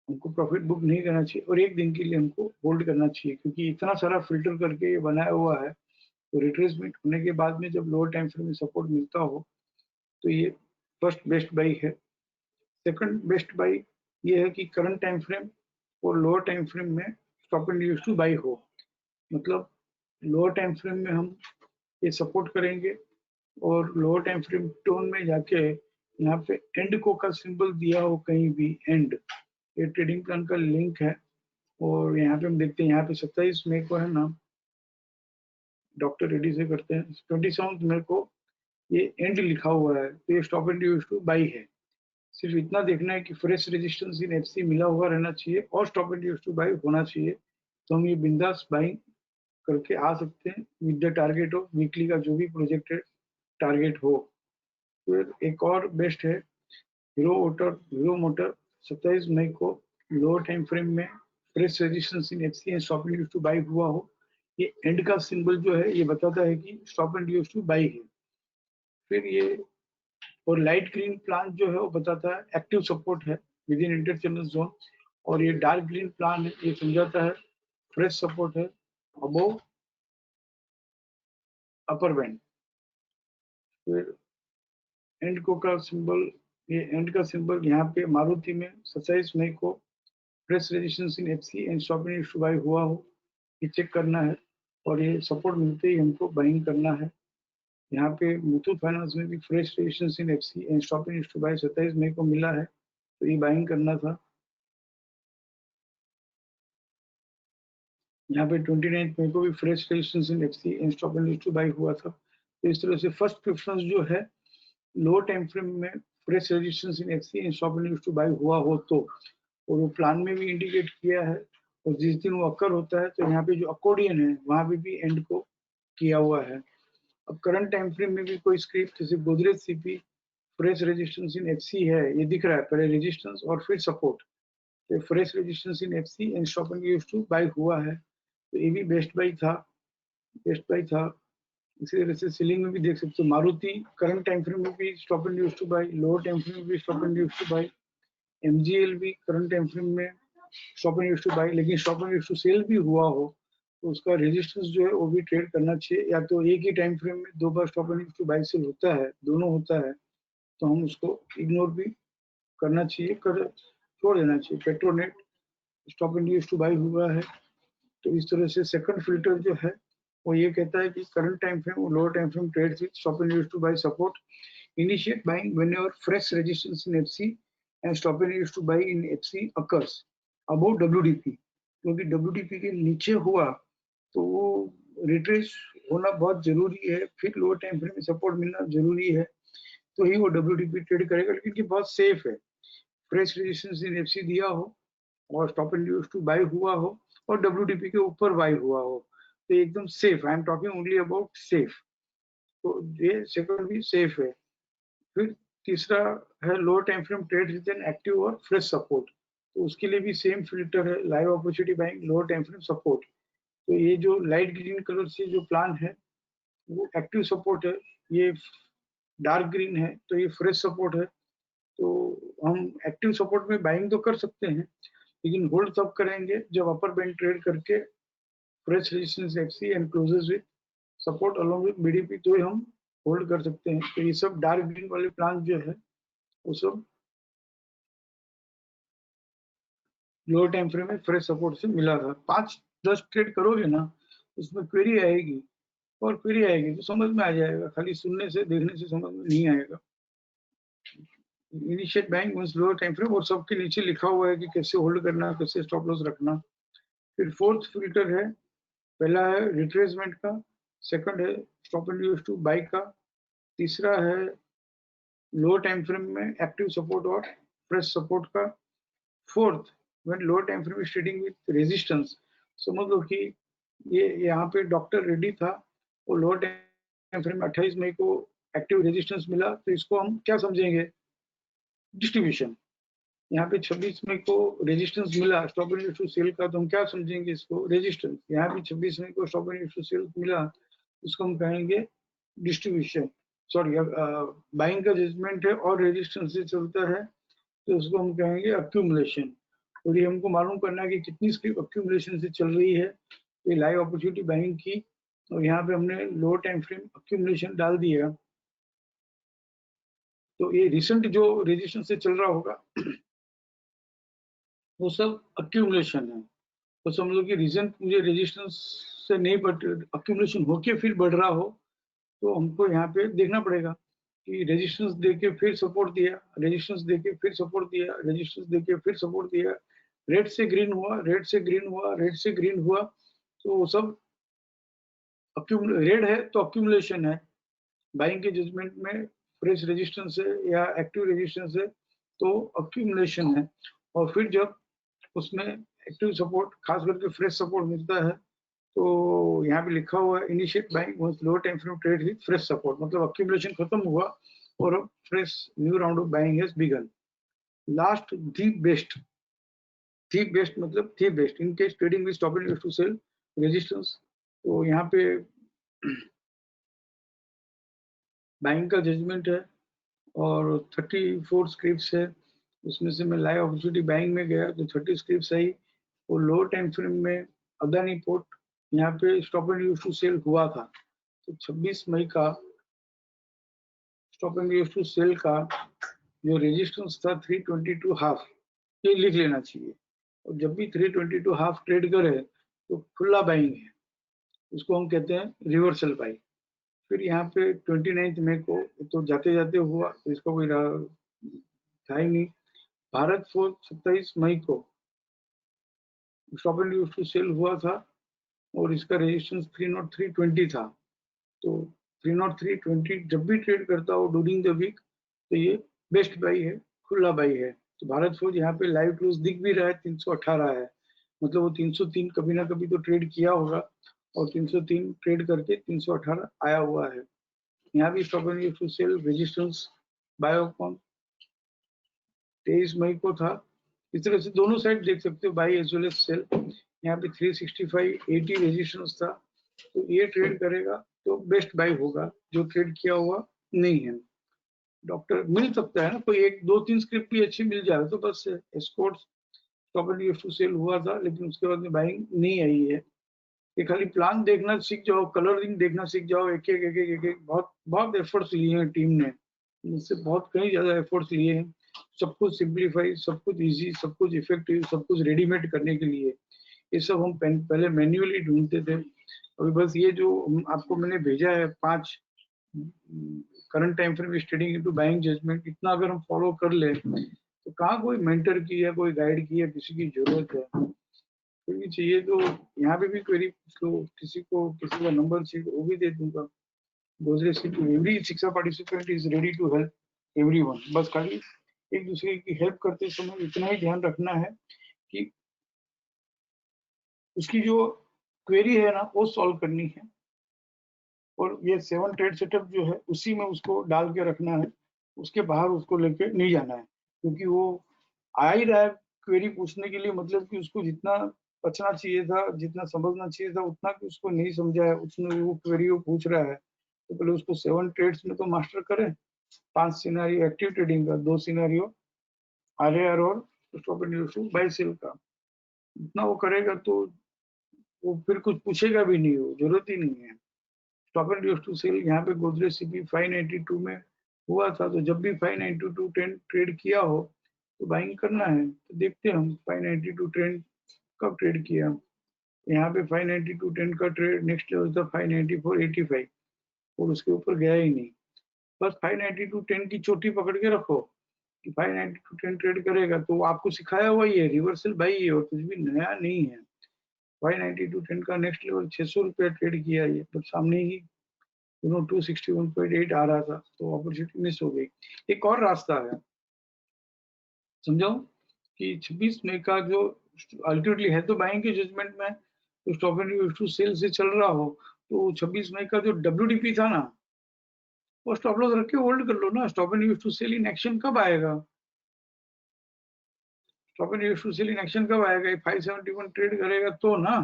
हमको प्रॉफिट बुक नहीं करना चाहिए और एक दिन के लिए हमको होल्ड करना चाहिए, क्योंकि इतना सारा फिल्टर करके ये बनाया हुआ है। तो रिट्रेसमेंट होने के बाद में जब लोअर टाइम फ्रेम में सपोर्ट मिलता हो तो ये फर्स्ट बेस्ट बाई है। सेकंड बेस्ट बाई ये है कि करंट टाइम फ्रेम और लोअर टाइम फ्रेम में stop and use to by हो। मतलब लोअर टाइम फ्रेम में हम ये सपोर्ट करेंगे और लोअर टाइम फ्रेम टोन में जाके यहाँ पे एंड को का सिंबल दिया हो कहीं भी, एंड, ये ट्रेडिंग प्लान का लिंक है। और यहाँ पे हम देखते हैं, यहाँ पे 27 मई को है ना, डॉक्टर रेड्डी से करते हैं, 27 मई को ये एंड लिखा हुआ है, तो ये stop and use to by है। सिर्फ इतना देखना है कि फ्रेश रेजिस्टेंस इन FC मिला हुआ रहना चाहिए और stop and use to by होना चाहिए, तो हम ये बिंदास बाइंग करके आ सकते हैं with the target of weekly का जो भी प्रोजेक्टेड टारगेट हो। फिर एक और बेस्ट है हीरो मोटर 27 मई को लोअर टाइम फ्रेम में fresh resistance in FC and stop and use to by हुआ हो। ये एंड का सिंबल जो है ये बताता है कि stop and use to by है। फिर ये और लाइट ग्रीन प्लान जो है वो बताता है एक्टिव सपोर्ट है विद इन इंटरचैनल जोन, और ये डार्क ग्रीन प्लान है ये समझाता है फ्रेश सपोर्ट है अबव अपर बैंड। फिर एंड को का सिंबल, ये एंड का सिंबल यहाँ पे मारुति में 27 मई को fresh resistance in FC and stop and use to by हुआ हो, ये चेक करना है और ये सपोर्ट मिलते ही हमको बाइंग करना है। यहाँ पे मुथूट फाइनेंस में भी fresh resistance in FC and stop and use to by 27 मई को मिला है, तो ये बाइंग करना था। यहाँ पे 29 मई को भी fresh resistance in FC and stop and use to by हुआ था। तो इस तरह से फर्स्ट प्रेफरेंस जो है लो टाइम फ्रेम में fresh resistance in FC and stop and use to by हुआ हो तो, और वो प्लान में भी इंडिकेट किया है। और जिस दिन वो अकर होता है तो यहाँ पे जो अकॉर्डियन है वहां पे भी एंड को किया हुआ है। अब करंट टाइम फ्रेम में भी कोई स्क्रिप्ट जैसे Godrej CP fresh resistance in FC है, ये दिख रहा है, पहले रेजिस्टेंस और फिर सपोर्ट, तो fresh resistance in FC and stop and use to by हुआ है, तो ये भी बेस्ट बाई था, बेस्ट बाई था। इसी तरह से सीलिंग में भी देख सकते हो, मारुति करंट टाइम फ्रेम में भी stop and use to buy, lower time frame में भी stop and use to buy, MGL भी करंट टाइम फ्रेम में stop and use to buy, लेकिन stop and use to sell भी हुआ हो तो उसका रेजिस्टेंस जो है वो भी ट्रेड करना चाहिए। या तो एक ही टाइम फ्रेम में 2 बार stop and use to buy sell होता है, दोनों होता है, तो हम उसको इग्नोर भी करना चाहिए, कर छोड़ देना चाहिए। Petronet stop and use to by हुआ है, तो इस तरह से सेकंड फिल्टर जो है वो ये कहता है कि करंट टाइम फ्रेम और lower time frame trades with stop and use to buy support, initiate buying whenever fresh resistance in FC and stop and use to buy in FC occurs above WDP, क्योंकि WDP के नीचे हुआ तो वो retrace होना बहुत जरूरी है, फिर लोअर टाइम फ्रेम में सपोर्ट मिलना जरूरी है, तो ही वो WDP ट्रेड करेगा। लेकिन ये बहुत सेफ है, फ्रेश रेजिस्टेंस इन FC दिया हो और stop and use to by हुआ हो और WDP के ऊपर बाई हुआ हो, तो एकदम safe. I am talking only about safe, तो ये सेकंड भी सेफ है। फिर तीसरा है lower time frame trade with an active और फ्रेश सपोर्ट, तो उसके लिए भी सेम फिल्टर है, live opportunity buying, lower time frame support. तो ये जो लाइट ग्रीन कलर से जो प्लान है वो एक्टिव सपोर्ट है, ये डार्क ग्रीन है तो ये फ्रेश सपोर्ट है। तो हम एक्टिव सपोर्ट में बाइंग तो कर सकते हैं, लेकिन होल्ड तब करेंगे जब अपर बैंड ट्रेड करके fresh resistance FC and closes with support along with BDP, तो ही हम होल्ड कर सकते हैं। तो ये सब डार्क ग्रीन वाले प्लान जो है वो सब लोअर टाइम फ्रेम में फ्रेश सपोर्ट से मिला था। 5-10 ट्रेड करोगे ना, उसमें क्वेरी आएगी और क्वेरी आएगी तो समझ में आ जाएगा, खाली सुनने से देखने से समझ में नहीं आएगा। Initiate buying means lower time frame, और सबके नीचे लिखा हुआ है कि कैसे होल्ड करना, कैसे स्टॉप लॉस रखना। फिर फोर्थ फिल्टर है, पहला है रिट्रेसमेंट का, सेकंड है stop and use to by का, तीसरा है लोअर टाइम फ्रेम में एक्टिव सपोर्ट और फ्रेश सपोर्ट का, fourth when lower time frame is trading with resistance. समझ लो कि ये यहाँ पे डॉक्टर रेड्डी था, वो लोअर टाइम फ्रेम में 28 मई को एक्टिव रेजिस्टेंस मिला, तो इसको हम क्या समझेंगे, डिस्ट्रीब्यूशन। यहाँ पे 26 मई को रेजिस्टेंस मिला stop and use to sell का, तो हम क्या समझेंगे इसको, रेजिस्टेंस। यहाँ भी 26 मई को stop and use to sell मिला, इसको हम कहेंगे डिस्ट्रीब्यूशन। सॉरी, बाइंग का जजमेंट है और रेजिस्टेंस से चलता है तो उसको हम कहेंगे अक्यूमुलेशन। और ये हमको मालूम करना है कि कितनी स्क्रिप्ट अक्यूमुलेशन से चल रही है। तो लाइव अपॉर्चुनिटी बाइंग की, और यहाँ पे हमने लोअर टाइम फ्रेम अक्यूमुलेशन डाल दिया। तो ये रिसेंट जो रेजिस्टेंस से चल रहा होगा वो सब अक्यूमुलेशन है। तो समझ लो कि रिसेंट मुझे रेजिस्टेंस से नहीं, बट अक्यूमुलेशन होके फिर बढ़ रहा हो, तो हमको यहाँ पे देखना पड़ेगा कि रेजिस्टेंस देके फिर सपोर्ट दिया, रेजिस्टेंस देके फिर सपोर्ट दिया, रेजिस्टेंस देके फिर सपोर्ट दिया, रेड से ग्रीन हुआ, रेड से ग्रीन हुआ, रेड से ग्रीन हुआ, तो वो सब रेड है तो अक्यूमुलेशन है। बाइंग के जजमेंट में फ्रेश रेजिस्टेंस है या एक्टिव रेजिस्टेंस है तो अक्यूमुलेशन है। और फिर जब उसमें एक्टिव सपोर्ट, खास करके फ्रेश सपोर्ट मिलता है, तो यहाँ पे लिखा हुआ है initiate buying once lower time frame trade with fresh support, मतलब अक्यूमुलेशन खत्म हुआ और अब fresh new round of buying has begun. Last the best, the best मतलब the best in case trading with stop and use to sell resistance. तो यहाँ पे buying का जजमेंट है और 34 स्क्रिप्ट्स है, उसमें से मैं लाइव अपॉर्चुनिटी बाइंग में गया तो 30 स्क्रिप्ट्स आई। और लोअर टाइम फ्रेम में अदानी पोर्ट यहाँ पे stop and use to sell हुआ था, तो 26 मई का stop and use to sell का जो रेजिस्टेंस था 322 हाफ, ये लिख लेना चाहिए। और जब भी 322 हाफ ट्रेड करे तो खुला बाइंग है, उसको हम कहते हैं रिवर्सल बाई। फिर यहाँ पे 29 मई को तो जाते जाते हुआ, तो इसका कोई था ही नहीं। भारत फोर्ज 27 मई को stop and use to sell हुआ था और इसका रेजिस्टेंस 303.20 था। तो 303.20 जब भी ट्रेड करता हो ड्यूरिंग द वीक तो ये बेस्ट बाई है, खुला बाई है। तो भारत फोर्ज यहाँ पे लाइव क्लोज दिख भी रहा है 318 है, मतलब वो 303 कभी ना कभी तो ट्रेड किया होगा और 303 ट्रेड करके 318 आया हुआ है। यहाँ भी stop and use to sell resistance Biocon 23 मई को था। इस तरह से दोनों साइड देख सकते हो, buy as well as sell. यहाँ पे 365.80 रेजिस्टेंस था, तो ये ट्रेड करेगा तो बेस्ट बाई होगा, जो ट्रेड किया हुआ नहीं है। डॉक्टर मिल सकता है ना, कोई 1-2-3 स्क्रिप्ट भी अच्छी मिल जाए तो बस। Escort stop and use to sell हुआ था, लेकिन उसके बाद में बाइंग नहीं आई है। ये खाली प्लान देखना सीख जाओ, कलरिंग देखना सीख जाओ, एक एक बहुत बहुत एफर्ट्स लिए हैं टीम ने, मुझसे बहुत कहीं ज्यादा एफर्ट्स लिए हैं। सब कुछ सिंप्लीफाई, सब कुछ इजी, सब कुछ इफेक्टिव, सब कुछ रेडीमेड करने के लिए ये सब हम पहले मैन्युअली ढूंढते थे। अभी बस ये जो आपको मैंने भेजा है 5 current time frame trading into buying judgement, इतना अगर हम फॉलो कर ले तो कहाँ कोई मेंटर की या कोई गाइड की या किसी की जरूरत है। कोई भी चाहिए तो यहाँ पे भी क्वेरी पूछ लो, किसी को किसी का नंबर चाहिए तो वो भी दे दूंगा। गोदरेज की every Shiksha participant is ready to help everyone. बस खाली एक दूसरे की हेल्प करते समय इतना ही ध्यान रखना है कि उसकी जो क्वेरी है ना वो सॉल्व करनी है, और ये 7 ट्रेड सेटअप जो है उसी में उसको डाल के रखना है, उसके बाहर उसको लेके नहीं जाना है। क्योंकि वो आ ही रहा है क्वेरी पूछने के लिए, मतलब कि उसको जितना बचना चाहिए था, जितना समझना चाहिए था, उतना कि उसको नहीं समझा है, उसने वो क्वेरी वो पूछ रहा है, तो पहले उसको 7 ट्रेड्स में तो मास्टर करें। 5 सिनेरियो एक्टिव ट्रेडिंग का, 2 सिनेरियो RAR और stop and use to buy sell का, इतना वो करेगा तो वो फिर कुछ पूछेगा भी नहीं, वो जरूरत ही नहीं है। Stop and use to sell यहाँ पे गोदरेज सीपी 592 में हुआ था, तो जब भी 592 10 ट्रेड किया हो तो बाइंग करना है। तो देखते हैं हम 592 ट्रेंड कब ट्रेड किया। यहाँ पे 592 10 का ट्रेड नेक्स्ट लेवल था 594.85 और उसके ऊपर गया ही नहीं। बस 592 10 की चोटी पकड़ के रखो कि 592 10 ट्रेड करेगा, तो वो आपको सिखाया हुआ ही है, रिवर्सल बाई है और कुछ भी नया नहीं है। 592 10 का नेक्स्ट लेवल 600 रुपया ट्रेड किया ये, पर सामने ही 261.8 आ रहा था, तो अपॉर्चुनिटी मिस हो गई। एक और रास्ता है, समझो कि 26 मई का जो अल्टीमेटली है तो बाइंग के जजमेंट में, तो stop and use to sell से चल रहा हो, तो 26 मई का जो WDP था ना, वो स्टॉप लॉस रख के होल्ड कर लो ना। Stop and use to sell in action कब आएगा? Stop and use to sell in action कब आएगा? ये 571 ट्रेड करेगा तो ना,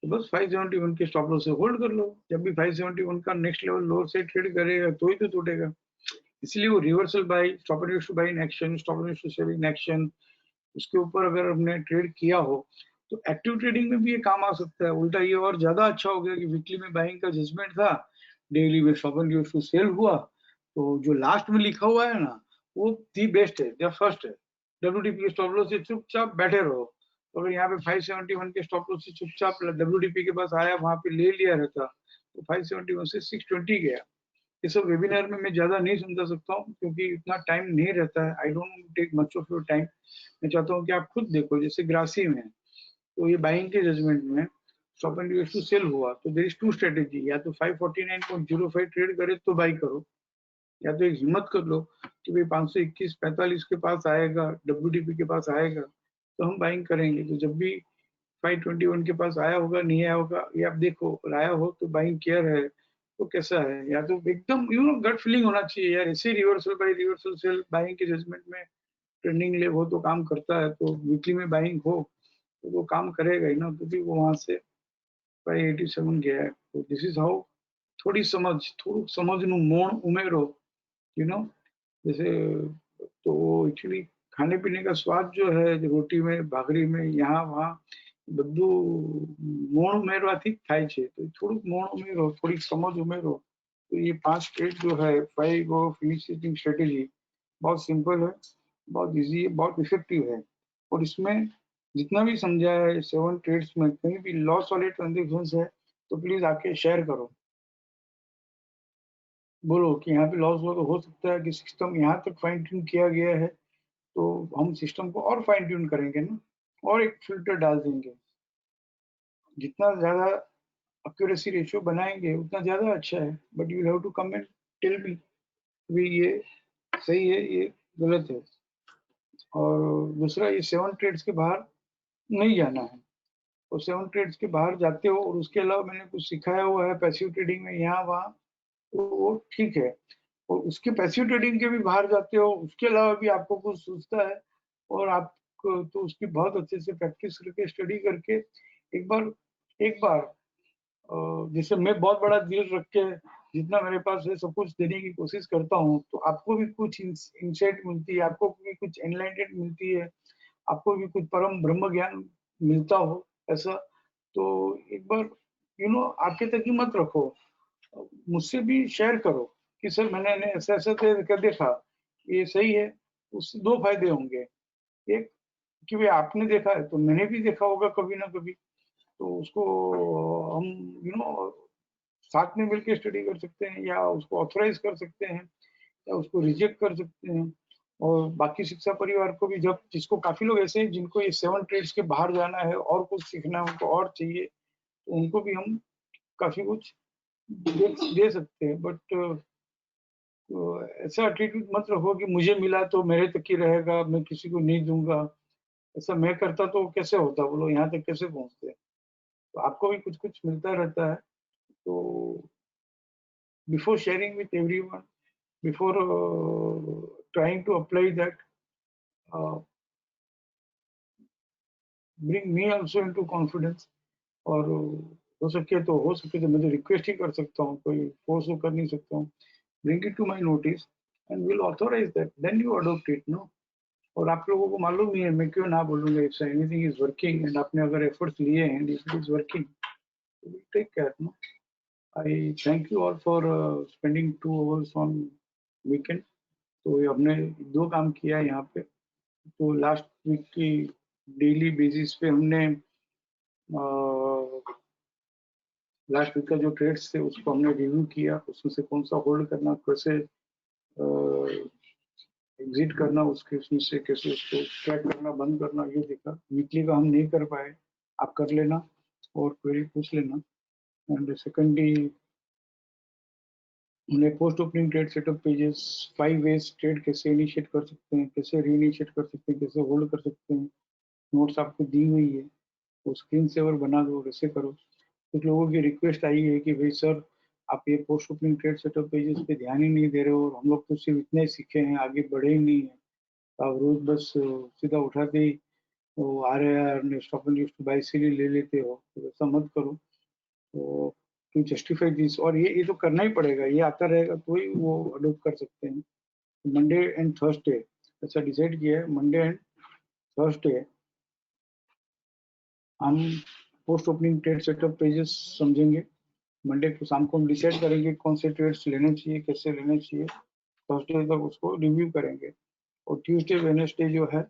तो बस 571 के स्टॉप लॉस से होल्ड कर लो। जब भी 571 का नेक्स्ट लेवल लोअर से ट्रेड करेगा तो ही तो टूटेगा। इसलिए वो reversal buy, stop and use to buy in action, stop and use to sell in action, उसके ऊपर अगर हमने ट्रेड किया हो तो एक्टिव ट्रेडिंग में भी ये काम आ सकता है। उल्टा ये और ज्यादा अच्छा हो गया कि वीकली में बाइंग का जजमेंट था, डेली में stop and use to sell हुआ, तो जो लास्ट में लिखा हुआ है ना, वो दी बेस्ट है, द फर्स्ट है। WDP के स्टॉप लॉस से चुपचाप बैठे रहो। तो अगर यहाँ पे 571 के स्टॉप लॉस से चुपचाप WDP के पास आया, वहां पे ले लिया रहता, तो 571 से 620 गया। ये सब वेबिनार में मैं ज्यादा नहीं समझा सकता हूँ क्योंकि इतना टाइम नहीं रहता है। I don't take much of your time. मैं चाहता हूँ कि आप खुद देखो। जैसे ग्रासी में, तो ये बाइंग के जजमेंट में stop and use to sell हुआ, तो देयर इज टू स्ट्रेटेजी, या तो 549.05 ट्रेड करे तो बाई करो, या तो एक हिम्मत कर लो कि भाई 521-45 के पास आएगा, WDP के पास आएगा तो हम बाइंग करेंगे। तो जब भी 521 के पास आया होगा, नहीं आया होगा, ये आप देखो, और आया हो तो बाइंग केयर है तो कैसा है, या तो एकदम गट फीलिंग होना चाहिए यार। ऐसे reversal buy reversal sell buying के जजमेंट में ट्रेंडिंग ले हो तो काम करता है, तो वीकली में बाइंग हो तो वो काम करेगा ही ना, क्योंकि वो वहां से 587 गया है। तो दिस इज हाउ, थोड़ी समझ नु मोड़ उमेरो, जैसे, तो एक्चुअली खाने पीने का स्वाद जो है, जो रोटी में, भागरी में, यहाँ वहाँ બધું મોણ ઉમેરવાથી જ થાય છે। તો થોડુંક મોણ ઉમેરો, થોડીક સમજ ઉમેરો, तो ये 5 स्टेट जो है, 5 ऑफ इनिशिएटिंग स्ट्रेटेजी, बहुत सिंपल है, बहुत इजी है, बहुत इफेक्टिव है। और इसमें जितना भी समझा है 7 ट्रेड्स में कहीं भी लॉस वाले ट्रांजेक्शन है तो प्लीज आके शेयर करो, बोलो कि यहाँ पे लॉस हुआ, तो हो सकता है कि सिस्टम यहाँ तक फाइन ट्यून किया गया है, तो हम सिस्टम को और फाइन ट्यून करेंगे ना, और एक फिल्टर डाल देंगे। जितना ज्यादा एक्यूरेसी रेशियो बनाएंगे उतना ज्यादा अच्छा है। But you have to come and tell me ये सही है, ये गलत है। और दूसरा, ये 7 ट्रेड्स के बाहर नहीं जाना है। और 7 ट्रेड्स के बाहर जाते हो और उसके अलावा मैंने कुछ सिखाया हुआ है पैसिव ट्रेडिंग में यहाँ वहाँ, तो वो ठीक है। और उसके पैसिव ट्रेडिंग के भी बाहर जाते हो, उसके अलावा भी आपको कुछ सूझता है और आप तो उसकी बहुत अच्छे से प्रैक्टिस करके, स्टडी करके, एक बार जैसे मैं बहुत बड़ा दिल रख के जितना मेरे पास है सब कुछ देने की कोशिश करता हूँ, तो आपको भी कुछ इंसाइट मिलती है, आपको भी कुछ एनलाइटेड मिलती है, आपको भी कुछ परम ब्रह्म ज्ञान मिलता हो ऐसा, तो एक बार आपके तक ही मत रखो, मुझसे भी शेयर करो कि सर मैंने ऐसा ऐसा कर देखा, ये सही है। उससे 2 फायदे होंगे। एक कि भाई आपने देखा है तो मैंने भी देखा होगा कभी ना कभी, तो उसको हम साथ में मिलकर स्टडी कर सकते हैं, या उसको ऑथराइज कर सकते हैं, या उसको रिजेक्ट कर सकते हैं। और बाकी शिक्षा परिवार को भी, जब जिसको काफी लोग ऐसे हैं जिनको ये 7 ट्रेड्स के बाहर जाना है और कुछ सीखना है, उनको और चाहिए, तो उनको भी हम काफी कुछ दे सकते हैं। बट ऐसा एटीट्यूड मत रखो कि मुझे मिला तो मेरे तक ही रहेगा, मैं किसी को नहीं दूंगा। ऐसा मैं करता तो कैसे होता, बोलो, यहाँ तक कैसे पहुंचते। तो आपको भी कुछ कुछ मिलता रहता है। तो before sharing with everyone, before trying to apply that, bring me also into confidence. और हो सके तो मैं तो रिक्वेस्ट ही कर सकता हूँ, कोई फोर्स तो कर नहीं सकता हूँ. Bring it to my notice and we'll authorize that. Then you adopt it, no? और आप लोगों को मालूम ही है, मैं क्यों ना बोलूंगा. If anything is working and आपने अगर efforts लिए हैं, if it is working, we'll take care, no? I thank you all for spending 2 hours on weekend. तो हमने 2 काम किया है यहाँ पे. तो लास्ट वीक की डेली बेसिस पे हमने लास्ट वीक का जो ट्रेड्स थे उसको हमने रिव्यू किया, उसमें से कौन सा होल्ड करना, कैसे एग्जिट करना, उसके उसमें से कैसे उसको ट्रैक करना, बंद करना, ये देखा. वीकली का हम नहीं कर पाए, आप कर लेना और क्वेरी पूछ लेना. एंड सेकेंडली हमने post opening trade setup pages 5 ways trade कैसे इनिशिएट कर सकते हैं, कैसे रीइनिशिएट कर सकते हैं, कैसे होल्ड कर सकते हैं, नोट्स आपको दी हुई है. वो स्क्रीन सेवर बना दो, वैसे करो. कुछ लोगों की रिक्वेस्ट आई है कि भाई सर आप ये post opening trade setup pages पे ध्यान ही नहीं दे रहे हो, और हम लोग तो सिर्फ इतना ही सीखे हैं, आगे बढ़े ही नहीं है. आप रोज बस सीधा उठाते ही वो आ रहे हैं stop and use to buy sell ले लेते हो. तो ऐसा मत करो. तो टू जस्टिफाई दिस, और ये तो करना ही पड़ेगा, ये आता रहेगा तो ही वो अडोप्ट कर सकते हैं. मंडे एंड थर्सडे ऐसा डिसाइड किया है, मंडे एंड थर्सडे हम post opening trade setup pages समझेंगे. मंडे को शाम को हम डिसाइड करेंगे कौन से ट्रेड्स लेने चाहिए, कैसे लेने चाहिए. थर्सडे तक उसको रिव्यू करेंगे. और ट्यूसडे वेडनेसडे जो है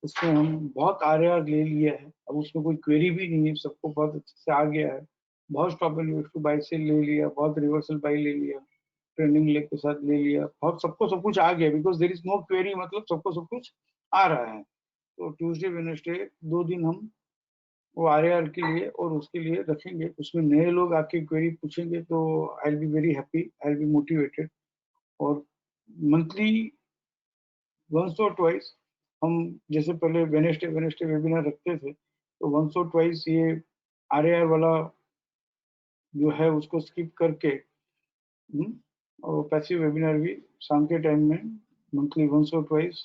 उसमें हम बहुत आर ले लिया है, अब उसमें कोई क्वेरी भी नहीं है, सबको बहुत अच्छे से आ गया है. बहुत stop and use to buy sell ले लिया, बहुत रिवर्सल बाय ले लिया, ट्रेंडिंग लेग के साथ ले लिया, बहुत सबको सब कुछ आ गया. Because there is no query, मतलब सबको सब कुछ आ रहा है. तो ट्यूसडे वेडनेसडे 2 दिन हम वो आर के लिए और उसके लिए रखेंगे. उसमें नए लोग आके क्वेरी पूछेंगे तो I will be very happy, I will be motivated. और मंथली वंस और ट्वाइस हम जैसे पहले वेडनेसडे वेबिनार रखते थे, तो वंस और ट्वाइस ये आर वाला जो है उसको स्किप करके और पैसिव वेबिनार भी शाम के टाइम में मंथली वंस और ट्वाइस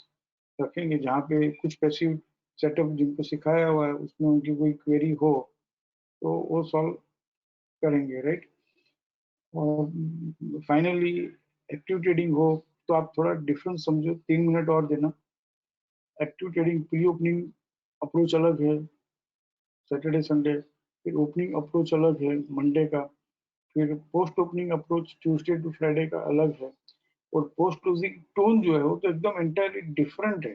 रखेंगे, जहाँ पे कुछ पैसिव सेटअप जिनको सिखाया हुआ है उसमें उनकी कोई क्वेरी हो तो वो सॉल्व करेंगे, राइट. और फाइनली एक्टिव ट्रेडिंग हो तो आप थोड़ा डिफरेंस समझो. 3 मिनट और देना. Active trading pre opening approach अलग है सैटरडे संडे, फिर ओपनिंग अप्रोच अलग है मंडे का, फिर post opening approach Tuesday to Friday का अलग है. और पोस्ट क्लोजिंग टोन जो है वो तो एकदम एंटायरली डिफरेंट है.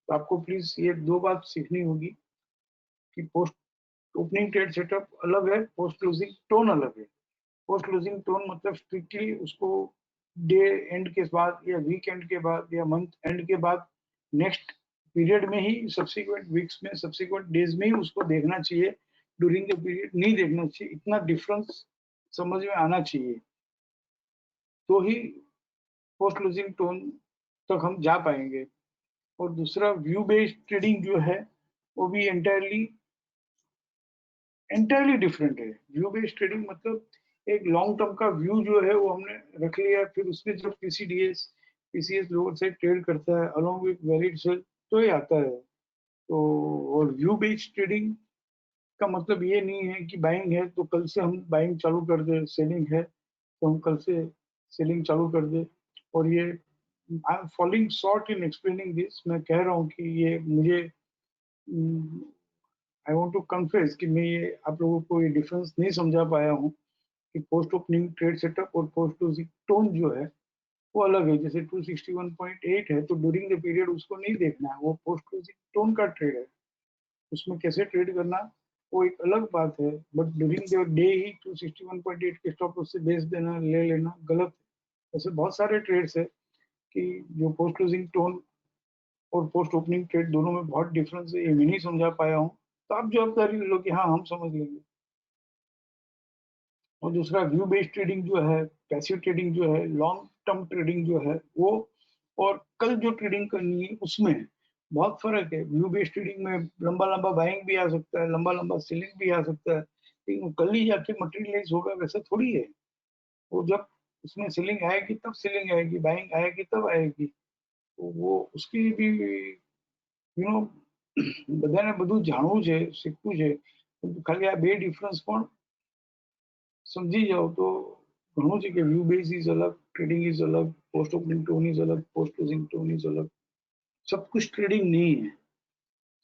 तो आपको प्लीज ये 2 बात सीखनी होगी कि पोस्ट ओपनिंग ट्रेड सेटअप अलग है, पोस्ट क्लोजिंग टोन अलग है. पोस्ट क्लोजिंग टोन मतलब स्ट्रिक्टली उसको डे एंड के बाद या वीक एंड के बाद या मंथ एंड के बाद नेक्स्ट पीरियड में ही, सब्सिक्वेंट वीक्स में, सब्सिक्वेंट डेज में ही उसको देखना चाहिए. ड्यूरिंग द पीरियड नहीं देखना चाहिए. इतना डिफरेंस समझ में आना चाहिए तो ही पोस्ट क्लोजिंग टोन तक हम जा पाएंगे. और दूसरा व्यू बेस्ड ट्रेडिंग जो है वो भी एंटायरली डिफरेंट है. व्यू बेस्ड ट्रेडिंग मतलब एक लॉन्ग टर्म का व्यू जो है वो हमने रख लिया, फिर उसमें जब पीसीएस लोअर साइड ट्रेड करता है अलोंग विद वैलिड सेल तो ये आता है. तो और व्यू बेस्ड ट्रेडिंग का मतलब ये नहीं है कि बाइंग है तो कल से हम बाइंग चालू कर दे, सेलिंग है तो हम कल से सेलिंग चालू कर दे. और ये I am following short in explaining this. मैं कह रहा हूँ कि ये मुझे आई वांट टू कन्फेस कि मैं ये आप लोगों को ये डिफरेंस नहीं समझा पाया हूँ कि पोस्ट ओपनिंग ट्रेड सेटअप और पोस्ट क्लोजिंग टोन जो है वो अलग है. जैसे 261.8 है तो ड्यूरिंग द पीरियड उसको नहीं देखना है, वो पोस्ट क्लोजिंग टोन का ट्रेड है. उसमें कैसे ट्रेड करना वो एक अलग बात है. बट ड्यूरिंग द डे ही 261.8 के स्टॉप लॉस से बेच देना, ले लेना गलत है. ऐसे बहुत सारे ट्रेड्स है कि जो पोस्ट क्लोजिंग टोन और पोस्ट ओपनिंग ट्रेड दोनों में बहुत डिफरेंस है. ये मैं नहीं समझा पाया हूँ तो आप जवाबदारी ले लो कि हाँ हम समझ लेंगे. और दूसरा व्यू बेस्ड ट्रेडिंग जो है, पैसिव ट्रेडिंग जो है, लॉन्ग टर्म ट्रेडिंग जो है वो, और कल जो ट्रेडिंग करनी है उसमें बहुत फर्क है. व्यू बेस्ड ट्रेडिंग में लंबा लंबा बाइंग भी आ सकता है, लंबा लंबा सेलिंग भी आ सकता है, लेकिन कल ही जाके मटेरियलाइज होगा वैसा थोड़ी है. वो जब उसमें सेलिंग आएगी तब सेलिंग आएगी, बाइंग आएगी तब आएगी. तो वो उसकी भी यू नो બધાને બધું જાણવું છે, શીખવું છે, ખાલી આ બે ડિફરન્સ પણ સમજી જાઓ તો ઘણું છે કે વ્યू बेस इज अलग, ट्रेडिंग इज अलग, पोस्ट ओपनिंग टोन इज अलग, पोस्ट क्लोजिंग टोन इज अलग। सब कुछ ट्रेडिंग नहीं है,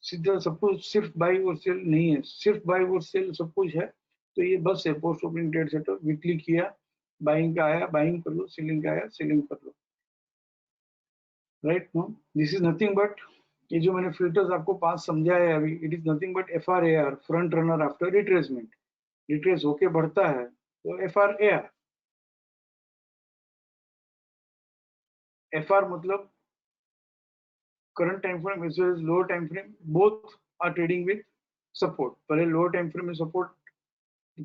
सीधा सब कुछ सिर्फ बाई और सेल नहीं है, सिर्फ बाई और सेल सब कुछ है तो ये बस है post opening trade setup, weekly किया, बाइंग का आया बाइंग कर लो, सेलिंग का आया सेलिंग कर लो, right. No, this is nothing but, ये जो मैंने फिल्टर्स आपको 5 समझाया है अभी, it is nothing but FRAR, front runner after retracement. Retrace होके बढ़ता है तो FRAR, FR मतलब current time frame as well as lower time frame, both are trading with support. पहले लोअर टाइम फ्रेम में सपोर्ट,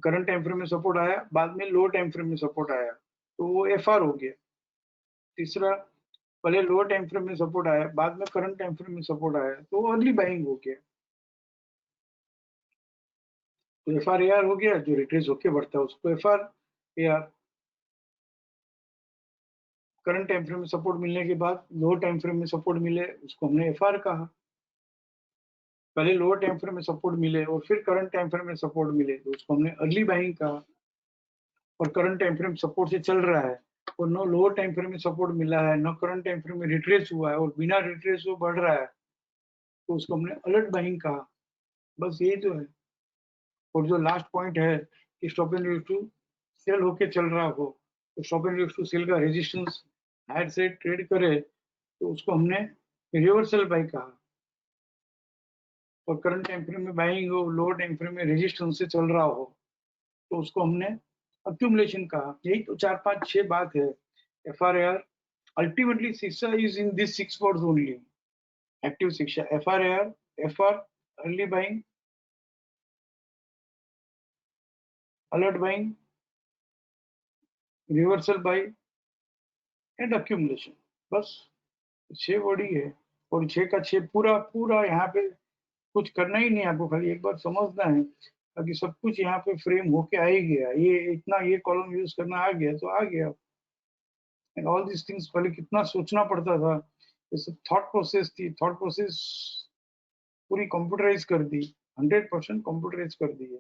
करंट टाइम फ्रेम में support आया, बाद में लोअर टाइम फ्रेम में सपोर्ट आया तो वो FR हो गया। तीसरा, पहले लोअर टाइम फ्रेम में सपोर्ट आया, बाद में करंट टाइम फ्रेम में सपोर्ट आया तो वो अर्ली बाइंग हो गया। तो FRAR हो गया, जो रिट्रेस होके बढ़ता है उसको FRAR। करंट टाइम फ्रेम में सपोर्ट मिलने के बाद लोअर टाइम फ्रेम में सपोर्ट मिले उसको हमने FR कहा। पहले लोअर टाइम फ्रेम में सपोर्ट मिले और फिर करंट टाइम फ्रेम में सपोर्ट मिले तो उसको हमने अर्ली बाइंग कहा। और करंट टाइम फ्रेम सपोर्ट से चल रहा है और नो लोअर टाइम फ्रेम में सपोर्ट मिला है, नो करंट टाइम फ्रेम में रिट्रेस हुआ है और बिना रिट्रेस वो बढ़ रहा है तो उसको हमने अलर्ट बाइंग कहा। बस ये तो है। और जो लास्ट पॉइंट है कि stop and use to sell होके चल रहा हो तो stop and use to sell का रेजिस्टेंस हायर से ट्रेड करे तो उसको हमने रिवर्सल बाई कहा। और करंट टाइम फ्रेम में बाइंग हो, लोअर टाइम फ्रेम में रेजिस्टेंस से चल रहा हो तो उसको हमने अक्यूमुलेशन कहा। यही तो 4 5 6 बात है। FRAR अल्टीमेटली शिक्षा is in this 6 words only. Active शिक्षा, FRAR, FR, early buying, alert buying, reversal by and accumulation. बस 6 वर्ड ही है और 6 का 6 पूरा पूरा यहाँ पे कुछ करना ही नहीं, आपको खाली एक बार समझना है बाकी सब कुछ यहाँ पे फ्रेम होके आ ही गया। ये इतना ये कॉलम यूज करना आ गया तो आ गया। एंड ऑल दिस थिंग्स पहले कितना सोचना पड़ता था, ये सब थॉट प्रोसेस थी, थॉट प्रोसेस पूरी कंप्यूटराइज कर दी, 100% कंप्यूटराइज कर दी है।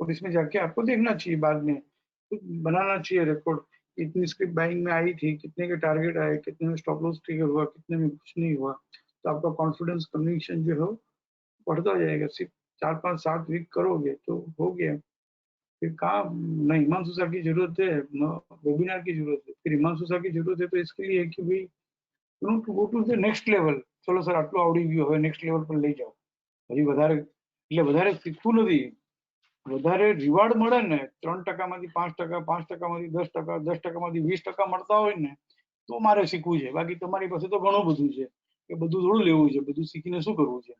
और इसमें जाके आपको देखना चाहिए, बाद में कुछ बनाना चाहिए रिकॉर्ड, इतनी स्क्रिप्ट बाइंग में आई थी, कितने के टारगेट आए, कितने में स्टॉप लॉस ट्रिगर हुआ, कितने में कुछ नहीं हुआ, तो आपका कॉन्फिडेंस कन्विक्शन जो है बढ़ता जाएगा। सिर्फ 4 5 7 वीक करोगे तो हो गया। फिर कहाँ न हिमांशु सर की जरूरत है न वेबिनार की जरूरत है, फिर हिमांशु सर की जरूरत है तो इसके लिए कि भाई to go to the next level. चलो सर આટલું આવડી ગયું, હવે નેક્સ્ટ લેવલ પર લઈ જાઓ। હજી વધારે એટલે વધારે શીખવું નથી, વધારે રિવાર્ડ મળે ને 3% માંથી 5%, 5% માંથી 10%, 10% માંથી 20% મળતા હોય ને તો મારે શીખવું છે। બાકી તમારી પાસે તો ઘણું બધું છે કે બધું થોડું લેવું છે, બધું શીખીને શું કરવું છે।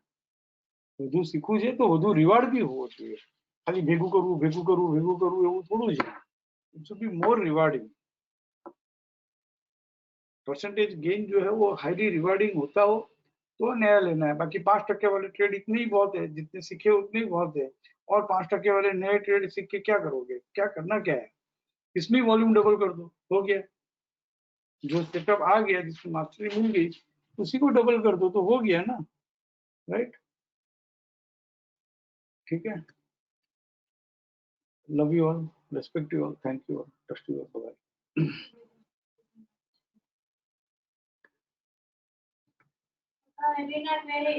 બધું શીખવું છે તો વધુ રિવાર્ડ બી હોવો જોઈએ, ખાલી ભેગું કરવું ભેગું કરવું ભેગું કરવું એવું થોડું છે। It should be more rewarding. Percentage gain जो है वो हाईली रिवार्डिंग होता हो तो नया लेना है। बाकी 5% वाले ट्रेड इतने ही बहुत है, जितने सीखे उतने ही बहुत है। और 5% वाले नए ट्रेड सीख के क्या करोगे, क्या करना क्या है, इसमें वॉल्यूम डबल कर दो, हो गया। जो सेटअप आ गया, जिसकी मास्टरी मिल गई, उसी को डबल कर दो तो हो गया ना, राइट। ठीक है, love you all, respect you all, thank you all, trust you all, bye. I did not marry.